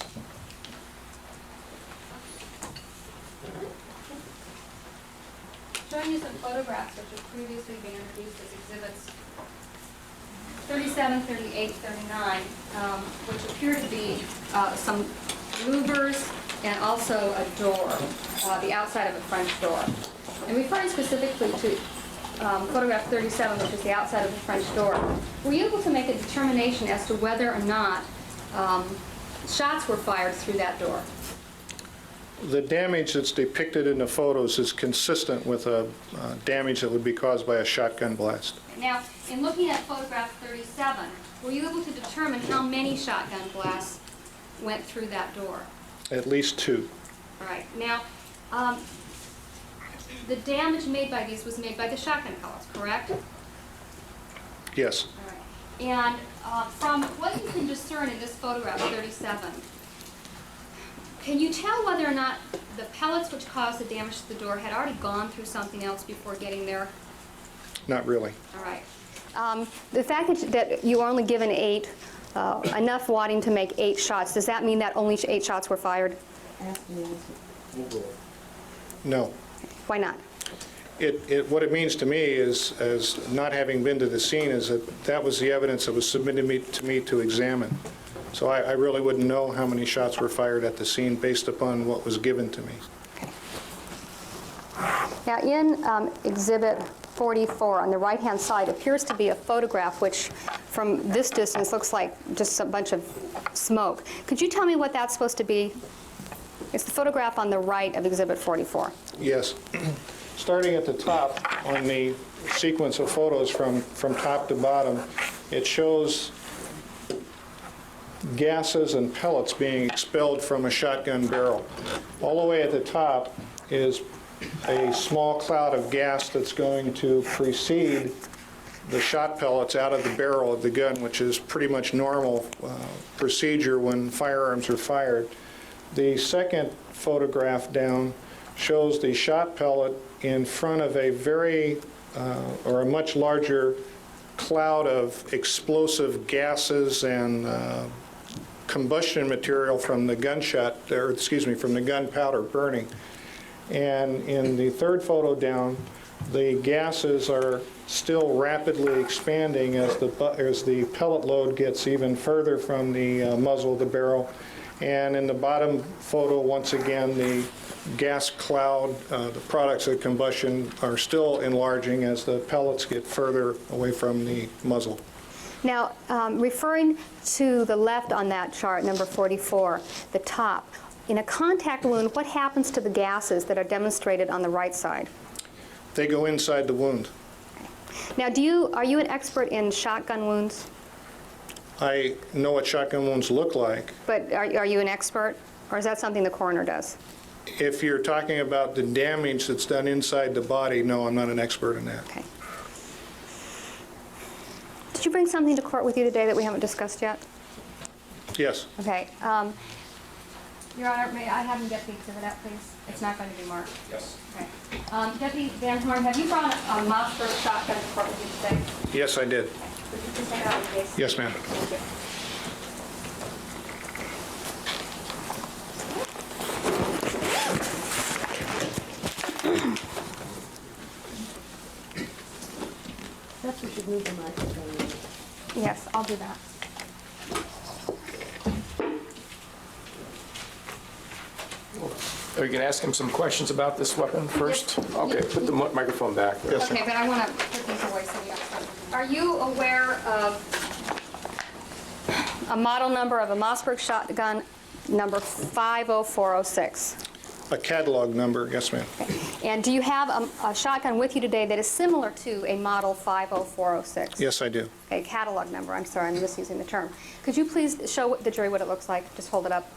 Showing you some photographs which have previously been introduced as exhibits 37, 38, 39, which appear to be some louvers and also a door, the outside of a French door. And referring specifically to photograph 37, which is the outside of the French door, were you able to make a determination as to whether or not shots were fired through that door? The damage that's depicted in the photos is consistent with a damage that would be caused by a shotgun blast. Now, in looking at photograph 37, were you able to determine how many shotgun blasts went through that door? At least 2. All right. Now, the damage made by these was made by the shotgun pellets, correct? Yes. All right. And from what you can discern in this photograph 37, can you tell whether or not the pellets which caused the damage to the door had already gone through something else before getting there? Not really. All right. The fact that you were only given 8, enough wadding to make 8 shots, does that mean that only 8 shots were fired? No. Why not? What it means to me is, as not having been to the scene, is that was the evidence that was submitted to me to examine. So I really wouldn't know how many shots were fired at the scene based upon what was given to me. Okay. Now, in Exhibit 44, on the right-hand side, appears to be a photograph which, from this distance, looks like just a bunch of smoke. Could you tell me what that's supposed to be? It's the photograph on the right of Exhibit 44. Yes. Starting at the top on the sequence of photos from top to bottom, it shows gases and pellets being expelled from a shotgun barrel. All the way at the top is a small cloud of gas that's going to precede the shot pellets out of the barrel of the gun, which is pretty much normal procedure when firearms are fired. The second photograph down shows the shot pellet in front of a or a much larger cloud of explosive gases and combustion material from the from the gunpowder burning. And in the third photo down, the gases are still rapidly expanding as the pellet load gets even further from the muzzle of the barrel. And in the bottom photo, once again, the gas cloud, the products of combustion are still enlarging as the pellets get further away from the muzzle. Now, referring to the left on that chart, number 44, the top, in a contact wound, what happens to the gases that are demonstrated on the right side? They go inside the wound. Now, are you an expert in shotgun wounds? I know what shotgun wounds look like. But are you an expert, or is that something the coroner does? If you're talking about the damage that's done inside the body, no, I'm not an expert in that. Okay. Did you bring something to court with you today that we haven't discussed yet? Yes. Okay. Your Honor, may I have him get the exhibit out, please? It's not going to be marked. Yes. Okay. Deputy Van Horn, have you brought a Mossberg shotgun to court with you today? Yes, I did. Would you please take it out of the case? Yes, ma'am. Thank you. Perhaps we should move the microphone. Yes, I'll do that. Are you going to ask him some questions about this weapon first? Okay, put the microphone back. Yes, Okay, but I want to put these away so we have. Are you aware of a model number of a Mossberg shotgun number 50406? A catalog number, yes, ma'am. And do you have a shotgun with you today that is similar to a model 50406? Yes, I do. Okay, catalog number. I'm sorry, I'm misusing the term. Could you please show the jury what it looks like? Just hold it up.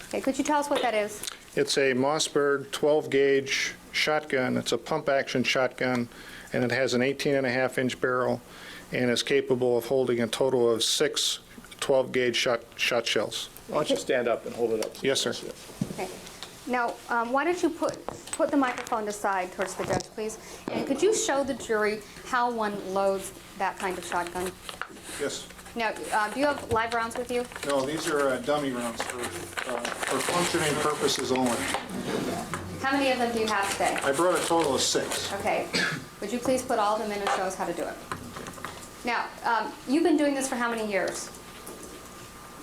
Okay, could you tell us what that is? It's a Mossberg 12-gauge shotgun. It's a pump-action shotgun, and it has an 18.5-inch barrel, and is capable of holding a total of 6 12-gauge shot shells. Why don't you stand up and hold it up? Yes, sir. Okay. Now, why don't you put the microphone aside towards the judge, please? And could you show the jury how one loads that kind of shotgun? Yes. Now, do you have live rounds with you? No, these are dummy rounds for functioning purposes only. How many of them do you have today? I brought a total of 6. Okay. Would you please put all of them in and show us how to do it? Now, you've been doing this for how many years?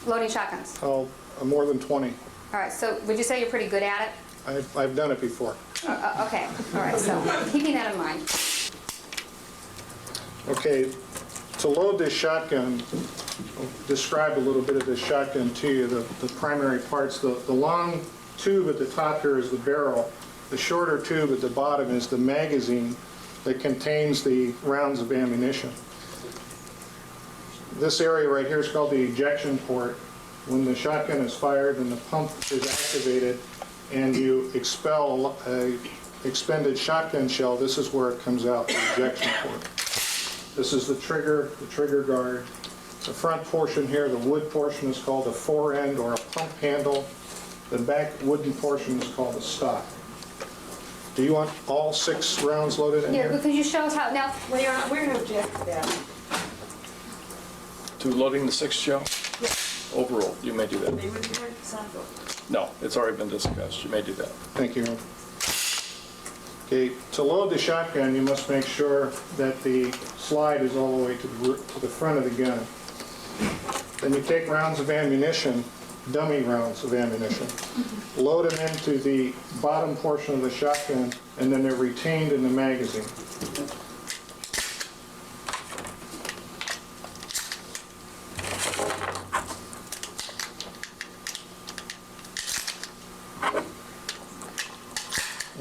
Loading shotguns? Oh, more than 20. All right, so would you say you're pretty good at it? I've done it before. Okay, all right, so keeping that in mind. Okay, to load this shotgun, I'll describe a little bit of this shotgun to you. The primary parts, the long tube at the top here is the barrel. The shorter tube at the bottom is the magazine that contains the rounds of ammunition. This area right here is called the ejection port. When the shotgun is fired and the pump is activated and you expel a expended shotgun shell, this is where it comes out, the ejection port. This is the trigger guard. The front portion here, the wood portion, is called a fore end or a pump handle. The back wooden portion is called a stock. Do you want all 6 rounds loaded in Yeah, here? but could you show us how, now, Well, Your Honor, we're going to object to that. To loading the 6th shell? Overruled. You may do that. They would be hard to sample. No, it's already been discussed. You may do that. Thank you. Okay, to load the shotgun, you must make sure that the slide is all the way to the front of the gun. Then you take rounds of ammunition, dummy rounds of ammunition, load them into the bottom portion of the shotgun, and then they're retained in the magazine.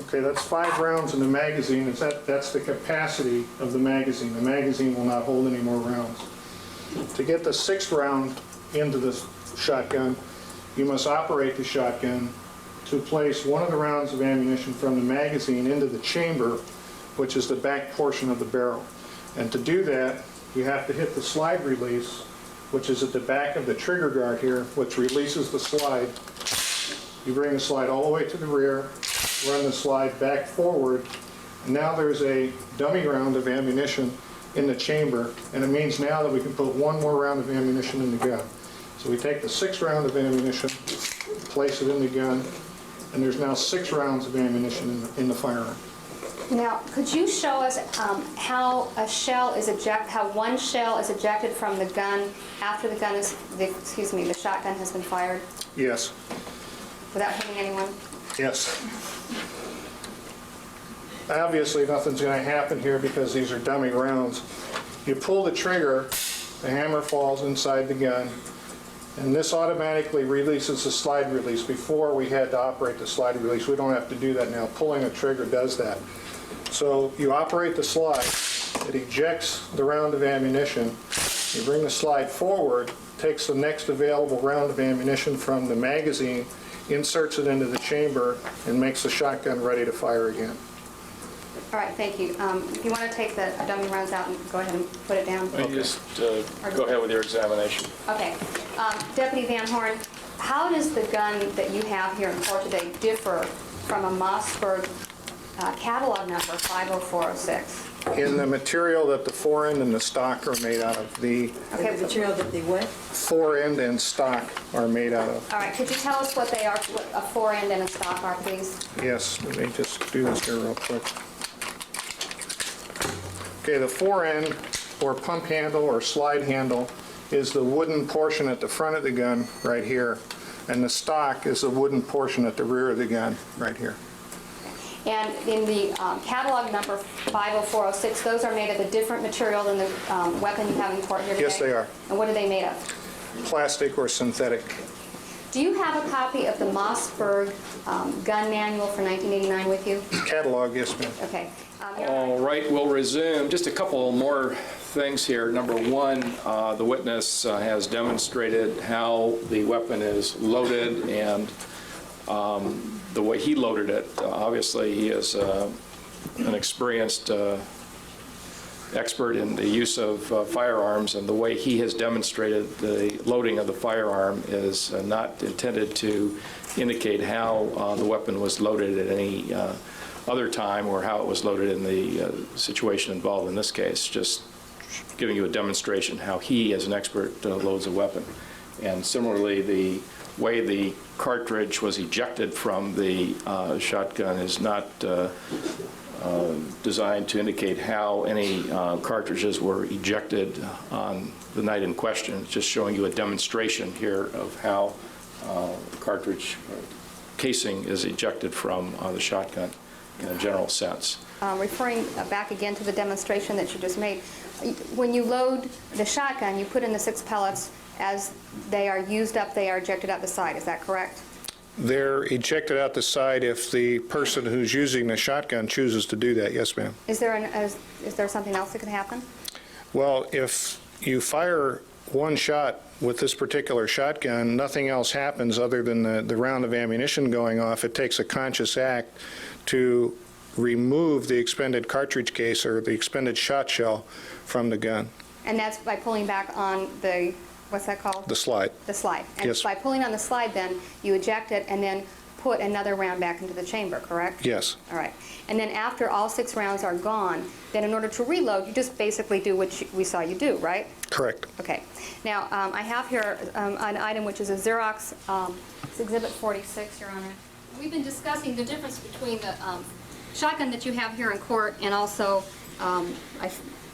Okay, that's 5 rounds in the magazine. That's the capacity of the magazine. The magazine will not hold any more rounds. To get the 6th round into the shotgun, you must operate the shotgun to place one of the rounds of ammunition from the magazine into the chamber, which is the back portion of the barrel. And to do that, you have to hit the slide release, which is at the back of the trigger guard here, which releases the slide. You bring the slide all the way to the rear, run the slide back forward, and now there's a dummy round of ammunition in the chamber, and it means now that we can put one more round of ammunition in the gun. So we take the 6th round of ammunition, place it in the gun, and there's now 6 rounds of ammunition in the firearm. now, could you show us how one shell is ejected from the gun after the shotgun has been fired? Yes. Without hitting anyone? Yes. Obviously, nothing's going to happen here because these are dummy rounds. You pull the trigger, the hammer falls inside the gun, and this automatically releases the slide release. Before, we had to operate the slide release. We don't have to do that now. Pulling a trigger does that. So you operate the slide. It ejects the round of ammunition. You bring the slide forward, takes the next available round of ammunition from the magazine, inserts it into the chamber, and makes the shotgun ready to fire again. All right, thank you. If you want to take the dummy rounds out and go ahead and put it down. You just go ahead with your examination. Okay. Deputy Van Horn, how does the gun that you have here in court today differ from a Mossberg catalog number 50406? In the material that the fore-end and the stock are made out of. The material that they what? fore-end and stock are made out of. All right, could you tell us what they are, what a fore-end and a stock are, please? Yes, let me just do this here real quick. Okay, the fore-end or pump handle or slide handle is the wooden portion at the front of the gun right here, and the stock is the wooden portion at the rear of the gun right here. And in the catalog number 50406, those are made of a different material than the weapon you have in court here today? Yes, they are. And what are they made of? Plastic or synthetic. Do you have a copy of the Mossberg gun manual for 1989 with you? Catalog, yes, ma'am. Okay. All right, we'll resume. Just a couple more things here. Number one, the witness has demonstrated how the weapon is loaded and the way he loaded it. Obviously, he is an experienced expert in the use of firearms, and the way he has demonstrated the loading of the firearm is not intended to indicate how the weapon was loaded at any other time or how it was loaded in the situation involved in this case, just giving you a demonstration how he, as an expert, loads a weapon. And similarly, the way the cartridge was ejected from the shotgun is not designed to indicate how any cartridges were ejected on the night in question. It's just showing you a demonstration here of how cartridge casing is ejected from the shotgun in a general sense. Referring back again to the demonstration that you just made, when you load the shotgun, you put in the 6 pellets. As they are used up, they are ejected out the side. Is that correct? They're ejected out the side if the person who's using the shotgun chooses to do that. Yes, ma'am. Is there something else that could happen? Well, if you fire one shot with this particular shotgun, nothing else happens other than the round of ammunition going off. It takes a conscious act to remove the expended cartridge case or the expended shot shell from the gun. And that's by pulling back on the, what's that called? The slide. The slide. And yes. By pulling on the slide, then, you eject it and then put another round back into the chamber, correct? Yes. All right. And then after all 6 rounds are gone, then in order to reload, you just basically do what we saw you do, right? Correct. Okay. Now, I have here an item which is a Xerox, it's Exhibit 46, Your Honor. We've been discussing the difference between the shotgun that you have here in court and also a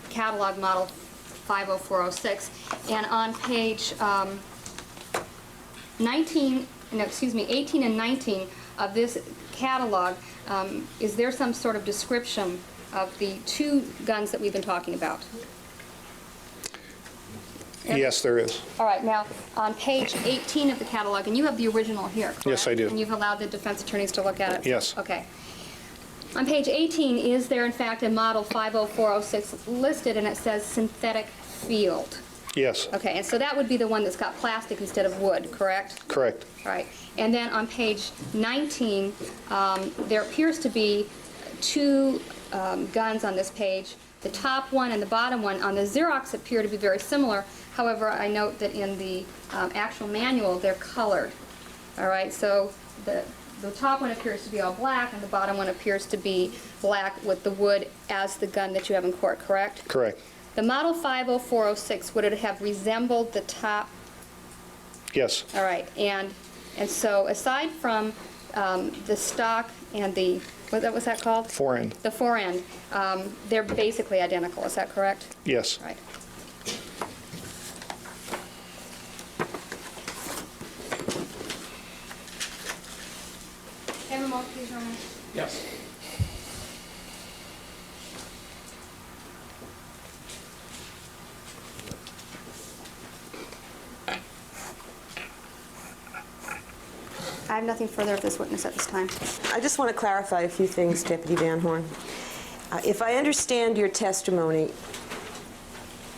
catalog model 50406. And on page 18 and 19 of this catalog, is there some sort of description of the 2 guns that we've been talking about? Yes, there is. All right, now, on page 18 of the catalog, and you have the original here, correct? Yes, I do. And you've allowed the defense attorneys to look at it? Yes. Okay. On page 18, is there in fact a model 50406 listed, and it says synthetic field? Yes. Okay, and so that would be the one that's got plastic instead of wood, correct? Correct. All right. And then on page 19, there appears to be 2 guns on this page. The top one and the bottom one on the Xerox appear to be very similar. However, I note that in the actual manual, they're colored. All right, so the top one appears to be all black, and the bottom one appears to be black with the wood as the gun that you have in court, correct? Correct. The model 50406, would it have resembled the top? Yes. All right, and so aside from the stock and the, what was that called? Fore-end. The fore-end, they're basically identical, is that correct? Yes. Right. Have a moment, please, Your Honor. Yes. I have nothing further of this witness at this time. I just want to clarify a few things, Deputy Van Horn. If I understand your testimony,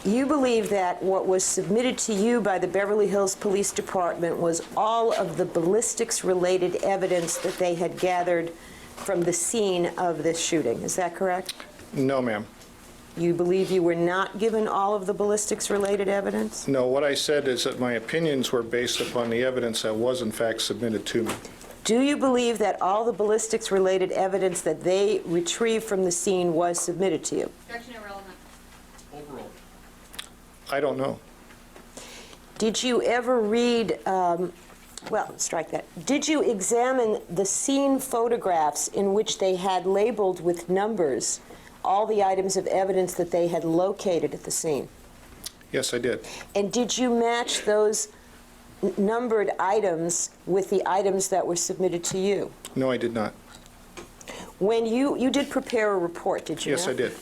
you believe that what was submitted to you by the Beverly Hills Police Department was all of the ballistics-related evidence that they had gathered from the scene of this shooting. Is that correct? No, ma'am. You believe you were not given all of the ballistics-related evidence? No, what I said is that my opinions were based upon the evidence that was in fact submitted to me. Do you believe that all the ballistics-related evidence that they retrieved from the scene was submitted to you? Objection irrelevant. Overall. I don't know. Did you ever read, well, strike that. Did you examine the scene photographs in which they had labeled with numbers all the items of evidence that they had located at the scene? Yes, I did. And did you match those numbered items with the items that were submitted to you? No, I did not. When you did prepare a report, did you Yes, not? I did.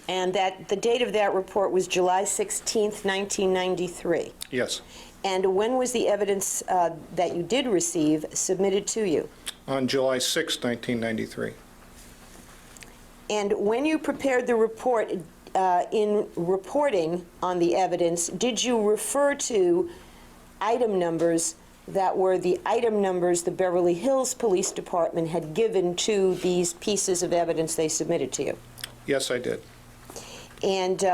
And that the date of that report was July 16th, 1993. Yes. And when was the evidence that you did receive submitted to you? On July 6, 1993. And when you prepared the report, in reporting on the evidence, did you refer to item numbers that were the item numbers the Beverly Hills Police Department had given to these pieces of evidence they submitted to you? Yes, I did. And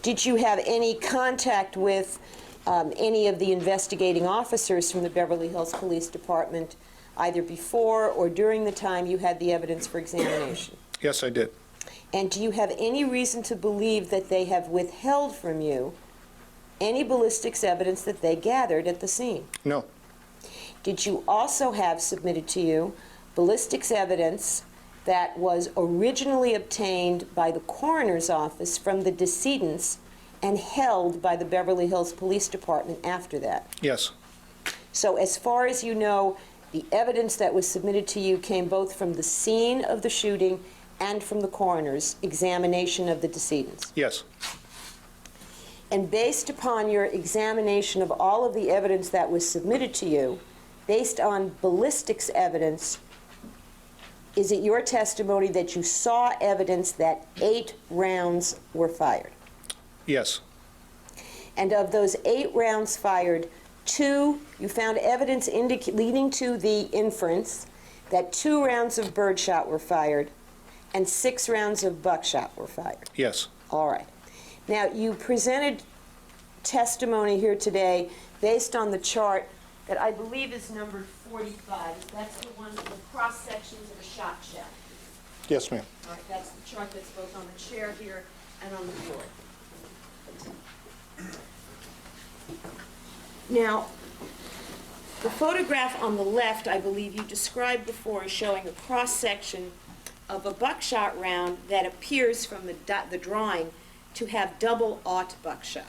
did you have any contact with any of the investigating officers from the Beverly Hills Police Department either before or during the time you had the evidence for examination? Yes, I did. And do you have any reason to believe that they have withheld from you any ballistics evidence that they gathered at the scene? No. Did you also have submitted to you ballistics evidence that was originally obtained by the coroner's office from the decedents and held by the Beverly Hills Police Department after that? Yes. So as far as you know, the evidence that was submitted to you came both from the scene of the shooting and from the coroner's examination of the decedents? Yes. And based upon your examination of all of the evidence that was submitted to you, based on ballistics evidence, is it your testimony that you saw evidence that 8 rounds were fired? Yes. And of those 8 rounds fired, 2, you found evidence leading to the inference that 2 rounds of birdshot were fired and 6 rounds of buckshot were fired? Yes. All right. Now, you presented testimony here today based on the chart that I believe is numbered 45. That's the one with the cross-sections of a shot shell. Yes, ma'am. All right, that's the chart that's both on the chair here and on the board. Now, the photograph on the left, I believe you described before, is showing a cross-section of a buckshot round that appears from the drawing to have double-aught buckshot.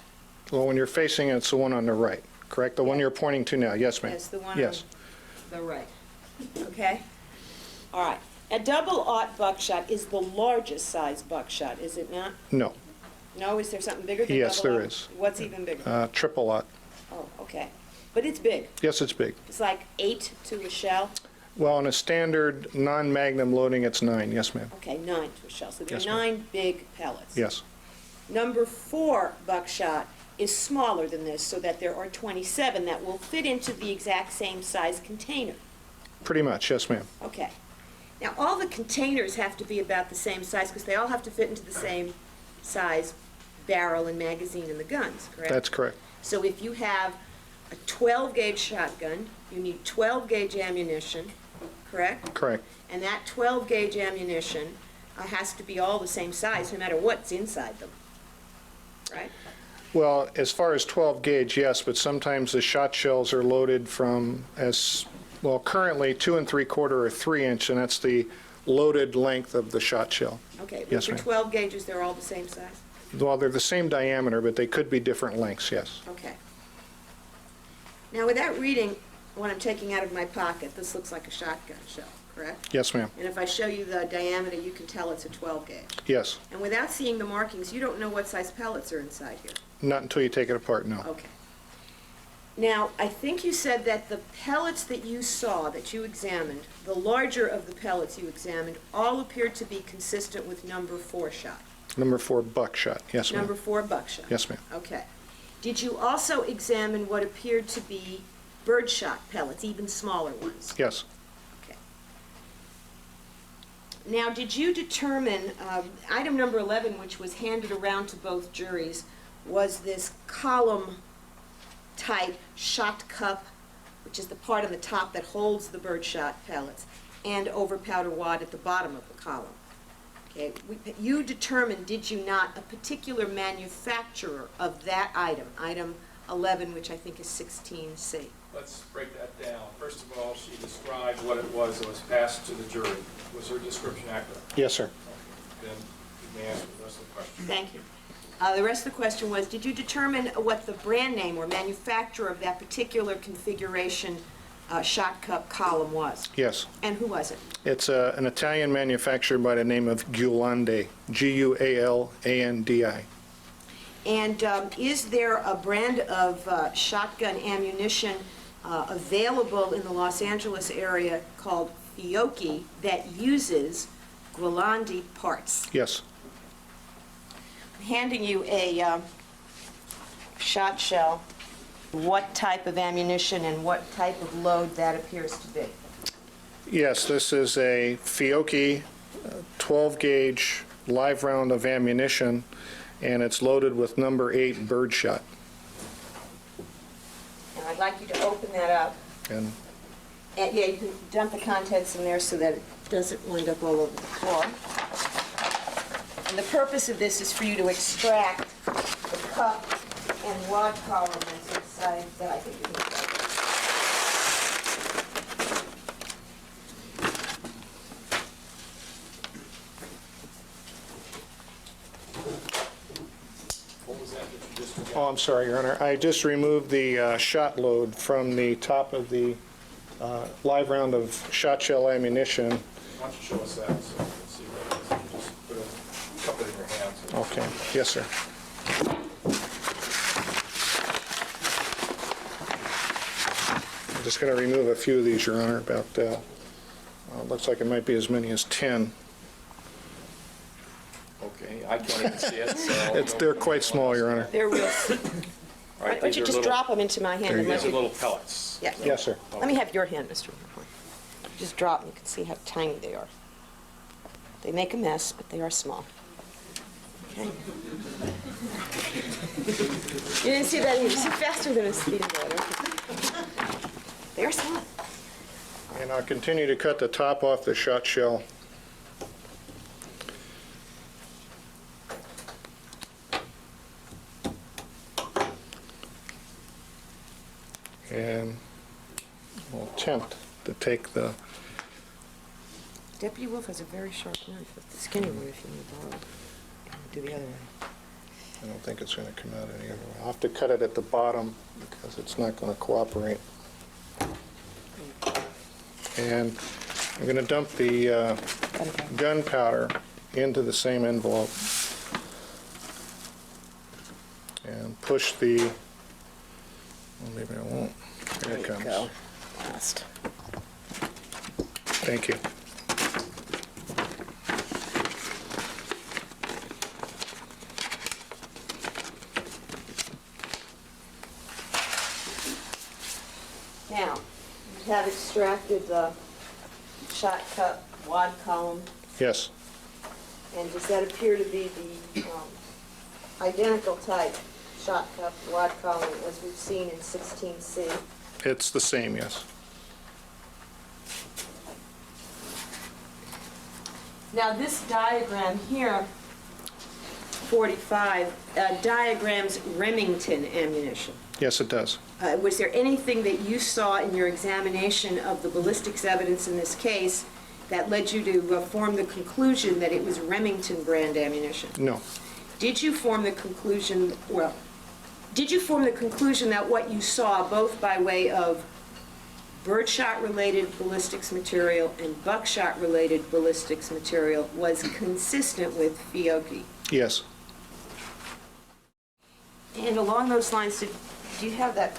Well, when you're facing it, it's the one on the right, correct? The one you're pointing to now. Yes, ma'am. Yes, the one Yes. on the right. Okay? All right. A double-aught buckshot is the largest size buckshot, is it not? No. No? Is there something bigger than Yes, double-aught? there is. What's even bigger? Triple-aught. Oh, okay. But it's big. Yes, it's big. It's like 8 to a shell? Well, on a standard non-magnum loading, it's 9. Yes, ma'am. Okay, 9 to a shell. So there are Yes, ma'am. 9 big pellets. Yes. Number 4 buckshot is smaller than this, so that there are 27 that will fit into the exact same size container. Pretty much. Yes, ma'am. Okay. Now, all the containers have to be about the same size because they all have to fit into the same size barrel and magazine in the guns, correct? That's correct. So if you have a 12-gauge shotgun, you need 12-gauge ammunition, correct? Correct. And that 12-gauge ammunition has to be all the same size, no matter what's inside them, right? Well, as far as 12 gauge, yes, but sometimes the shot shells are loaded from currently 2 3/4 or 3 inch, and that's the loaded length of the shot shell. Okay, but Yes, for ma'am. 12 gauges, they're all the same size? Well, they're the same diameter, but they could be different lengths, yes. Okay. Now, without reading what I'm taking out of my pocket, this looks like a shotgun shell, correct? Yes, ma'am. And if I show you the diameter, you can tell it's a 12 gauge. Yes. And without seeing the markings, you don't know what size pellets are inside here. Not until you take it apart, no. Okay. Now, I think you said that the pellets that you saw, that you examined, the larger of the pellets you examined, all appeared to be consistent with number 4 shot. Number 4 buckshot, yes, ma'am. Number 4 buckshot. Yes, ma'am. Okay. Did you also examine what appeared to be birdshot pellets, even smaller ones? Yes. Okay. Now, did you determine, item number 11, which was handed around to both juries, was this column-type shot cup, which is the part on the top that holds the birdshot pellets, and overpowder wad at the bottom of the column? Okay, you determined, did you not, a particular manufacturer of that item, item 11, which I think is 16C? Let's break that down. First of all, she described what it was that was passed to the jury. Was her description accurate? Yes, sir. Then you may answer the rest of the question. Thank you. The rest of the question was, did you determine what the brand name or manufacturer of that particular configuration shot cup column was? Yes. And who was it? It's an Italian manufacturer by the name of Gualandi, Gualandi. And is there a brand of shotgun ammunition available in the Los Angeles area called Fiocchi that uses Gualandi parts? Yes. I'm handing you a shot shell. What type of ammunition and what type of load that appears to be? Yes, this is a Fiocchi 12-gauge live round of ammunition, and it's loaded with number 8 birdshot. And I'd like you to open that up. And Yeah, you can dump the contents in there so that it doesn't wind up all over the floor. And the purpose of this is for you to extract the cup and wad column that's inside that I think you can get. Oh, I'm sorry, Your Honor. I just removed the shot load from the top of the live round of shot shell ammunition. Why don't you show us that so we can see what it is? You just put a couple in your hands. Okay. Yes, sir. I'm just going to remove a few of these, Your Honor. About, looks like it might be as many as 10. Okay, I can't even see it, so... They're quite small, Your Honor. They're real. Why don't you just drop them into my hand? And let These are me- little pellets. Yeah. Yes, sir. Let me have your hand, Mr. Horn. Just drop them. You can see how tiny they are. They make a mess, but they are small. Okay. You didn't see that either. See, faster than a speeding bullet. They are small. And I'll continue to cut the top off the shot shell. And we'll attempt to take the... Deputy Wolf has a very sharp knife, a skinny one if you want to borrow it. Do the other one. I don't think it's going to come out any other way. I'll have to cut it at the bottom because it's not going to cooperate. And I'm going to dump the gunpowder into the same envelope and push the, well, maybe I won't. There it comes. Go. Last. Thank you. Now, you have extracted the shot cup wad column, Yes. and does that appear to be the identical type shot cup wad column as we've seen in 16C? It's the same, yes. Now, this diagram here, 45, diagrams Remington ammunition. Yes, it does. Was there anything that you saw in your examination of the ballistics evidence in this case that led you to form the conclusion that it was Remington brand ammunition? No. Did you form the conclusion, well, did you form the conclusion that what you saw, both by way of birdshot-related ballistics material and buckshot-related ballistics material, was consistent with Fiocchi? Yes. And along those lines, do you have that?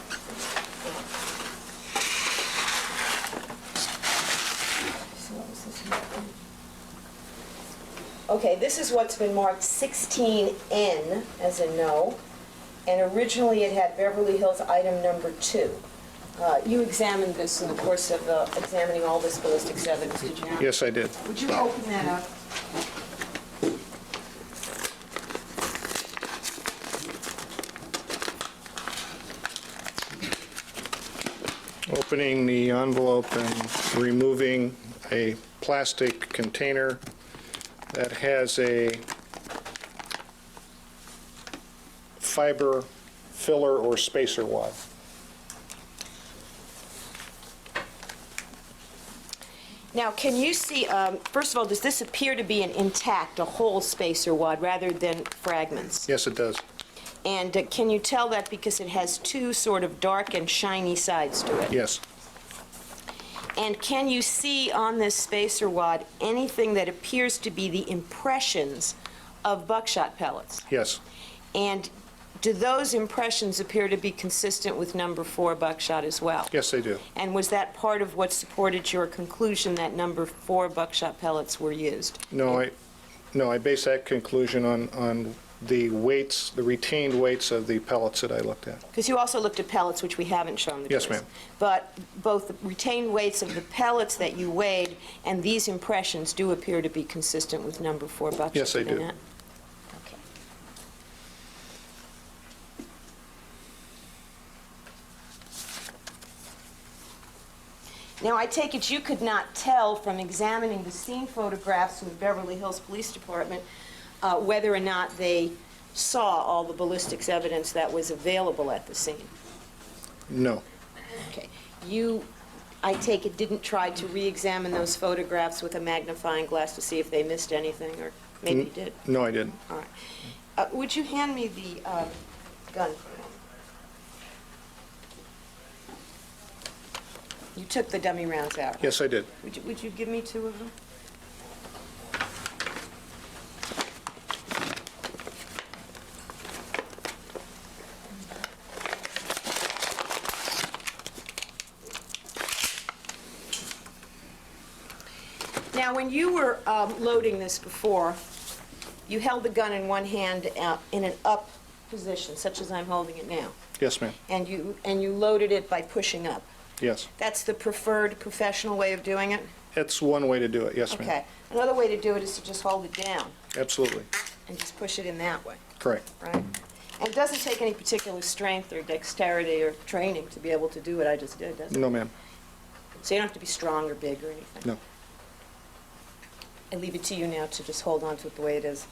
Okay, this is what's been marked 16N, as in no, and originally it had Beverly Hills item number 2. You examined this in the course of examining all this ballistics evidence, did you not? Yes, I did. Would you open that up? Opening the envelope and removing a plastic container that has a fiber filler or spacer wad. Now, can you see, first of all, does this appear to be an intact, a whole spacer wad rather than fragments? Yes, it does. And can you tell that because it has two sort of dark and shiny sides to it? Yes. And can you see on this spacer wad anything that appears to be the impressions of buckshot pellets? Yes. And do those impressions appear to be consistent with number 4 buckshot as well? Yes, they do. And was that part of what supported your conclusion that number 4 buckshot pellets were used? No, I base that conclusion on the weights, the retained weights of the pellets that I looked at. Because you also looked at pellets, which we haven't shown the Yes, jury. ma'am. But both the retained weights of the pellets that you weighed and these impressions do appear to be consistent with number 4 buckshot. Yes, they do. Okay. Now, I take it you could not tell from examining the scene photographs from the Beverly Hills Police Department whether or not they saw all the ballistics evidence that was available at the scene. No. Okay. You, I take it, didn't try to re-examine those photographs with a magnifying glass to see if they missed anything, or maybe you did? No, I didn't. All right. Would you hand me the gun for a moment? You took the dummy rounds out. Yes, I did. Would you give me 2 of them? Now, when you were loading this before, you held the gun in one hand in an up position, such as I'm holding it now. Yes, ma'am. And you loaded it by pushing up. Yes. That's the preferred professional way of doing it? That's one way to do it. Yes, ma'am. Okay. Another way to do it is to just hold it down Absolutely. and just push it in that way, Correct. right? And it doesn't take any particular strength or dexterity or training to be able to do what I just did, does it? No, ma'am. So you don't have to be strong or big or anything? No. I leave it to you now to just hold on to it the way it is.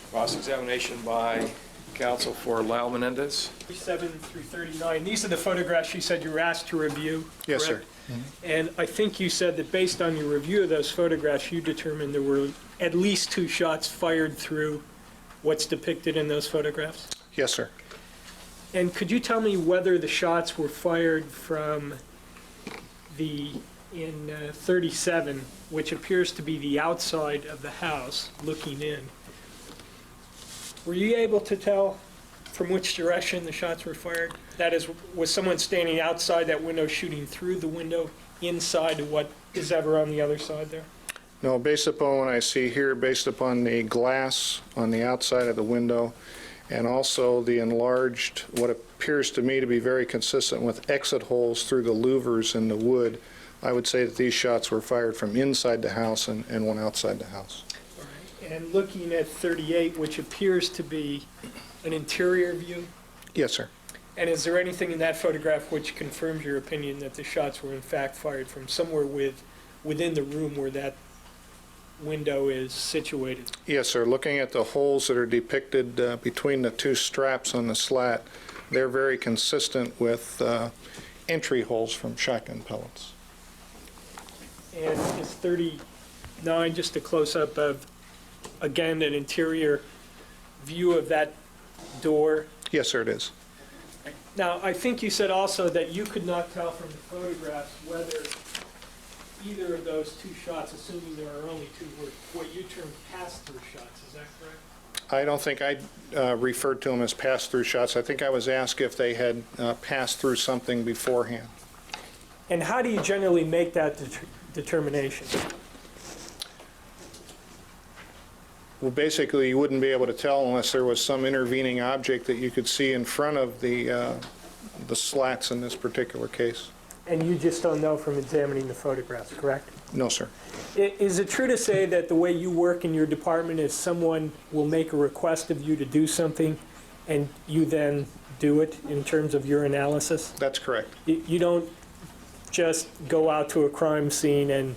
Cross-examination by counsel for Lyle Menendez. 37 through 39, these are the photographs you said you were asked to review, Yes, correct? sir. And I think you said that based on your review of those photographs, you determined there were at least 2 shots fired through what's depicted in those photographs? Yes, sir. And could you tell me whether the shots were fired from in 37, which appears to be the outside of the house, looking in? Were you able to tell from which direction the shots were fired? That is, was someone standing outside that window shooting through the window inside of what is ever on the other side there? No, based upon what I see here, based upon the glass on the outside of the window, and also the enlarged, what appears to me to be very consistent with exit holes through the louvers in the wood, I would say that these shots were fired from inside the house and one outside the house. All right. And looking at 38, which appears to be an interior view, Yes, sir. and is there anything in that photograph which confirms your opinion that the shots were in fact fired from somewhere within the room where that window is situated? Yes, sir. Looking at the holes that are depicted between the 2 straps on the slat, they're very consistent with entry holes from shotgun pellets. And is 39 just a close-up of, again, an interior view of that door? Yes, sir, it is. Now, I think you said also that you could not tell from the photographs whether either of those 2 shots, assuming there are only 2, were what you term pass-through shots. Is that correct? I don't think I referred to them as pass-through shots. I think I was asked if they had passed through something beforehand. And how do you generally make that determination? Well, basically, you wouldn't be able to tell unless there was some intervening object that you could see in front of the slats in this particular case. And you just don't know from examining the photographs, correct? No, sir. Is it true to say that the way you work in your department is someone will make a request of you to do something and you then do it in terms of your analysis? That's correct. You don't just go out to a crime scene and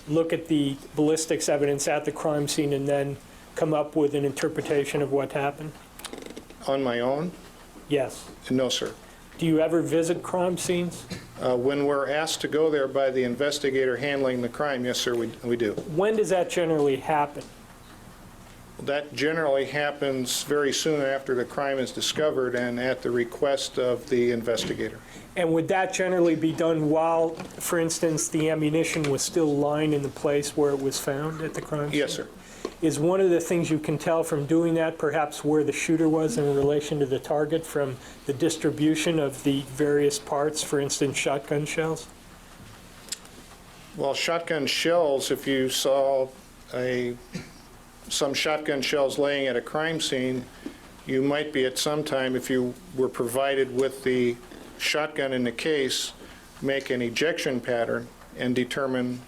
look at the ballistics evidence at the crime scene and then come up with an interpretation of what happened? On my own? Yes. No, sir. Do you ever visit crime scenes? When we're asked to go there by the investigator handling the crime, yes, sir, we do. When does that generally happen? That generally happens very soon after the crime is discovered and at the request of the investigator. And would that generally be done while, for instance, the ammunition was still lying in the place where it was found at the crime scene? Yes, sir. Is one of the things you can tell from doing that perhaps where the shooter was in relation to the target from the distribution of the various parts, for instance, shotgun shells? Well, shotgun shells, if you saw some shotgun shells laying at a crime scene, you might be at some time, if you were provided with the shotgun in the case, make an ejection pattern and determine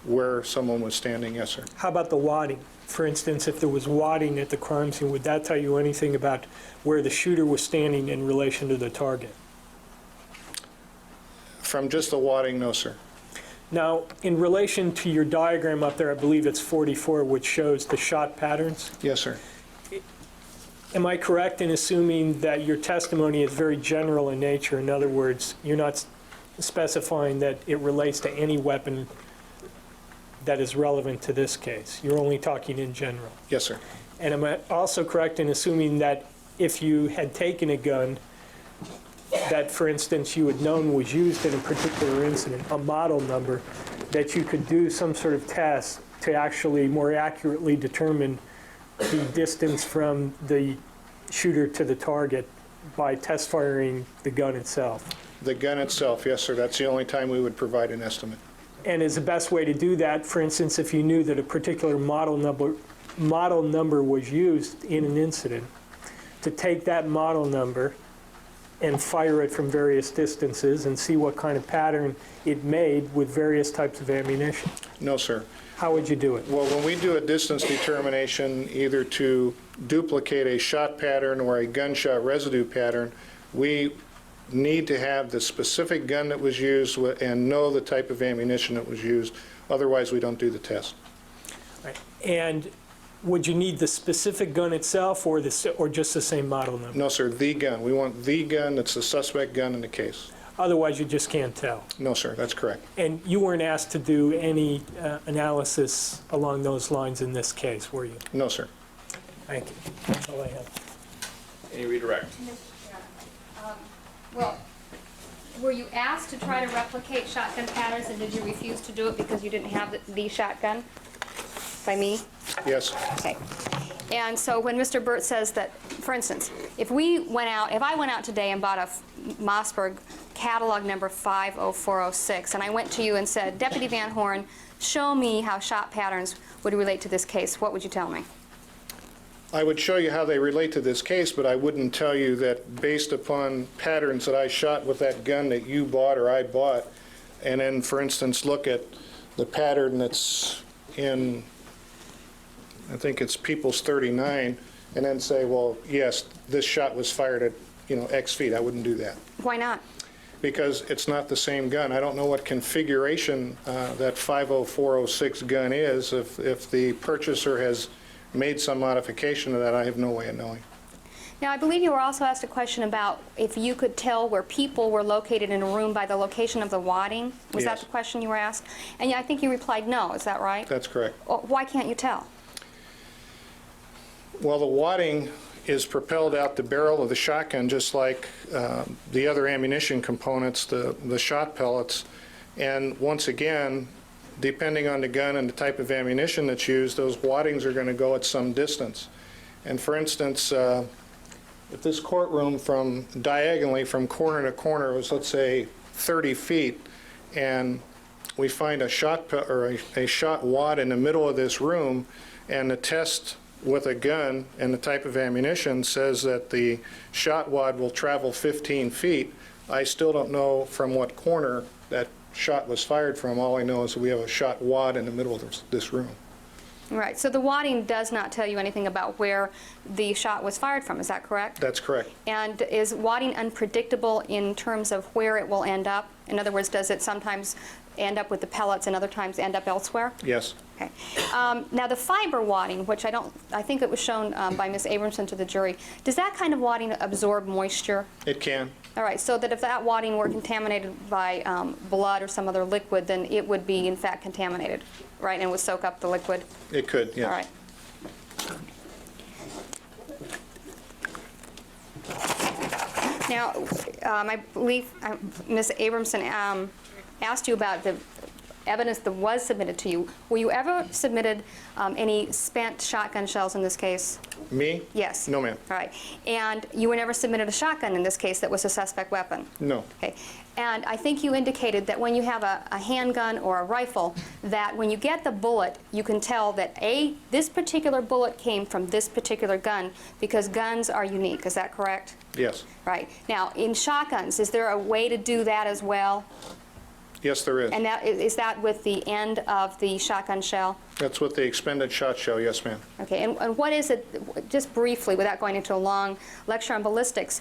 where someone was standing, yes, sir. How about the wadding? For instance, if there was wadding at the crime scene, would that tell you anything about where the shooter was standing in relation to the target? From just the wadding, no, sir. Now, in relation to your diagram up there, I believe it's 44, which shows the shot patterns. Yes, sir. Am I correct in assuming that your testimony is very general in nature? In other words, you're not specifying that it relates to any weapon that is relevant to this case. You're only talking in general. Yes, sir. And am I also correct in assuming that if you had taken a gun that, for instance, you had known was used in a particular incident, a model number, that you could do some sort of test to actually more accurately determine the distance from the shooter to the target by test firing the gun itself? The gun itself, yes, sir. That's the only time we would provide an estimate. And is the best way to do that, for instance, if you knew that a particular model number was used in an incident, to take that model number and fire it from various distances and see what kind of pattern it made with various types of ammunition? No, sir. How would you do it? Well, when we do a distance determination, either to duplicate a shot pattern or a gunshot residue pattern, we need to have the specific gun that was used and know the type of ammunition that was used. Otherwise, we don't do the test. Right. And would you need the specific gun itself or just the same model number? No, sir, the gun. We want the gun that's the suspect gun in the case. Otherwise, you just can't tell. No, sir, that's correct. And you weren't asked to do any analysis along those lines in this case, were you? No, sir. Thank you. That's all I have. Any redirect? Well, were you asked to try to replicate shotgun patterns, and did you refuse to do it because you didn't have the shotgun by me? Yes. Okay. And so when Mr. Burt says that, for instance, if I went out today and bought a Mossberg catalog number 50406, and I went to you and said, Deputy Van Horn, show me how shot patterns would relate to this case, what would you tell me? I would show you how they relate to this case, but I wouldn't tell you that based upon patterns that I shot with that gun that you bought or I bought, and then, for instance, look at the pattern that's in, I think it's People's 39, and then say, well, yes, this shot was fired at, X feet. I wouldn't do that. Why not? Because it's not the same gun. I don't know what configuration that 50406 gun is. If the purchaser has made some modification to that, I have no way of knowing. Now, I believe you were also asked a question about if you could tell where people were located in a room by the location of the wadding. Was Yes. that the question you were asked? And I think you replied no. Is that right? That's correct. Why can't you tell? Well, the wadding is propelled out the barrel of the shotgun just like the other ammunition components, the shot pellets. And once again, depending on the gun and the type of ammunition that's used, those waddings are going to go at some distance. And for instance, if this courtroom diagonally from corner to corner was, let's say, 30 feet, and we find a shot wad in the middle of this room, and the test with a gun and the type of ammunition says that the shot wad will travel 15 feet. I still don't know from what corner that shot was fired from. All I know is we have a shot wad in the middle of this room. Right, so the wadding does not tell you anything about where the shot was fired from, is that correct? That's correct. And is wadding unpredictable in terms of where it will end up? In other words, does it sometimes end up with the pellets and other times end up elsewhere? Yes. Okay. Now the fiber wadding, which I think it was shown by Ms. Abramson to the jury, does that kind of wadding absorb moisture? It can. All right, so that if that wadding were contaminated by blood or some other liquid, then it would be in fact contaminated, right, and would soak up the liquid? It could, yes. All right. Now, I believe Ms. Abramson asked you about the evidence that was submitted to you. Were you ever submitted any spent shotgun shells in this case? Me? Yes. No, ma'am. All right. And you were never submitted a shotgun in this case that was a suspect weapon? No. Okay. And I think you indicated that when you have a handgun or a rifle, that when you get the bullet, you can tell that, A, this particular bullet came from this particular gun, because guns are unique. Is that correct? Yes. Right. Now, in shotguns, is there a way to do that as well? Yes, there is. And is that with the end of the shotgun shell? That's with the expended shot shell, yes, ma'am. Okay, and what is it, just briefly, without going into a long lecture on ballistics,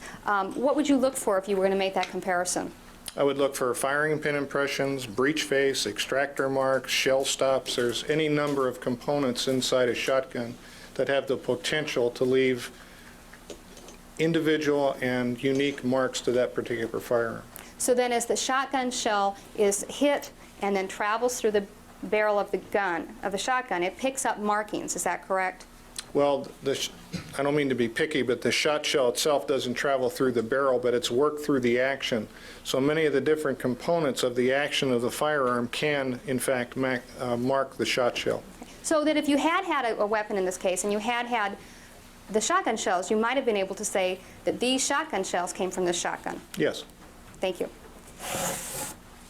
what would you look for if you were going to make that comparison? I would look for firing pin impressions, breech face, extractor marks, shell stops. There's any number of components inside a shotgun that have the potential to leave individual and unique marks to that particular firearm. So then as the shotgun shell is hit and then travels through the barrel of the gun, of the shotgun, it picks up markings, is that correct? Well, I don't mean to be picky, but the shot shell itself doesn't travel through the barrel, but it's worked through the action. So many of the different components of the action of the firearm can, in fact, mark the shot shell. So that if you had a weapon in this case and you had the shotgun shells, you might have been able to say that these shotgun shells came from this shotgun. Yes. Thank you.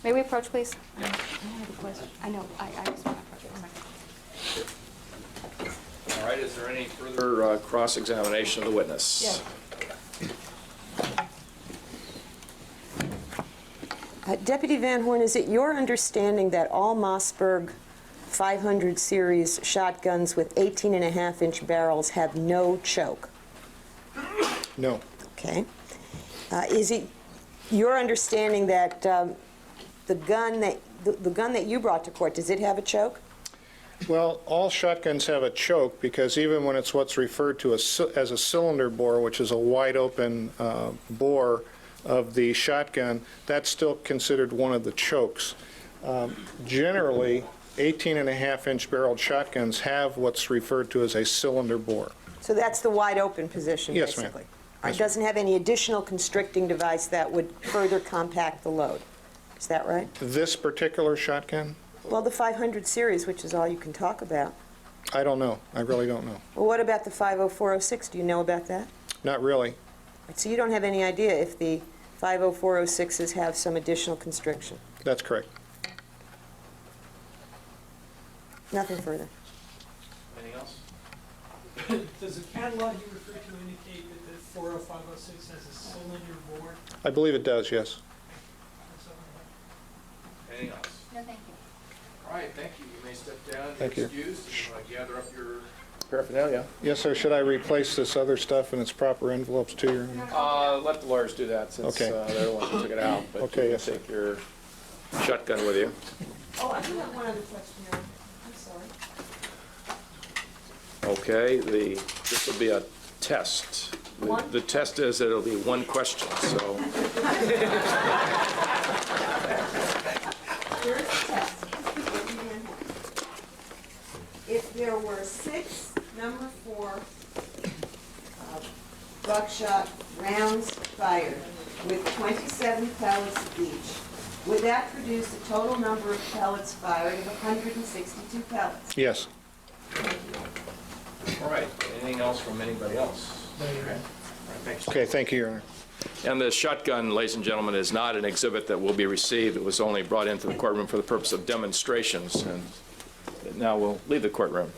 May we approach, please? I have a question. I know. I just want to approach for a second. All right, is there any further cross-examination of the witness? Deputy Van Horn, is it your understanding that all Mossberg 500 series shotguns with 18.5-inch barrels have no choke? No. Okay. Is it your understanding that the gun that you brought to court, does it have a choke? Well, all shotguns have a choke because even when it's what's referred to as a cylinder bore, which is a wide open bore of the shotgun, that's still considered one of the chokes. Generally, 18.5-inch barreled shotguns have what's referred to as a cylinder bore. So that's the wide open position, yes, basically? Ma'am. It doesn't have any additional constricting device that would further compact the load. Is that right? This particular shotgun? Well, the 500 series, which is all you can talk about. I don't know. I really don't know. Well, what about the 50406? Do you know about that? Not really. So you don't have any idea if the 50406s have some additional constriction? That's correct. Nothing further. Anything else? Does the catalog you refer to indicate that the 40506 has a cylinder bore? I believe it does, yes. Anything else? No, thank you. All right, thank you. You may step down. Thank you. Excused. Gather up your paraphernalia. Yes, sir. Should I replace this other stuff in its proper envelopes to your? Let the lawyers do that since Okay. they're the ones who took it out. But Okay, you yes, can sir. take your shotgun with you. Oh, I do have one other question, Your Honor. I'm sorry. Okay, this will be a test. The test is that it'll be one question, so. Here's the test. If there were 6 number 4 buckshot rounds fired with 27 pellets each, would that produce a total number of pellets fired of 162 pellets? Yes. All right, anything else from anybody else? No, you're right. All right, thanks. Okay, thank you, Your Honor. And the shotgun, ladies and gentlemen, is not an exhibit that will be received. It was only brought into the courtroom for the purpose of demonstrations, and now we'll leave the courtroom.